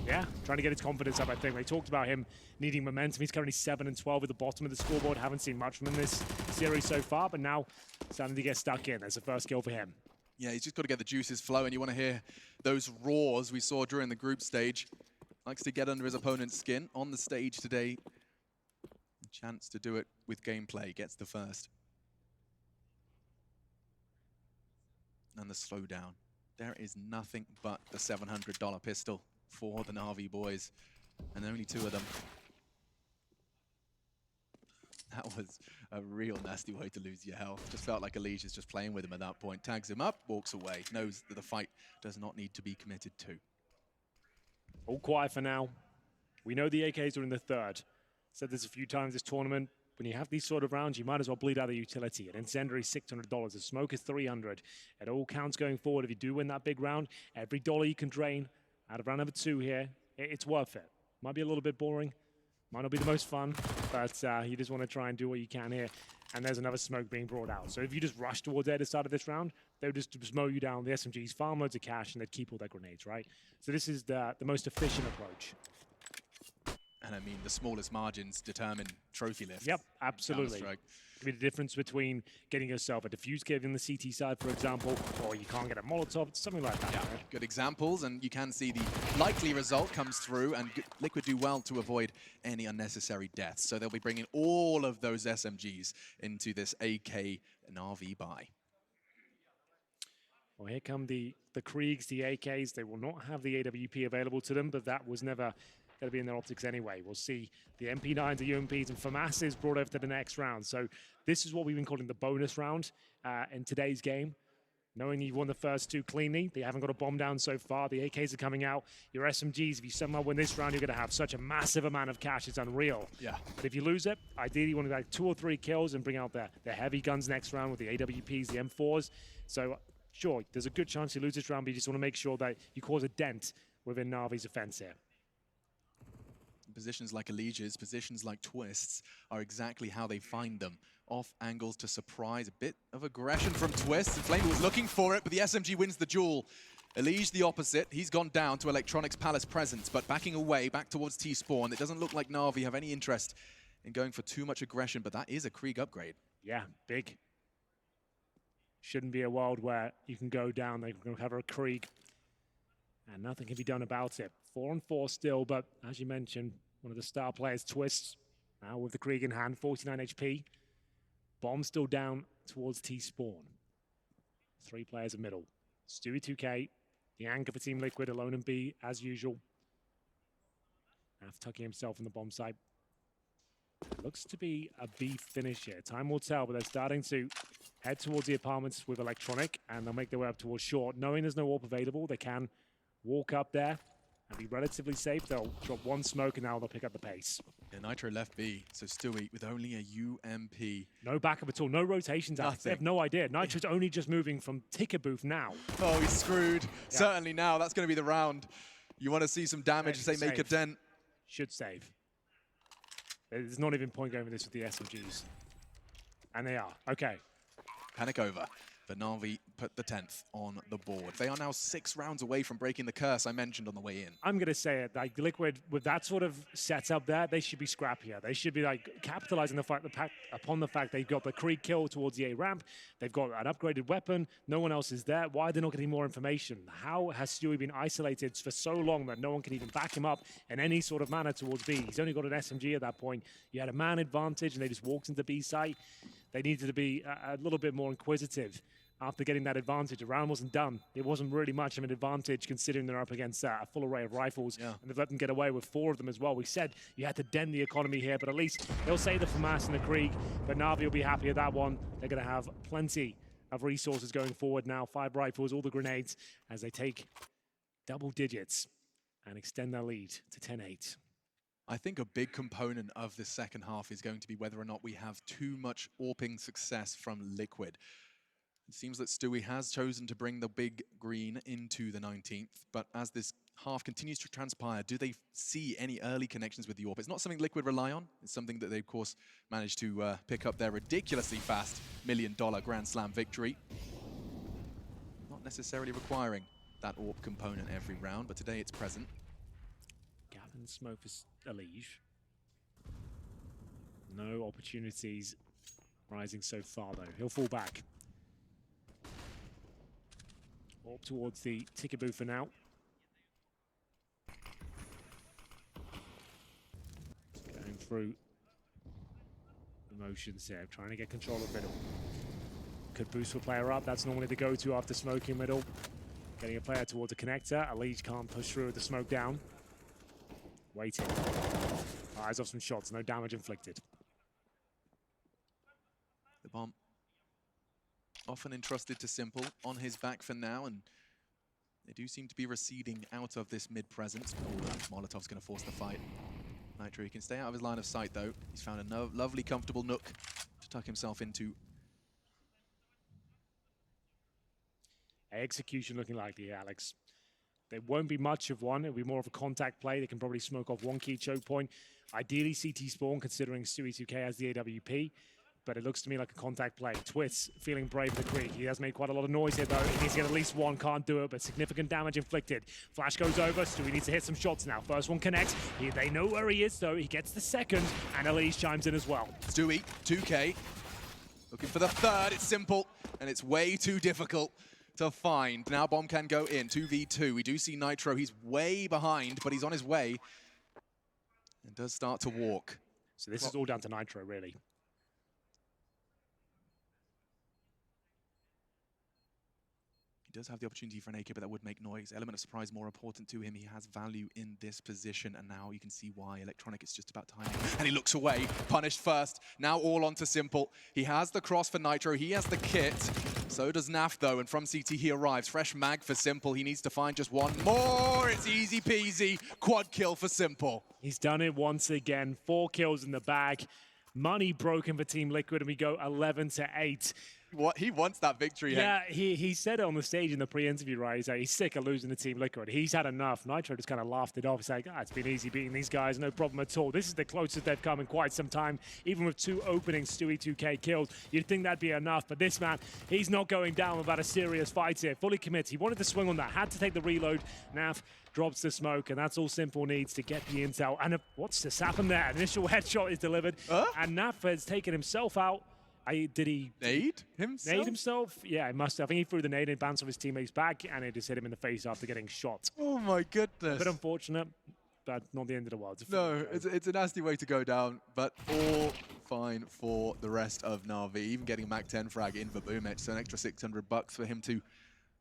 Yeah, trying to get his confidence up, I think. They talked about him needing momentum. He's currently 7 and 12 at the bottom of the scoreboard. Haven't seen much from him this series so far, but now starting to get stuck in. There's the first kill for him. Yeah, he's just got to get the juices flowing. You want to hear those roars we saw during the group stage. Likes to get under his opponent's skin on the stage today. A chance to do it with gameplay. Gets the first. And the slowdown. There is nothing but the $700 pistol for the NaVi boys, and only 2 of them. That was a real nasty way to lose your health. Just felt like Elige is just playing with him at that point. Tags him up, walks away, knows that the fight does not need to be committed to. All quiet for now. We know the AKs are in the 3rd. Said this a few times this tournament. When you have these sort of rounds, you might as well bleed out the utility. An incendiary is $600, a smoke is $300. It all counts going forward. If you do win that big round, every dollar you can drain out of round number 2 here, it's worth it. Might be a little bit boring, might not be the most fun, but you just want to try and do what you can here. And there's another smoke being brought out. So if you just rush towards the other side of this round, they would just mow you down. The SMGs farm loads of cash, and they'd keep all their grenades, right? So this is the most efficient approach. And I mean, the smallest margins determine trophy lift. Yep, absolutely. Could be the difference between getting yourself a diffuse kit in the CT side, for example, or you can't get a Molotov, something like that. Yeah, right? Good examples, and you can see the likely result comes through, and Liquid do well to avoid any unnecessary deaths. So they'll be bringing all of those SMGs into this AK NaVi buy. Well, here come the Kriegs, the AKs. They will not have the AWP available to them, but that was never going to be in their optics anyway. We'll see the MP9s, the UMPs, and FAMAS is brought over to the next round. So this is what we've been calling the bonus round in today's game. Knowing you've won the first 2 cleanly, they haven't got a bomb down so far. The AKs are coming out. Your SMGs, if you somehow win this round, you're going to have such a massive amount of cash. It's unreal. Yeah. But if you lose it, ideally you want to get 2 or 3 kills and bring out the heavy guns next round with the AWPs, the M4s. So sure, there's a good chance you lose this round, but you just want to make sure that you cause a dent within NaVi's offense here. Positions like Elige's, positions like Twists are exactly how they find them. Off angles to surprise, a bit of aggression from Twists. Flame was looking for it, but the SMG wins the duel. Elige the opposite. He's gone down to Electronics Palace presence, but backing away, back towards T-Spawn. It doesn't look like NaVi have any interest in going for too much aggression, but that is a Krieg upgrade. Yeah, big. Shouldn't be a world where you can go down, they can have a Krieg, and nothing can be done about it. 4-on-4 still, but as you mentioned, one of the star players, Twists, now with the Krieg in hand, 49 HP. Bomb still down towards T-Spawn. 3 players in middle. Stewie 2K, the anchor for Team Liquid, alone in B, as usual. Af tucking himself in the bomb site. Looks to be a B finish here. Time will tell, but they're starting to head towards the apartments with Electronic, and they'll make their way up towards short. Knowing there's no AWP available, they can walk up there and be relatively safe. They'll drop 1 smoke, and now they'll pick up the pace. Yeah, Nitro left B, so Stewie with only a UMP. No backup at all, no rotations out. They have no idea. Nitro's only just moving from ticket booth now. Oh, he's screwed. Yeah. Certainly now, that's going to be the round. You want to see some damage, say make a dent. Should save. There's not even point going with this with the SMGs. And they are. Okay. Panic over. But NaVi put the 10th on the board. They are now 6 rounds away from breaking the curse I mentioned on the way in. I'm going to say it, like Liquid, with that sort of setup there, they should be scrappier. They should be like capitalizing upon the fact they've got the Krieg kill towards the A ramp. They've got an upgraded weapon. No one else is there. Why are they not getting more information? How has Stewie been isolated for so long that no one can even back him up in any sort of manner towards B? He's only got an SMG at that point. You had a man advantage and they just walked into B site. They needed to be a little bit more inquisitive after getting that advantage. The round wasn't done. It wasn't really much of an advantage considering they're up against a full array of rifles, and they've let them get away with 4 of them as well. We said you had to dent the economy here, but at least they'll say the FAMAS and the Krieg, but NaVi will be happy at that one. They're going to have plenty of resources going forward now. 5 rifles, all the grenades, as they take double digits and extend their lead to 10-8. I think a big component of the second half is going to be whether or not we have too much AWPing success from Liquid. It seems that Stewie has chosen to bring the big green into the 19th, but as this half continues to transpire, do they see any early connections with the AWP? It's not something Liquid rely on. It's something that they, of course, managed to pick up their ridiculously fast $1 million Grand Slam victory. Not necessarily requiring that AWP component every round, but today it's present. Gavin smoke for Elige. No opportunities rising so far, though. He'll fall back. Up towards the ticket booth for now. Going through the motions here, trying to get control of middle. Could boost a player up. That's normally the go-to after smoking middle. Getting a player towards a connector. Elige can't push through with the smoke down. Waiting. Fires off some shots. No damage inflicted. The bomb often entrusted to Simple on his back for now, and they do seem to be receding out of this mid-presence. Oh, that Molotov's going to force the fight. Nitro, he can stay out of his line of sight though. He's found a lovely, comfortable nook to tuck himself into. Execution looking likely, Alex. There won't be much of one. It'll be more of a contact play. They can probably smoke off one key choke point. Ideally, CT spawn, considering Stewie2K has the AWP. But it looks to me like a contact play. Twist feeling brave in the creek. He has made quite a lot of noise here, though. He needs to get at least one. Can't do it, but significant damage inflicted. Flash goes over. Stewie needs to hit some shots now. First one connects. They know where he is, though. He gets the second, and Elise chimes in as well. Stewie, 2K, looking for the third. It's simple, and it's way too difficult to find. Now bomb can go in, 2v2. We do see Nitro. He's way behind, but he's on his way and does start to walk. So this is all down to Nitro, really. He does have the opportunity for an AK, but that would make noise. Element of surprise more important to him. He has value in this position, and now you can see why. Electronic is just about timing, and he looks away. Punished first. Now all on to Simple. He has the cross for Nitro. He has the kit. So does Naf, though, and from CT he arrives. Fresh mag for Simple. He needs to find just one more. It's easy peasy. Quad kill for Simple. He's done it once again. 4 kills in the bag. Money broken for Team Liquid, and we go 11-8. What he wants that victory. Yeah, he said it on the stage in the pre-interview, right? He's like, he's sick of losing to Team Liquid. He's had enough. Nitro just kind of laughed it off. He's like, it's been easy beating these guys, no problem at all. This is the closest they've come in quite some time. Even with 2 openings, Stewie2K killed. You'd think that'd be enough, but this man, he's not going down without a serious fight here. Fully commits. He wanted to swing on that, had to take the reload. Naf drops the smoke, and that's all Simple needs to get the intel. And what's just happened there? Initial headshot is delivered, and Naf has taken himself out. Did he nade himself? Nade himself? Yeah, he must have. I think he threw the nade and bounced off his teammate's back, and it just hit him in the face after getting shot. Oh my goodness. A bit unfortunate, but not the end of the world. No, it's a nasty way to go down, but all fine for the rest of NaVi. Even getting a Mac 10 frag in for Boomich, so an extra $600 for him to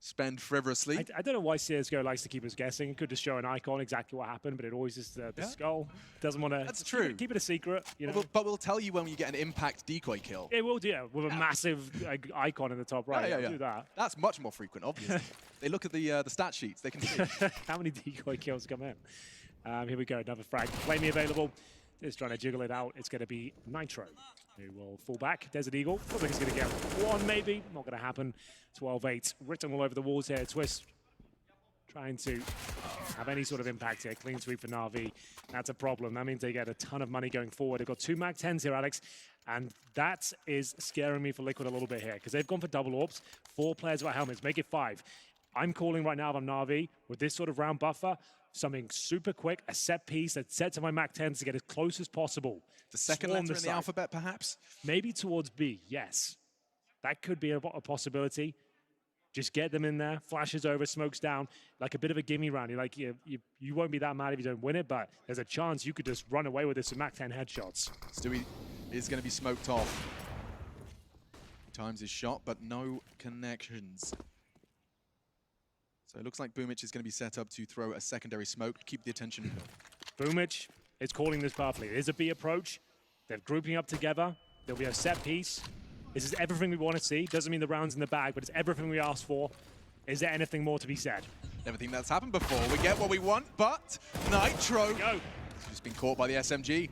spend frivolously. I don't know why CSGO likes to keep us guessing. It could just show an icon exactly what happened, but it always is the skull. Doesn't want to. That's true. Keep it a secret, you know. But we'll tell you when you get an impact decoy kill. It will, yeah, with a massive icon in the top right. Yeah. Do that. That's much more frequent, obviously. They look at the stat sheets. They can see how many decoy kills come in. Here we go, another frag. Play me available. Just trying to jiggle it out. It's going to be Nitro, who will fall back. Desert Eagle. Looks like he's going to get one, maybe. Not going to happen. 12-8. Written all over the walls here. Twist trying to have any sort of impact here. Clean sweep for NaVi. That's a problem. That means they get a ton of money going forward. They've got 2 Mag 10s here, Alex. And that is scaring me for Liquid a little bit here, because they've gone for double orbs. 4 players without helmets. Make it 5. I'm calling right now if I'm NaVi with this sort of round buffer. Something super quick, a set piece that's set to my Mac 10s to get as close as possible. The second letter in the alphabet, perhaps? Maybe towards B, yes. That could be a possibility. Just get them in there, flashes over, smokes down, like a bit of a gimme round. You're like, you won't be that mad if you don't win it, but there's a chance you could just run away with this with Mac 10 headshots. Stewie is going to be smoked off. Times his shot, but no connections. So it looks like Boomich is going to be set up to throw a secondary smoke to keep the attention. Boomich is calling this perfectly. It is a B approach. They're grouping up together. There'll be a set piece. This is everything we want to see. Doesn't mean the round's in the bag, but it's everything we asked for. Is there anything more to be said? Everything that's happened before. We get what we want, but Nitro has just been caught by the SMG.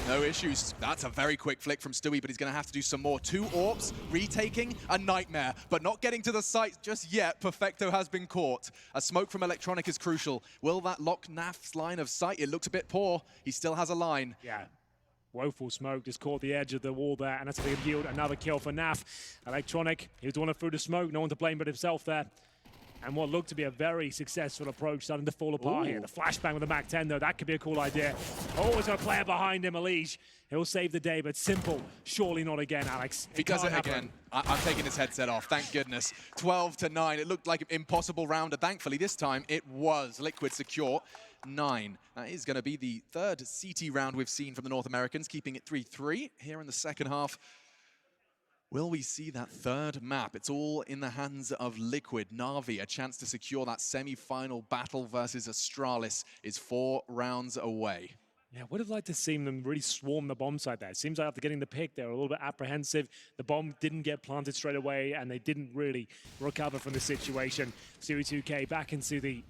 No issues. That's a very quick flick from Stewie, but he's going to have to do some more. 2 AWPs, retaking, a nightmare, but not getting to the site just yet. Perfecto has been caught. A smoke from Electronic is crucial. Will that lock Naf's line of sight? It looks a bit poor. He still has a line. Yeah. Woeful smoke, just caught the edge of the wall there, and that's going to yield another kill for Naf. Electronic, he was the one who threw the smoke, no one to blame but himself there. And what looked to be a very successful approach starting to fall apart here. The flashbang with the Mac 10, though, that could be a cool idea. Oh, he's got a player behind him, Elise. He'll save the day, but Simple, surely not again, Alex. If he does it again, I'm taking his headset off, thank goodness. 12-9, it looked like an impossible round, and thankfully this time it was. Liquid secure. 9. That is going to be the 3rd CT round we've seen from the North Americans, keeping it 3-3 here in the second half. Will we see that 3rd map? It's all in the hands of Liquid. NaVi, a chance to secure that semi-final battle versus Astralis, is 4 rounds away. Yeah, would have liked to see them really swarm the bomb site there. It seems like after getting the pick, they were a little bit apprehensive. The bomb didn't get planted straight away, and they didn't really recover from the situation. Stewie2K back into the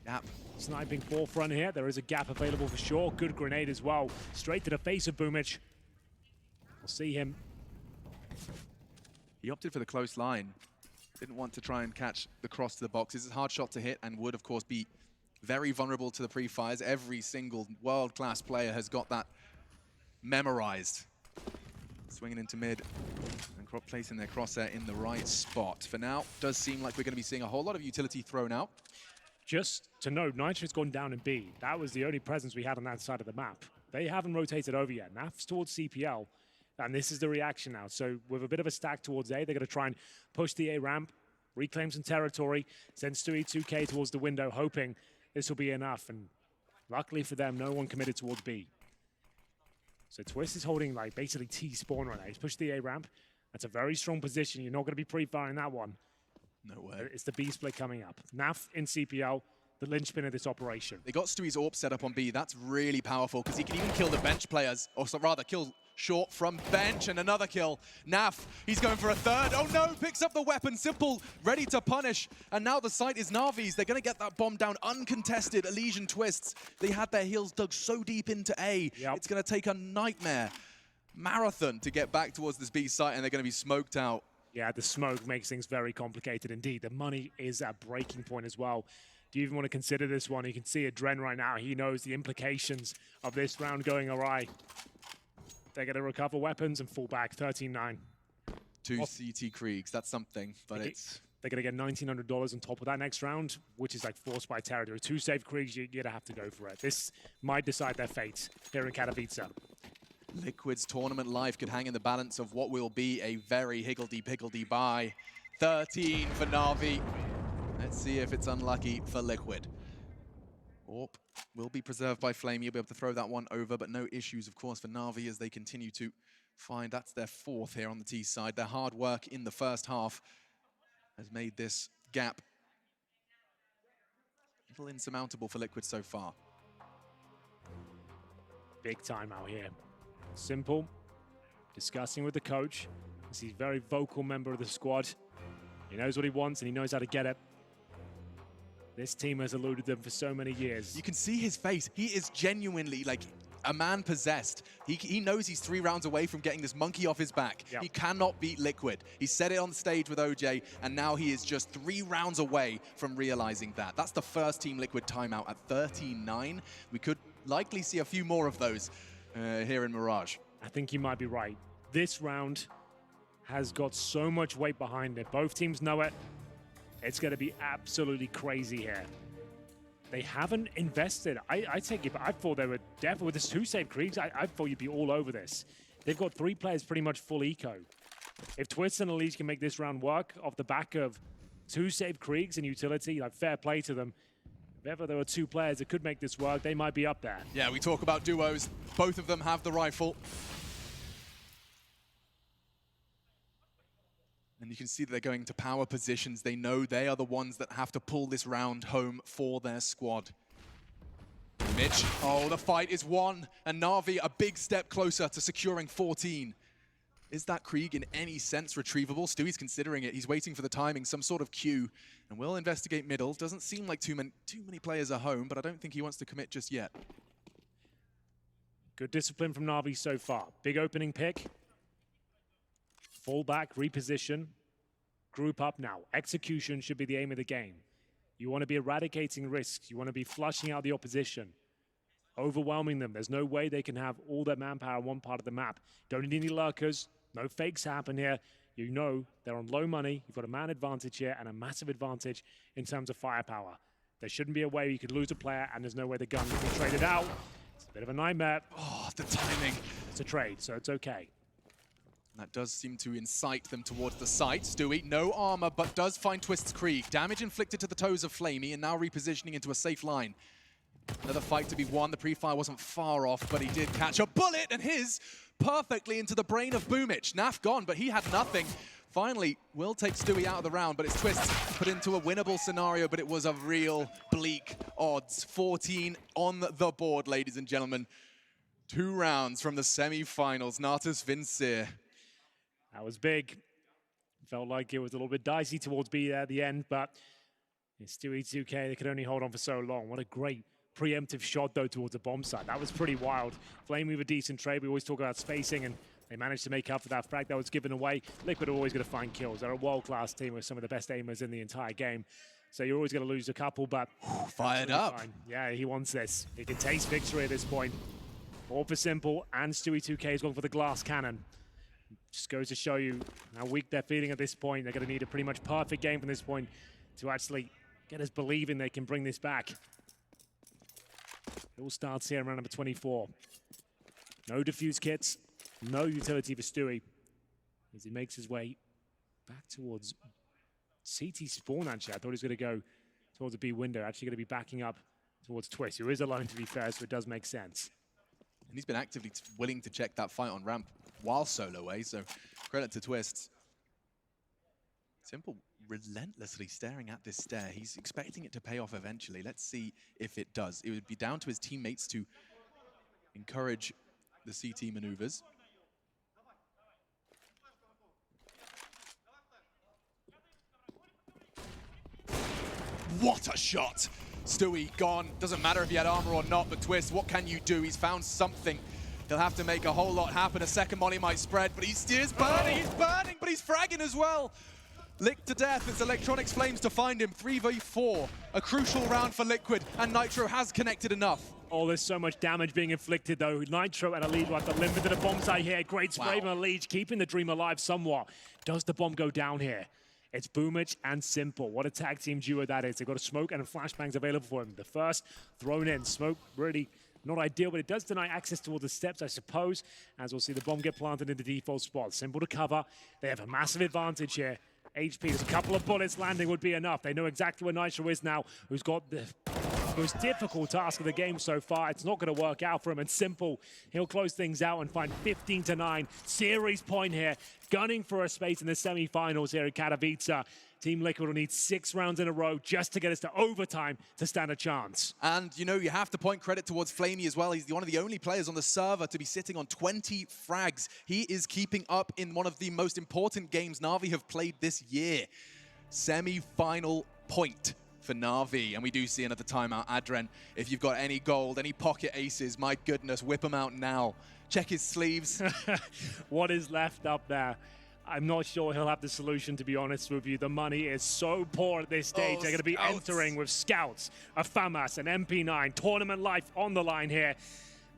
sniping forefront here. There is a gap available for sure. Good grenade as well. Straight to the face of Boomich. We'll see him. He opted for the close line. Didn't want to try and catch the cross to the box. It's a hard shot to hit and would, of course, be very vulnerable to the pre-fires. Every single world-class player has got that memorized. Swinging into mid and placing their crosshair in the right spot. For now, does seem like we're going to be seeing a whole lot of utility thrown out. Just to note, Nitro's gone down in B. That was the only presence we had on that side of the map. They haven't rotated over yet. NAF's towards CPL, and this is the reaction now. So with a bit of a stack towards A, they're going to try and push the A ramp, reclaim some territory, send Stewie2K towards the window, hoping this will be enough, and luckily for them, no one committed towards B. So Twist is holding like basically T spawn right now. He's pushed the A ramp. That's a very strong position. You're not going to be pre-firing that one. No way. It's the B split coming up. NAF in CPL, the linchpin of this operation. They got Stewie's AWP set up on B. That's really powerful because he can even kill the bench players, or so rather kill Short from bench, and another kill. NaV, he's going for a third. Oh no, picks up the weapon. Simple, ready to punish. And now the site is Navi's. They're going to get that bomb down uncontested. Elysian Twists. They had their heels dug so deep into A. Yep. It's going to take a nightmare marathon to get back towards this B site, and they're going to be smoked out. Yeah, the smoke makes things very complicated indeed. The money is at breaking point as well. Do you even want to consider this one? You can see Adren right now. He knows the implications of this round going awry. They're going to recover weapons and fall back 13-9. Two CT Kriegs, that's something, but they're going to get $1,900 on top of that next round, which is like forced by territory. 2 safe Kriegs, you're going to have to go for it. This might decide their fate here in Katowice. Liquid's tournament life could hang in the balance of what will be a very higgledy-piggledy buy. 13 for NaVi. Let's see if it's unlucky for Liquid. AWP will be preserved by Flame. You'll be able to throw that one over, but no issues, of course, for NaVi as they continue to find that's their 4th here on the T side. Their hard work in the first half has made this gap a little insurmountable for Liquid so far. Big time out here. Simple, discussing with the coach. He's a very vocal member of the squad. He knows what he wants and he knows how to get it. This team has eluded them for so many years. You can see his face. He is genuinely like a man possessed. He knows he's 3 rounds away from getting this monkey off his back. Yep. He cannot beat Liquid. He said it on stage with OJ, and now he is just 3 rounds away from realizing that. That's the first Team Liquid timeout at 13-9. We could likely see a few more of those here in Mirage. I think you might be right. This round has got so much weight behind it. Both teams know it. It's going to be absolutely crazy here. They haven't invested. I take it, but I thought they were definitely with this 2 safe Kriegs. I thought you'd be all over this. They've got 3 players pretty much full eco. If Twist and Elise can make this round work off the back of 2 safe Kriegs and utility, like fair play to them. If ever there were 2 players that could make this work, they might be up there. Yeah, we talk about duos. Both of them have the rifle. And you can see that they're going to power positions. They know they are the ones that have to pull this round home for their squad. Mitch, oh, the fight is won. And NaVi a big step closer to securing 14. Is that Krieg in any sense retrievable? Stewie's considering it. He's waiting for the timing, some sort of cue. And we'll investigate middle. Doesn't seem like too many players are home, but I don't think he wants to commit just yet. Good discipline from NaVi so far. Big opening pick. Fall back, reposition, group up now. Execution should be the aim of the game. You want to be eradicating risks. You want to be flushing out the opposition, overwhelming them. There's no way they can have all their manpower on one part of the map. Don't need any lurkers. No fakes happen here. You know they're on low money. You've got a man advantage here and a massive advantage in terms of firepower. There shouldn't be a way you could lose a player and there's no way the gun can be traded out. It's a bit of a nightmare. Oh, the timing. It's a trade, so it's okay. That does seem to incite them towards the site. Stewie, no armor, but does find Twist's Krieg. Damage inflicted to the toes of Flamey, and now repositioning into a safe line. Another fight to be won. The pre-fire wasn't far off, but he did catch a bullet, and his perfectly into the brain of Boomich. NaV gone, but he had nothing. Finally, will take Stewie out of the round, but it's Twist put into a winnable scenario, but it was a real bleak odds. 14 on the board, ladies and gentlemen. 2 rounds from the semi-finals. Natus Vincere. That was big. Felt like it was a little bit dicey towards B there at the end, but it's Stewie 2K. They could only hold on for so long. What a great preemptive shot, though, towards the bomb site. That was pretty wild. Flame with a decent trade. We always talk about spacing, and they managed to make up for that frag that was given away. Liquid are always going to find kills. They're a world-class team with some of the best aimers in the entire game. So you're always going to lose a couple, but... Fired up. Fine. Yeah, he wants this. He can taste victory at this point. All for Simple, and Stewie 2K is going for the glass cannon. Just goes to show you how weak they're feeling at this point. They're going to need a pretty much perfect game from this point to actually get us believing they can bring this back. It all starts here in round number 24. No defuse kits, no utility for Stewie as he makes his way back towards CT spawn, actually. I thought he was going to go towards the B window. Actually going to be backing up towards Twist, who is alone, to be fair, so it does make sense. And he's been actively willing to check that fight on ramp while solo away, so credit to Twist. Simple relentlessly staring at this stare. He's expecting it to pay off eventually. Let's see if it does. It would be down to his teammates to encourage the CT maneuvers. What a shot! Stewie gone. Doesn't matter if he had armor or not, but Twist, what can you do? He's found something. He'll have to make a whole lot happen. A second molly might spread, but he's burning, but he's fragging as well. Licked to death. It's Electronics Flames to find him. 3v4. A crucial round for Liquid, and Nitro has connected enough. Oh, there's so much damage being inflicted, though. Nitro and Elite will have to limp into the bomb site here. Great spray from Elite, keeping the dream alive somewhat. Does the bomb go down here? It's Boomich and Simple. What a tag team duo that is. They've got a smoke and a flashbangs available for him. The first thrown in. Smoke really not ideal, but it does deny access towards the steps, I suppose. As we'll see the bomb get planted in the default spot. Simple to cover. They have a massive advantage here. HP, there's a couple of bullets landing would be enough. They know exactly where Nitro is now, who's got the most difficult task of the game so far. It's not going to work out for him, and Simple, he'll close things out and find 15-9. Series point here, gunning for a space in the semi-finals here at Katowice. Team Liquid will need 6 rounds in a row just to get us to overtime to stand a chance. And, you know, you have to point credit towards Flamey as well. He's one of the only players on the server to be sitting on 20 frags. He is keeping up in one of the most important games NaVi have played this year. Semi-final point for NaVi. And we do see another timeout. Adren, if you've got any gold, any pocket aces, my goodness, whip them out now. Check his sleeves. What is left up there? I'm not sure he'll have the solution, to be honest with you. The money is so poor at this stage. They're going to be entering with Scouts, a FAMAS, an MP9, tournament life on the line here.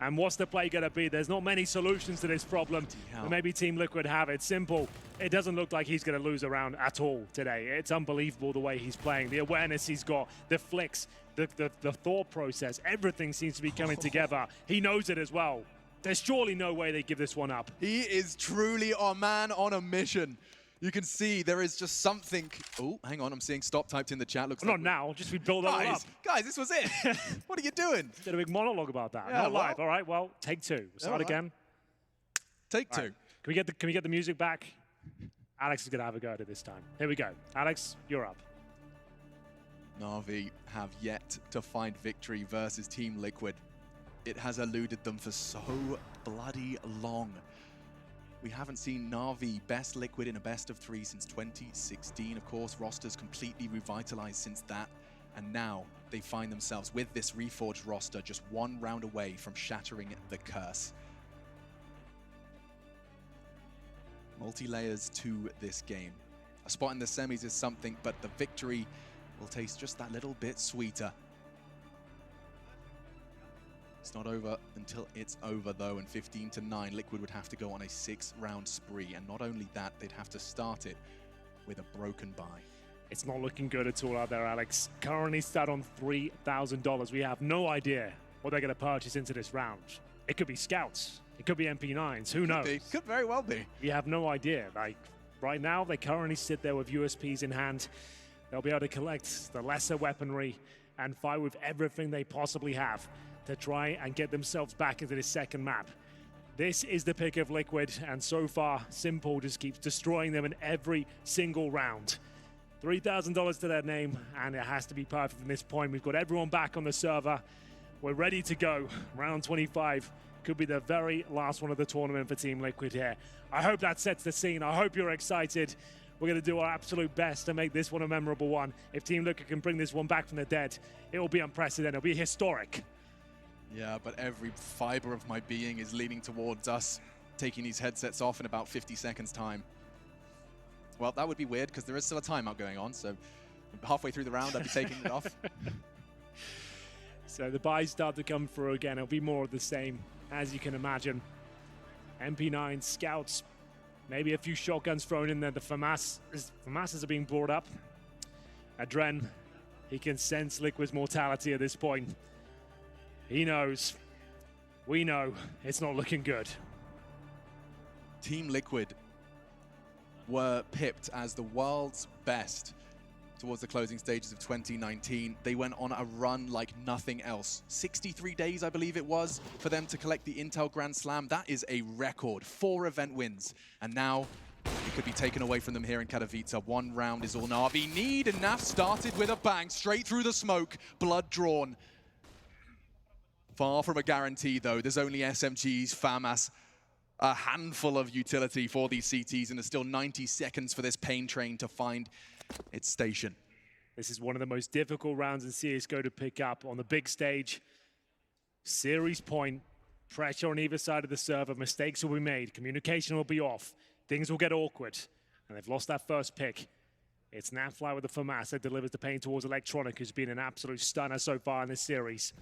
And what's the play going to be? There's not many solutions to this problem. But maybe Team Liquid have it. Simple. It doesn't look like he's going to lose a round at all today. It's unbelievable the way he's playing. The awareness he's got, the flicks, the thought process, everything seems to be coming together. He knows it as well. There's surely no way they give this one up. He is truly a man on a mission. You can see there is just something. Oh, hang on, I'm seeing stop typed in the chat. Looks not now, just we build that up. Guys, this was it. What are you doing? Did a big monologue about that. Yeah, not live. All right, well, take 2. We'll start again. Take 2. Right. Can we get the music back? Alex is gonna have a go at it this time. Here we go. Alex, you're up. NaVi have yet to find victory versus Team Liquid. It has eluded them for so bloody long. We haven't seen NaVi best Liquid in a best of 3 since 2016. Of course, rosters completely revitalized since that. And now they find themselves with this reforged roster just 1 round away from shattering the curse. Multi-layers to this game. A spot in the semis is something, but the victory will taste just that little bit sweeter. It's not over until it's over, though, and 15-9, Liquid would have to go on a 6-round spree, and not only that, they'd have to start it with a broken bye. It's not looking good at all out there, Alex. Currently start on $3,000. We have no idea what they're going to purchase into this round. It could be Scouts. It could be MP9s. Who knows? Could very well be. We have no idea. Like, right now, they currently sit there with USPs in hand. They'll be able to collect the lesser weaponry and fight with everything they possibly have to try and get themselves back into this second map. This is the pick of Liquid, and so far, Simple just keeps destroying them in every single round. $3,000 to their name, and it has to be perfect from this point. We've got everyone back on the server. We're ready to go. Round 25 Could be the very last one of the tournament for Team Liquid here. I hope that sets the scene. I hope you're excited. We're going to do our absolute best to make this one a memorable one. If Team Liquid can bring this one back from the dead, it will be unprecedented. It'll be historic. Yeah, but every fiber of my being is leaning towards us taking these headsets off in about 50 seconds time. Well, that would be weird because there is still a timeout going on, so halfway through the round I'd be taking it off. So the buys start to come through again. It'll be more of the same, as you can imagine. MP9 scouts, maybe a few shotguns thrown in there. The FAMASs are being brought up. Adren, he can sense Liquid's mortality at this point. He knows. We know it's not looking good. Team Liquid were pipped as the world's best towards the closing stages of 2019. They went on a run like nothing else. 63 days, I believe it was, for them to collect the Intel Grand Slam. That is a record. 4 event wins. And now it could be taken away from them here in Katowice. One round is all NaVi need, and NAF started with a bang, straight through the smoke, blood drawn. Far from a guarantee, though. There's only SMGs, FAMAS, a handful of utility for these CTs, and there's still 90 seconds for this pain train to find its station. This is one of the most difficult rounds in CSGO to pick up on the big stage. Series point, pressure on either side of the server, mistakes will be made, communication will be off, things will get awkward, and they've lost that first pick. It's NaFly with the FAMAS that delivers the pain towards Electronic, who's been an absolute stunner so far in this series.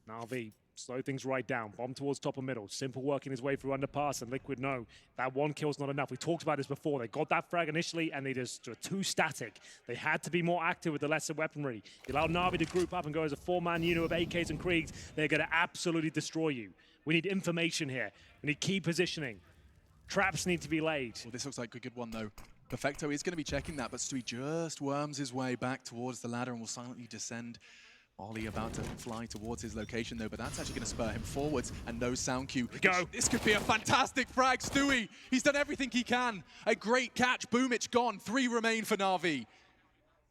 NaVi slow things right down, bomb towards top of middle, Simple working his way through underpass, and Liquid know that one kill's not enough. We talked about this before. They got that frag initially, and they just were too static. They had to be more active with the lesser weaponry. You allow NaVi to group up and go as a 4-man unit of AKs and Kriegs, they're going to absolutely destroy you. We need information here. We need key positioning. Traps need to be laid. Well, this looks like a good one, though. Perfecto is going to be checking that, but Stewie just worms his way back towards the ladder and will silently descend. Ollie about to fly towards his location, though, but that's actually going to spur him forwards, and no sound cue. Go. This could be a fantastic frag. Stewie, he's done everything he can. A great catch. Boomich gone. 3 remain for NaVi.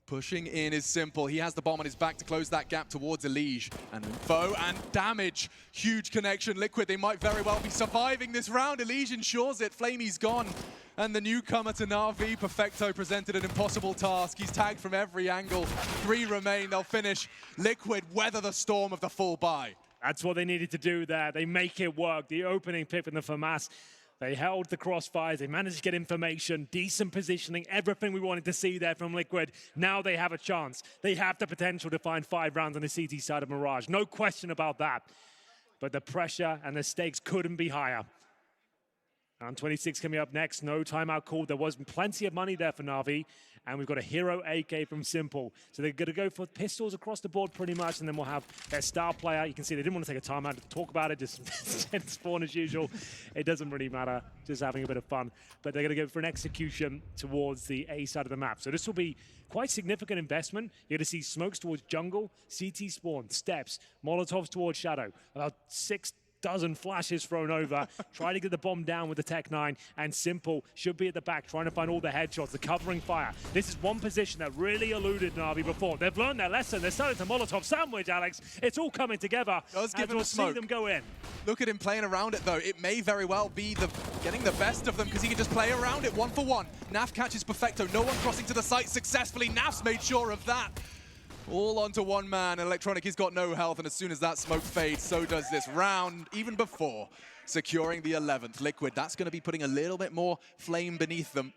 Pushing in is Simple. He has the bomb on his back to close that gap towards Elige. And info and damage. Huge connection. Liquid, they might very well be surviving this round. Elige ensures it. Flamey's gone. And the newcomer to NaVi, Perfecto, presented an impossible task. He's tagged from every angle. 3 remain. They'll finish. Liquid weather the storm of the full buy. That's what they needed to do there. They make it work. The opening pick from the FAMAS. They held the crossfires. They managed to get information, decent positioning, everything we wanted to see there from Liquid. Now they have a chance. They have the potential to find 5 rounds on the CT side of Mirage. No question about that. But the pressure and the stakes couldn't be higher. Round 26 coming up next. No timeout called. There was plenty of money there for NaVi. And we've got a hero AK from Simple. So they're going to go for pistols across the board pretty much. And then we'll have their star player. You can see they didn't want to take a timeout to talk about it. Just spawn as usual. It doesn't really matter. Just having a bit of fun. But they're going to go for an execution towards the A side of the map. So this will be quite significant investment. You're going to see smokes towards jungle, CT spawn, steps, Molotovs towards shadow. About 6 dozen flashes thrown over, trying to get the bomb down with the Tech 9, and Simple should be at the back, trying to find all the headshots, the covering fire. This is one position that really eluded NaVi before. They've learned their lesson. They're starting to Molotov sandwich, Alex. It's all coming together. Does give him a smoke. See them go in. Look at him playing around it, though. It may very well be getting the best of them, because he can just play around it 1 for 1. NAF catches Perfecto. No one crossing to the site successfully. NAF's made sure of that. All onto one man. Electronic, he's got no health, and as soon as that smoke fades, so does this round, even before securing the 11th. Liquid, that's going to be putting a little bit more flame beneath them.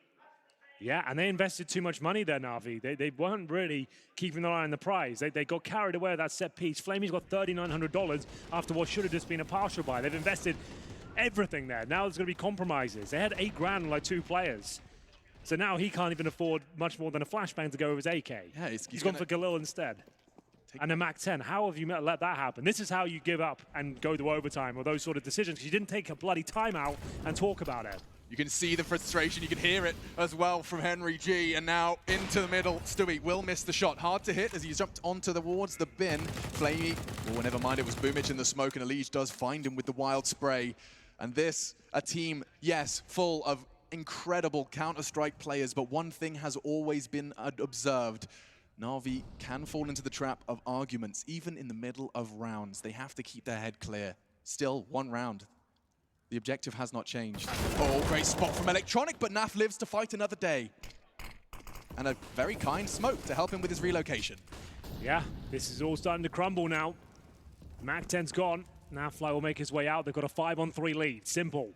Yeah, and they invested too much money there, NaVi. They weren't really keeping their eye on the prize. They got carried away with that set piece. Flamey's got $3,900 after what should have just been a partial buy. They've invested everything there. Now there's going to be compromises. They had $8 grand on like 2 players. So now he can't even afford much more than a flashbang to go with his AK. Yeah, he's gone for Galil instead. And a MAC-10. How have you let that happen? This is how you give up and go to overtime or those sort of decisions, because you didn't take a bloody timeout and talk about it. You can see the frustration. You can hear it as well from Henry G. And now into the middle. Stewie will miss the shot. Hard to hit as he jumped onto towards the bin. Flamey, oh, never mind, it was Boomich in the smoke, and Elige does find him with the wild spray. And this, a team, yes, full of incredible Counter-Strike players, but one thing has always been observed. NaVi can fall into the trap of arguments, even in the middle of rounds. They have to keep their head clear. Still 1 round. The objective has not changed. Oh, great spot from Electronic, but Naf lives to fight another day. And a very kind smoke to help him with his relocation. Yeah, this is all starting to crumble now. Mac 10's gone. Nafly will make his way out. They've got a 5-on-3 lead. Simple.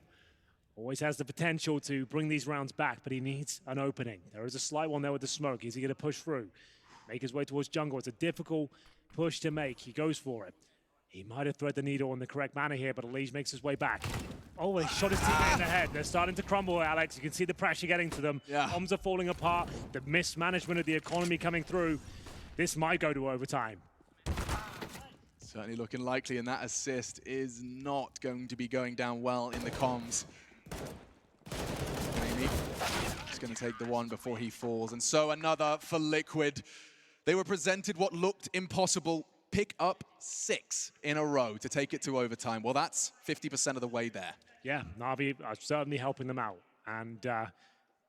Always has the potential to bring these rounds back, but he needs an opening. There is a slight one there with the smoke. Is he going to push through? Make his way towards jungle. It's a difficult push to make. He goes for it. He might have threaded the needle in the correct manner here, but Elige makes his way back. Oh, he shot his teammate in the head. They're starting to crumble, Alex. You can see the pressure getting to them. Yeah. Bombs are falling apart. The mismanagement of the economy coming through. This might go to overtime. Certainly looking likely, and that assist is not going to be going down well in the comms. Maybe. He's going to take the one before he falls. And so another for Liquid. They were presented what looked impossible. Pick up 6 in a row to take it to overtime. Well, that's 50% of the way there. Yeah, NaVi are certainly helping them out. And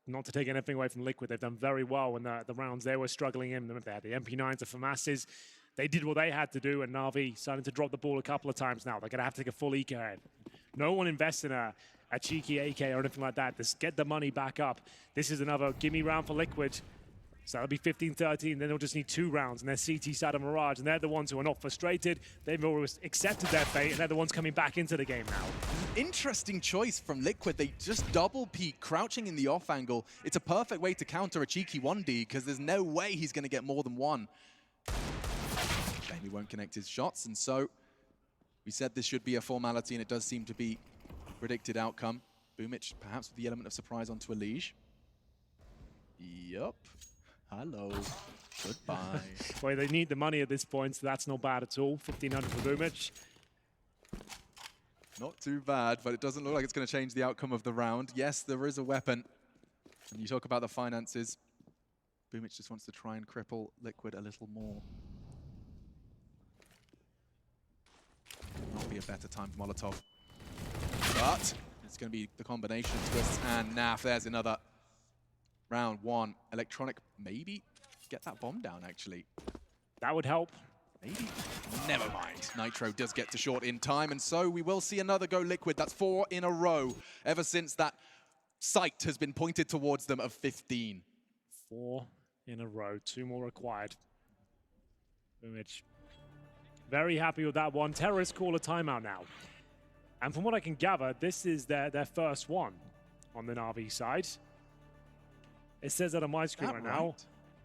not to take anything away from Liquid, they've done very well in the rounds they were struggling in. They had the MP9s, the FAMASs. They did what they had to do, and NaVi starting to drop the ball a couple of times now. They're going to have to take a full eco ahead. No one invests in a cheeky AK or anything like that. Just get the money back up. This is another gimme round for Liquid. So that'll be 15-13, then they'll just need 2 rounds, and they're CT side of Mirage, and they're the ones who are not frustrated. They've always accepted their fate, and they're the ones coming back into the game now. Interesting choice from Liquid. They just double peek, crouching in the off angle. It's a perfect way to counter a cheeky 1D, because there's no way he's going to get more than 1. He won't connect his shots, and so we said this should be a formality, and it does seem to be predicted outcome. Boomich, perhaps with the element of surprise onto Elige. Yup. Hello. Goodbye. Well, they need the money at this point, so that's not bad at all. 1,500 for Boomich. Not too bad, but it doesn't look like it's going to change the outcome of the round. Yes, there is a weapon. And you talk about the finances. Boomich just wants to try and cripple Liquid a little more. Not be a better time for Molotov. But it's going to be the combination of Twists and Naf. There's another round 1. Electronic maybe get that bomb down, actually. That would help. Maybe. Never mind. Nitro does get to short in time, and so we will see another go Liquid. That's 4 in a row ever since that sight has been pointed towards them of 15. 4 in a row. 2 more required. Boomich. Very happy with that one. Terrorists call a timeout now. And from what I can gather, this is their first one on the NaVi side. It says that on my screen right now.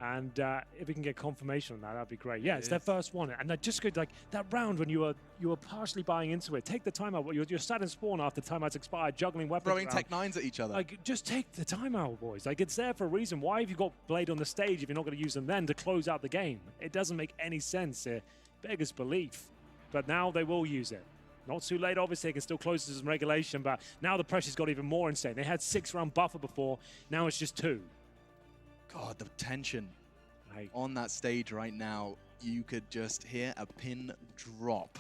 And if we can get confirmation on that, that'd be great. Yeah, it's their first one. And that just good, like that round when you were partially buying into it. Take the timeout. You're sat in spawn after timeout's expired, juggling weapons. Throwing Tech 9s at each other. Like, just take the timeout, boys. Like, it's there for a reason. Why have you got Blade on the stage if you're not going to use them then to close out the game? It doesn't make any sense. Beggars belief. But now they will use it. Not too late, obviously. They can still close to some regulation, but now the pressure's got even more insane. They had 6-round buffer before. Now it's just 2. God, the tension on that stage right now. You could just hear a pin drop.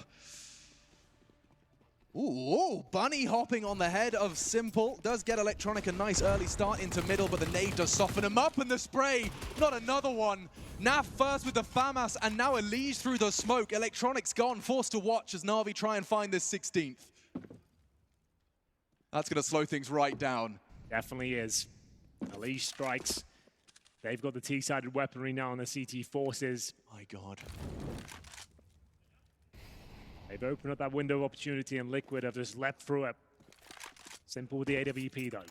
Ooh, bunny hopping on the head of Simple. Does get Electronic a nice early start into middle, but the nade does soften him up, and the spray, not another one. Naf first with the FAMAS, and now Elige through the smoke. Electronic's gone, forced to watch as NaVi try and find this 16th. That's going to slow things right down. Definitely is. Elige strikes. They've got the T-sided weaponry now on the CT forces. My God. They've opened up that window of opportunity, and Liquid have just leapt through it. Simple with the AWP, though.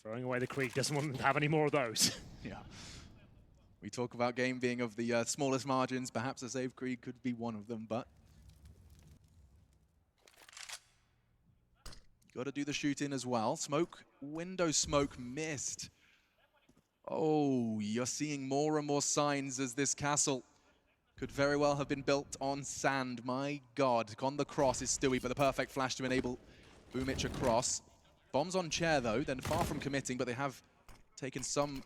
Throwing away the creek. Doesn't want to have any more of those. Yeah. We talk about game being of the smallest margins. Perhaps a save creek could be one of them, but got to do the shooting as well. Smoke, window smoke missed. Oh, you're seeing more and more signs as this castle could very well have been built on sand. My God, on the cross is Stewie, but the perfect flash to enable Boomich across. Bombs on chair, though, then far from committing, but they have taken some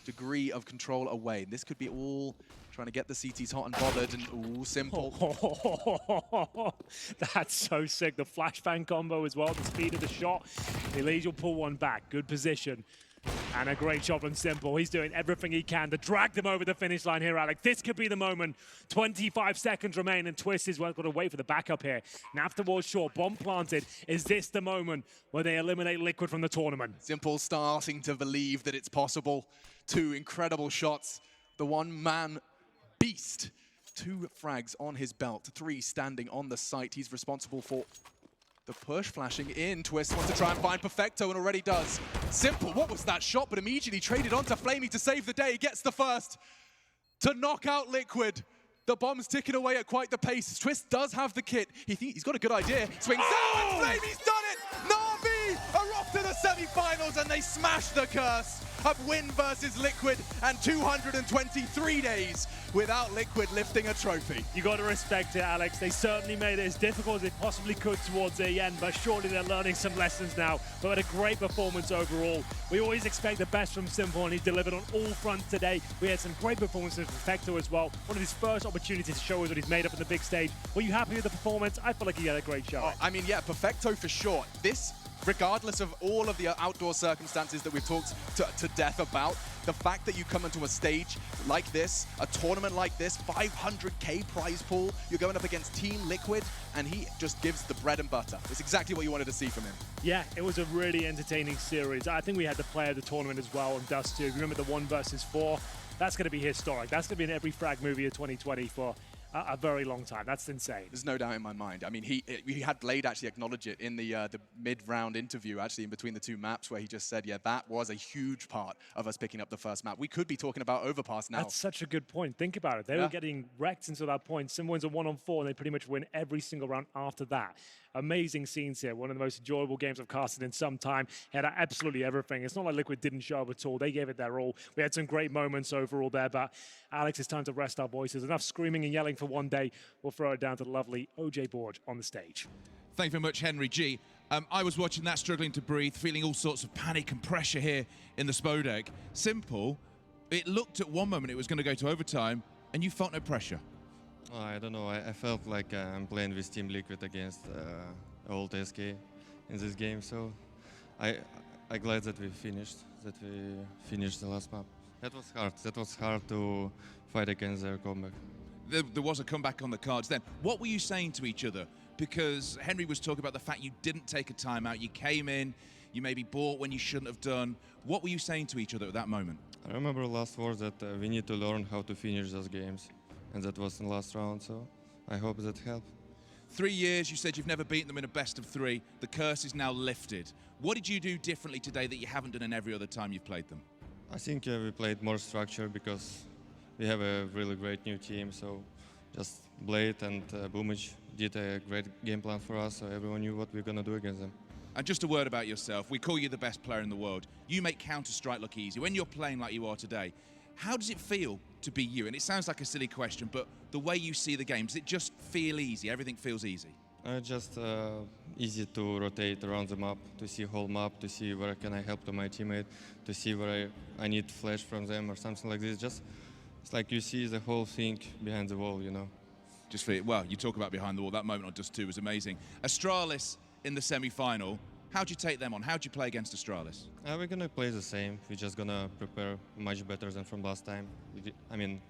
degree of control away. This could be all trying to get the CTs hot and bothered, and ooh, Simple. That's so sick. The flashbang combo as well, the speed of the shot. Elige will pull one back. Good position. And a great shot from Simple. He's doing everything he can to drag them over the finish line here, Alex. This could be the moment. 25 seconds remain, and Twist is going to wait for the backup here. Nav towards short, bomb planted. Is this the moment where they eliminate Liquid from the tournament? Simple starting to believe that it's possible. 2 incredible shots. The one-man beast. 2 frags on his belt, 3 standing on the site. He's responsible for the push, flashing in. Twist wants to try and find Perfecto and already does. Simple, what was that shot? But immediately traded onto Flamey to save the day. He gets the first to knock out Liquid. The bomb's ticking away at quite the pace. Twist does have the kit. He's got a good idea. Swings out and Flamey's done it! NaVi are off to the semi-finals and they smash the curse of win versus Liquid and 223 days without Liquid lifting a trophy. You got to respect it, Alex. They certainly made it as difficult as they possibly could towards the end, but surely they're learning some lessons now. But had a great performance overall. We always expect the best from Simple, and he delivered on all fronts today. We had some great performances from Perfecto as well. One of his first opportunities to show us what he's made up on the big stage. Were you happy with the performance? I feel like he had a great show. I mean, yeah, Perfecto for sure. This, regardless of all of the outdoor circumstances that we've talked to death about, the fact that you come into a stage like this, a tournament like this, 500K prize pool, you're going up against Team Liquid, and he just gives the bread and butter. It's exactly what you wanted to see from him. Yeah, it was a really entertaining series. I think we had the player of the tournament as well on Dust 2. Remember the 1 versus 4? That's going to be historic. That's going to be in every frag movie of 2020 for a very long time. That's insane. There's no doubt in my mind. I mean, he had Blade actually acknowledge it in the mid-round interview, actually, in between the 2 maps, where he just said, yeah, that was a huge part of us picking up the first map. We could be talking about Overpass now. That's such a good point. Think about it. They were getting wrecked until that point. Sim wins a 1-on-4, and they pretty much win every single round after that. Amazing scenes here. One of the most enjoyable games I've casted in some time. Had absolutely everything. It's not like Liquid didn't show up at all. They gave it their all. We had some great moments overall there, but Alex, it's time to rest our voices. Enough screaming and yelling for one day. We'll throw it down to the lovely OJ Borge on the stage. Thank you very much, Henry G. I was watching that, struggling to breathe, feeling all sorts of panic and pressure here in the Spodek. Simple, it looked at one moment it was going to go to overtime, and you felt no pressure. I don't know. I felt like I'm playing with Team Liquid against old SK in this game, so I'm glad that we finished the last map. That was hard. That was hard to fight against their comeback. There was a comeback on the cards then. What were you saying to each other? Because Henry was talking about the fact you didn't take a timeout. You came in, you maybe bought when you shouldn't have done. What were you saying to each other at that moment? I remember last words that we need to learn how to finish those games. And that was in the last round, so I hope that helped. 3 years, you said you've never beaten them in a best of 3. The curse is now lifted. What did you do differently today that you haven't done in every other time you've played them? I think we played more structure because we have a really great new team, so just Blade and Boomage did a great game plan for us, so everyone knew what we were going to do against them. And just a word about yourself. We call you the best player in the world. You make Counter-Strike look easy. When you're playing like you are today, how does it feel to be you? And it sounds like a silly question, but the way you see the game, does it just feel easy? Everything feels easy? Just easy to rotate around the map, to see whole map, to see where can I help to my teammate, to see where I need flash from them or something like this. Just it's like you see the whole thing behind the wall, you know. Just for well, you talk about behind the wall. That moment on Dust 2 was amazing. Astralis in the semi-final. How'd you take them on? How'd you play against Astralis? We're gonna play the same. We're just gonna prepare much better than from last time. I mean,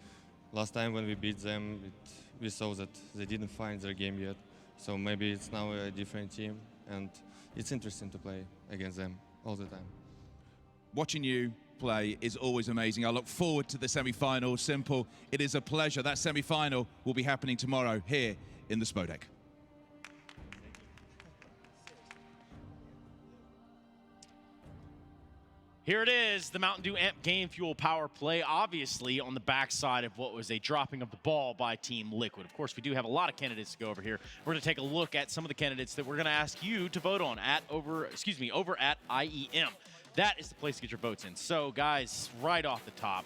last time when we beat them, we saw that they didn't find their game yet. So maybe it's now a different team, and it's interesting to play against them all the time. Watching you play is always amazing. I look forward to the semi-final. Simple, it is a pleasure. That semi-final will be happening tomorrow here in the Spodek. Here it is, the Mountain Dew Amp Game Fuel Power Play, obviously on the backside of what was a dropping of the ball by Team Liquid. Of course, we do have a lot of candidates to go over here. We're going to take a look at some of the candidates that we're going to ask you to vote on over at IEM. That is the place to get your votes in. So, guys, right off the top,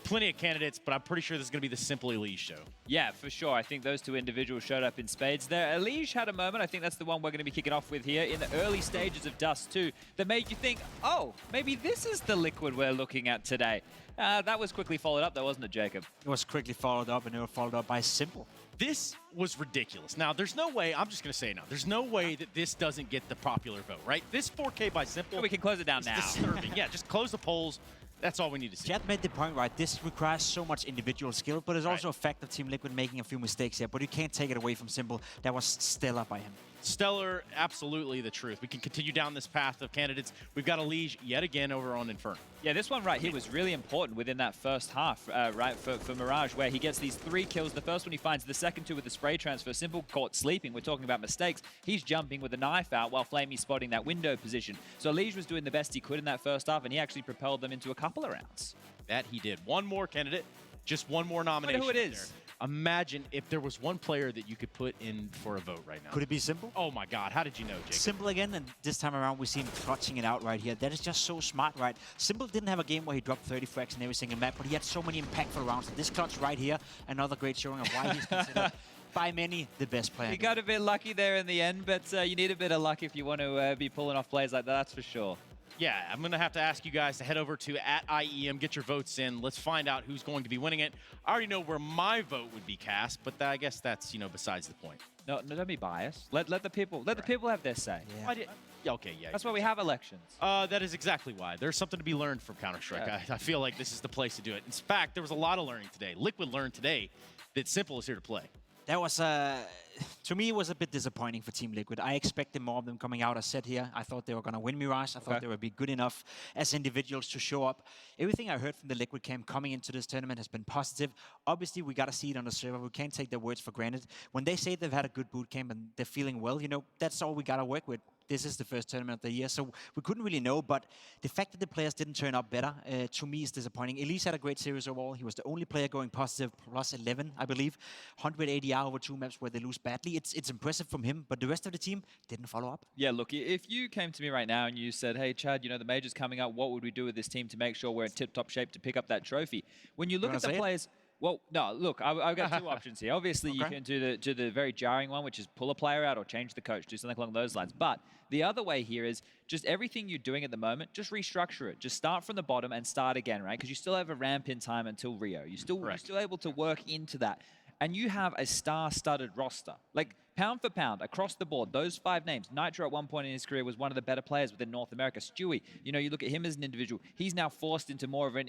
plenty of candidates, but I'm pretty sure this is going to be the simple Elige show. Yeah, for sure. I think those two individuals showed up in spades there. Elige had a moment. I think that's the one we're going to be kicking off with here in the early stages of Dust 2 that made you think, oh, maybe this is the Liquid we're looking at today. That was quickly followed up, though, wasn't it, Jacob? It was quickly followed up, and it was followed up by Simple. This was ridiculous. Now, there's no way, I'm just going to say it now, there's no way that this doesn't get the popular vote, right? This 4K by Simple. We can close it down now. Disturbing. Yeah, just close the polls. That's all we need to see. Chad made the point, right? This requires so much individual skill, but it's also a fact of Team Liquid making a few mistakes here. But you can't take it away from Simple. That was stellar by him. Stellar, absolutely the truth. We can continue down this path of candidates. We've got Elige yet again over on Inferno. Yeah, this one right here was really important within that first half, right, for Mirage, where he gets these 3 kills. The first one he finds, the second 2 with the spray transfer. Simple caught sleeping. We're talking about mistakes. He's jumping with a knife out while Flamey's spotting that window position. So Elige was doing the best he could in that first half, and he actually propelled them into a couple of rounds. That he did. One more candidate, just one more nomination. Who it is. Imagine if there was one player that you could put in for a vote right now. Could it be Simple? Oh my God, how did you know, Jacob? Simple again, and this time around we see him clutching it out right here. That is just so smart, right? Simple didn't have a game where he dropped 30 frags in every single map, but he had so many impactful rounds. And this clutch right here, another great showing of why he's considered by many the best player. You got a bit lucky there in the end, but you need a bit of luck if you want to be pulling off plays like that, that's for sure. Yeah, I'm going to have to ask you guys to head over to @IEM, get your votes in. Let's find out who's going to be winning it. I already know where my vote would be cast, but I guess that's, you know, besides the point. No, don't be biased. Let the people have their say. Yeah. Okay, yeah. That's why we have elections. That is exactly why. There's something to be learned from Counter-Strike. Yeah. I feel like this is the place to do it. In fact, there was a lot of learning today. Liquid learned today that Simple is here to play. That was, to me, it was a bit disappointing for Team Liquid. I expected more of them coming out. I said here, I thought they were going to win Mirage. I thought they would be good enough as individuals to show up. Everything I heard from the Liquid camp coming into this tournament has been positive. Obviously, we got to see it on the server. We can't take their words for granted. When they say they've had a good boot camp and they're feeling well, you know, that's all we got to work with. This is the first tournament of the year, so we couldn't really know, but the fact that the players didn't turn up better, to me, is disappointing. Elise had a great series overall. He was the only player going positive, plus 11, I believe. 100 ADR over 2 maps where they lose badly. It's impressive from him, but the rest of the team didn't follow up. Yeah, look, if you came to me right now and you said, hey, Chad, you know, the major's coming up, what would we do with this team to make sure we're in tip-top shape to pick up that trophy? When you look at the players... Well, no, look, I've got 2 options here. Obviously, you can do the very jarring one, which is pull a player out or change the coach, do something along those lines. But the other way here is just everything you're doing at the moment, just restructure it. Just start from the bottom and start again, right? Because you still have a ramp in time until Rio. You're still able to work into that. And you have a star-studded roster. Like, pound for pound, across the board, those 5 names. Nitro at one point in his career was one of the better players within North America. Stewie, you know, you look at him as an individual. He's now forced into more of an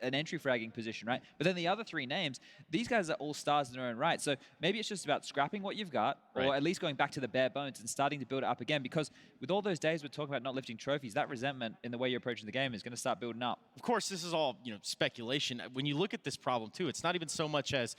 entry fragging position, right? But then the other 3 names, these guys are all stars in their own right. So maybe it's just about scrapping what you've got, or at least going back to the bare bones and starting to build it up again. Because with all those days we're talking about not lifting trophies, that resentment in the way you're approaching the game is going to start building up. Of course, this is all, you know, speculation. When you look at this problem, too, it's not even so much as...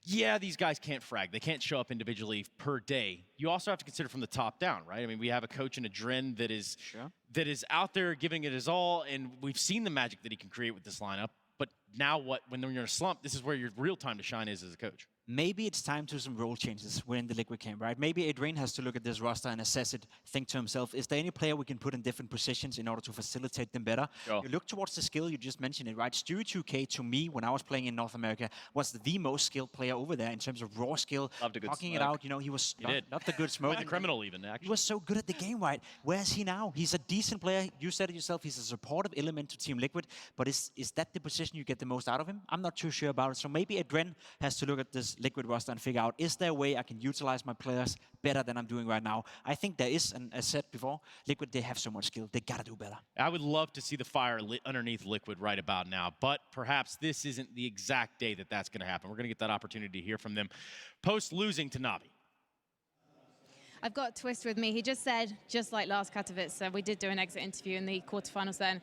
yeah, these guys can't frag. They can't show up individually per day. You also have to consider from the top down, right? I mean, we have a coach in a Dren that is out there giving it his all, and we've seen the magic that he can create with this lineup. But now what? When you're in a slump, this is where your real time to shine is as a coach. Maybe it's time to some role changes within the Liquid camp, right? Maybe Adrian has to look at this roster and assess it, think to himself, is there any player we can put in different positions in order to facilitate them better? Sure. You look towards the skill, you just mentioned it, right? Stewie 2K, to me, when I was playing in North America, was the most skilled player over there in terms of raw skill, talking it out. You know, he was not the good smoke. The criminal even, actually. He was so good at the game, right? Where is he now? He's a decent player. You said it yourself, he's a supportive element to Team Liquid, but is that the position you get the most out of him? I'm not too sure about it. So maybe Adrian has to look at this Liquid roster and figure out, is there a way I can utilize my players better than I'm doing right now? I think there is, and as said before, Liquid, they have so much skill. They got to do better. I would love to see the fire lit underneath Liquid right about now, but perhaps this isn't the exact day that that's going to happen. We're going to get that opportunity to hear from them post losing to NaVi. I've got Twist with me. He just said, just like last Katowice, we did do an exit interview in the quarterfinals then,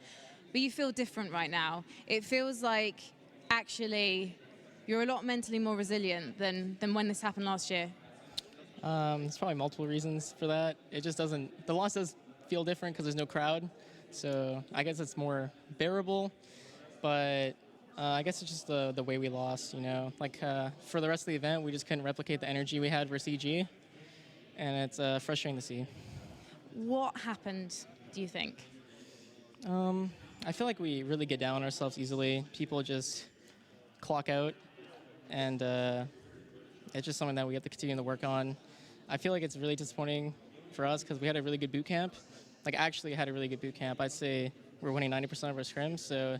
but you feel different right now. It feels like actually you're a lot mentally more resilient than when this happened last year. There's probably multiple reasons for that. It just doesn't, the loss does feel different because there's no crowd. So I guess it's more bearable, but I guess it's just the way we lost, you know. Like for the rest of the event, we just couldn't replicate the energy we had versus EG, and it's frustrating to see. What happened, do you think? I feel like we really get down on ourselves easily. People just clock out, and it's just something that we have to continue to work on. I feel like it's really disappointing for us because we had a really good boot camp. Like, actually had a really good boot camp. I'd say we're winning 90% of our scrims, so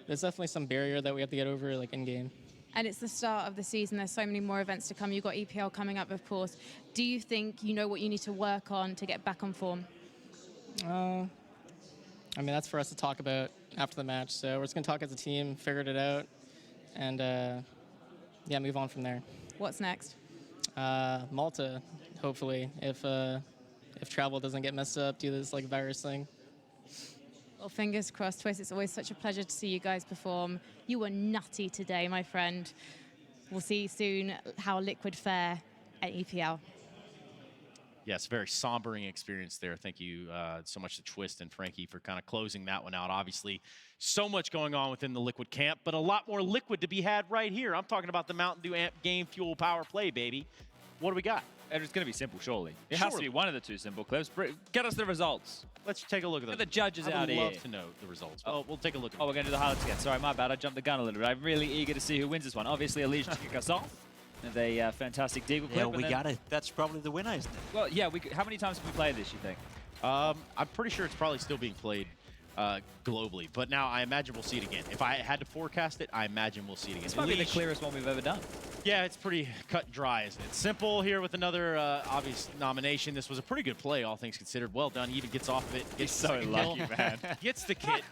there's definitely some barrier that we have to get over, like, in-game. And it's the start of the season. There's so many more events to come. You've got EPL coming up, of course. Do you think you know what you need to work on to get back on form? I mean, that's for us to talk about after the match. So we're just going to talk as a team, figure it out, and, yeah, move on from there. What's next? Malta, hopefully, if travel doesn't get messed up due to this, like, virus thing. Well, fingers crossed. Twist, it's always such a pleasure to see you guys perform. You were nutty today, my friend. We'll see soon how Liquid fare at EPL. Yes, very sombering experience there. Thank you so much to Twist and Frankie for kind of closing that one out. Obviously, so much going on within the Liquid camp, but a lot more Liquid to be had right here. I'm talking about the Mountain Dew Amp Game Fuel Power Play, baby. What do we got? It's going to be simple, surely. It has to be one of the two simple clips. Get us the results. Let's take a look at those. Get the judges out here. I would love to know the results. Oh, we'll take a look at we're going to do the highlights again. Sorry, my bad. I jumped the gun a little bit. I'm really eager to see who wins this one. Obviously, Elise to kick us off. And a fantastic Deagle clip. Yeah, we got it. That's probably the winner, isn't it? Well, yeah. How many times have we played this, you think? I'm pretty sure it's probably still being played globally. But now I imagine we'll see it again. If I had to forecast it, I imagine we'll see it again. This might be the clearest one we've ever done. Yeah, it's pretty cut and dry, isn't it? Simple here with another obvious nomination. This was a pretty good play, all things considered. Well done. He even gets off of it. He's so lucky, man. Gets the kit,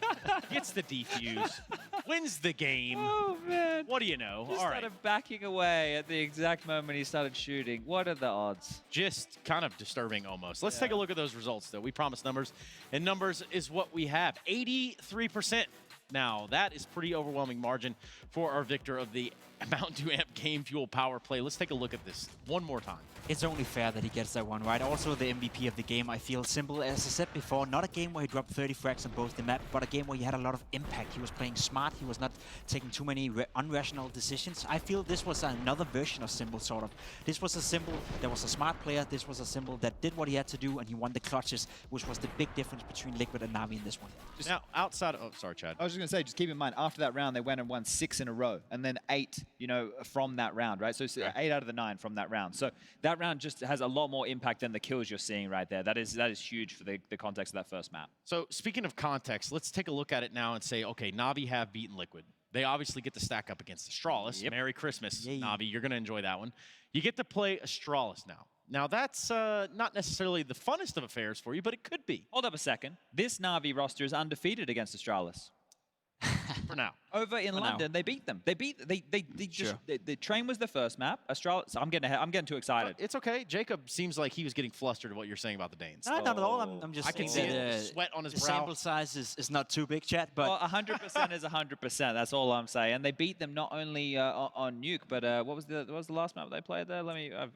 gets the defuse, wins the game. Oh, man. What do you know? Just all right. started backing away at the exact moment he started shooting. What are the odds? Just kind of disturbing almost. Let's take a look at those results, though. We promised numbers, and numbers is what we have. 83%. Now, that is pretty overwhelming margin for our victor of the Mountain Dew Amp Game Fuel Power Play. Let's take a look at this one more time. It's only fair that he gets that one right. Also, the MVP of the game, I feel simple. As I said before, not a game where he dropped 30 frags on both the map, but a game where he had a lot of impact. He was playing smart. He was not taking too many unrational decisions. I feel this was another version of Simple, sort of. This was a Simple that was a smart player. This was a Simple that did what he had to do, and he won the clutches, which was the big difference between Liquid and NaVi in this one. Now, outside of... Oh, sorry, Chad. I was just going to say, just keep in mind, after that round, they went and won 6 in a row, and then 8, from that round, right? So 8 out of the 9 from that round. So that round just has a lot more impact than the kills you're seeing right there. That is huge for the context of that first map. So speaking of context, let's take a look at it now and say, okay, NaVi have beaten Liquid. They obviously get to stack up against Astralis. Yep. Merry Christmas, NaVi. You're going to enjoy that one. You get to play Astralis now. Now, that's not necessarily the funnest of affairs for you, but it could be. Hold up a second. This NaVi roster is undefeated against Astralis. For now. Over in London, they beat them. The train was the first map. Astralis, I'm getting too excited. It's okay. Jacob seems like he was getting flustered at what you're saying about the Danes. Not at all. I'm just I can see it. Sweat on his brow. The sample size is not too big, Chad, but... Well, 100% is 100%. That's all I'm saying. And they beat them not only on Nuke, but what was the last map they played there?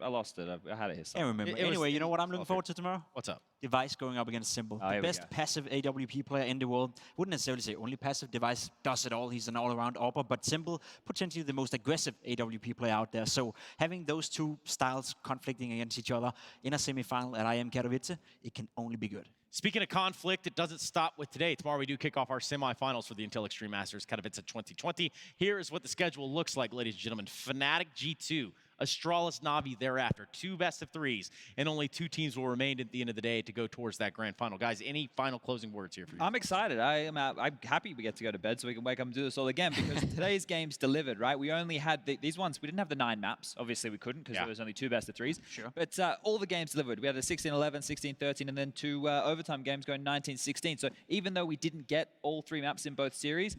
I lost it. I had it here. I can't remember. Anyway, you know what I'm looking forward to tomorrow? What's up? Device going up against Simple. Oh, the best passive AWP player in the world. Wouldn't necessarily say only passive. Device does it all. He's an all-around AWPer, but Simple, potentially the most aggressive AWP player out there. So having those two styles conflicting against each other in a semifinal at IEM Katowice, it can only be good. Speaking of conflict, it doesn't stop with today. Tomorrow we do kick off our semifinals for the Intel Extreme Masters Katowice 2020. Here is what the schedule looks like, ladies and gentlemen. Fnatic G2, Astralis, NaVi thereafter. 2 best-of-3s, and only 2 teams will remain at the end of the day to go towards that grand final. Guys, any final closing words here for you? I'm excited. I'm happy we get to go to bed so we can wake up and do this all again, because today's game's delivered, right? We only had these ones. We didn't have the 9 maps. Obviously, we couldn't because there was only 2 best-of-3s. Sure. But all the games delivered. We had a 16-11, 16-13, and then 2 overtime games going 19-16. So even though we didn't get all 3 maps in both series,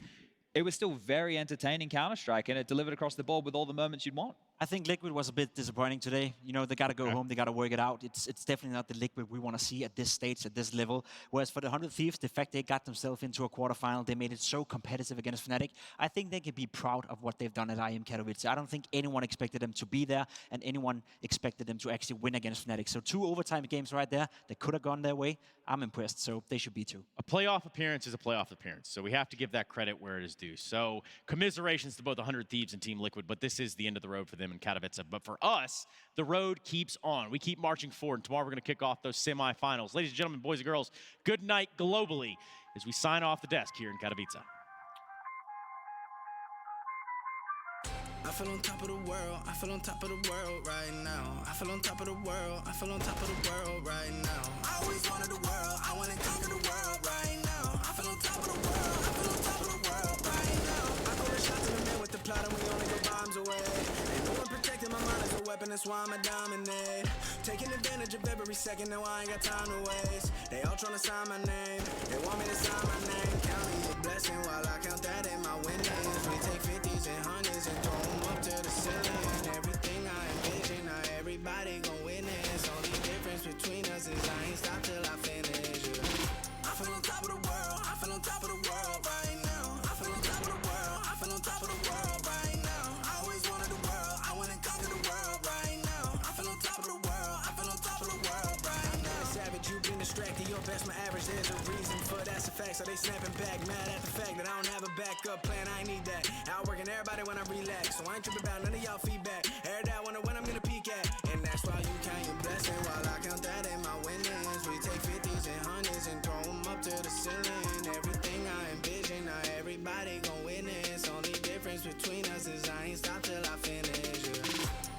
it was still very entertaining Counter-Strike, and it delivered across the board with all the moments you'd want. I think Liquid was a bit disappointing today. You know, they got to go home, they got to work it out. It's definitely not the Liquid we want to see at this stage, at this level. Whereas for the 100 Thieves, the fact they got themselves into a quarterfinal, they made it so competitive against Fnatic, I think they can be proud of what they've done at IEM Katowice. I don't think anyone expected them to be there, and anyone expected them to actually win against Fnatic. So 2 overtime games right there that could have gone their way. I'm impressed, so they should be too. A playoff appearance is a playoff appearance, so we have to give that credit where it is due. So commiserations to both 100 Thieves and Team Liquid, but this is the end of the road for them in Katowice. But for us, the road keeps on. We keep marching forward, and tomorrow we're going to kick off those semifinals. Ladies and gentlemen, boys and girls, good night globally as we sign off the desk here in Katowice. feel on top of the world. I feel on top of the world right now. I feel on top of the world. I feel on top of the world right now. I always wanted the world. I want to conquer the world right now. I feel on top of the world. I feel on top of the world right now. I call the shots in the man with the plot and we only go bombs away. Ain't no one protecting my mind as a weapon. That's why I'm a dominate. Taking advantage of every second. Now I ain't got time to waste. They all trying to sign my name. They want me to sign my name. Counting your blessing while I count that in my winnings. We take 50s and 100s and throw them up to the ceiling. Everything I envision, now everybody gon' witness. Only difference between us is I ain't stop till I finish. I feel on top of the world. I feel on top of the world right now. I feel on top of the world. I feel on top of the world right now. I always wanted the world. I wanna conquer the world right now. I feel on top of the world. I feel on top of the world right now. Savage, you've been distracted. Your best, my average. There's a reason for that's a fact. So they snapping back, mad at the fact that I don't have a backup plan. I ain't need that. Outworking everybody when I relax. So I ain't tripping about none of y'all feedback. Heard that wonder when I'm gonna peak at. And that's why you count your blessing while I count that in my winnings. We take 50s and 100s and throw them up to the ceiling. Everything I envision, now everybody gon' witness. Only difference between us is I ain't stop till I finish.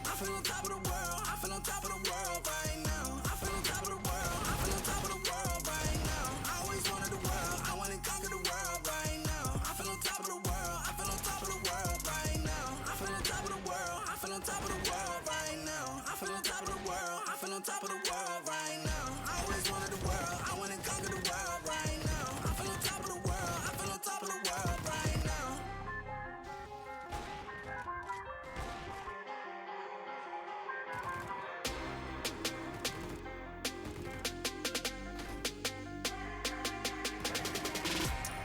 I feel on top of the world. I feel on top of the world right now. I feel on top of the world. I feel on top of the world right now. I always wanted the world. I wanna conquer the world right now. I feel on top of the world. I feel on top of the world right now. I feel on top of the world. I feel on top of the world right now. I feel on top of the world. I feel on top of the world right now. I always wanted the world. I wanna conquer the world right now. I feel on top of the world. I feel on top of the world right now.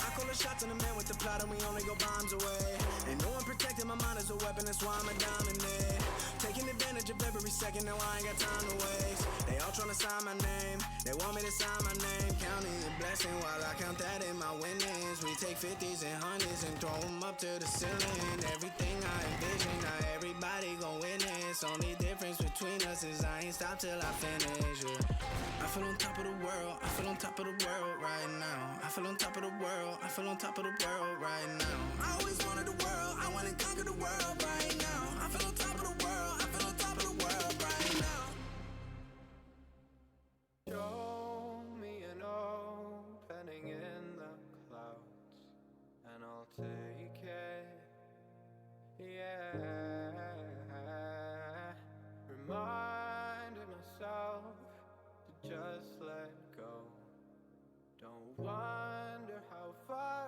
I call the shots on the man with the plot and we only go bombs away. Ain't no one protecting my mind as a weapon, that's why I'm a dominate. Taking advantage of every second, now I ain't got time to waste. They all tryna sign my name, they want me to sign my name. Counting your blessing while I count that in my winnings. We take 50s and 100s and throw them up to the ceiling. Everything I envision, now everybody gon' witness. Only difference between us is I ain't stop till I finish. I feel on top of the world, I feel on top of the world right now. I feel on top of the world, I feel on top of the world right now. I always wanted the world, I wanna conquer the world right now. I feel on top of the world, I feel on top of the world right now. Show me an opening in the clouds, and I'll take it. Yeah, reminding myself to just let go. Don't wonder how far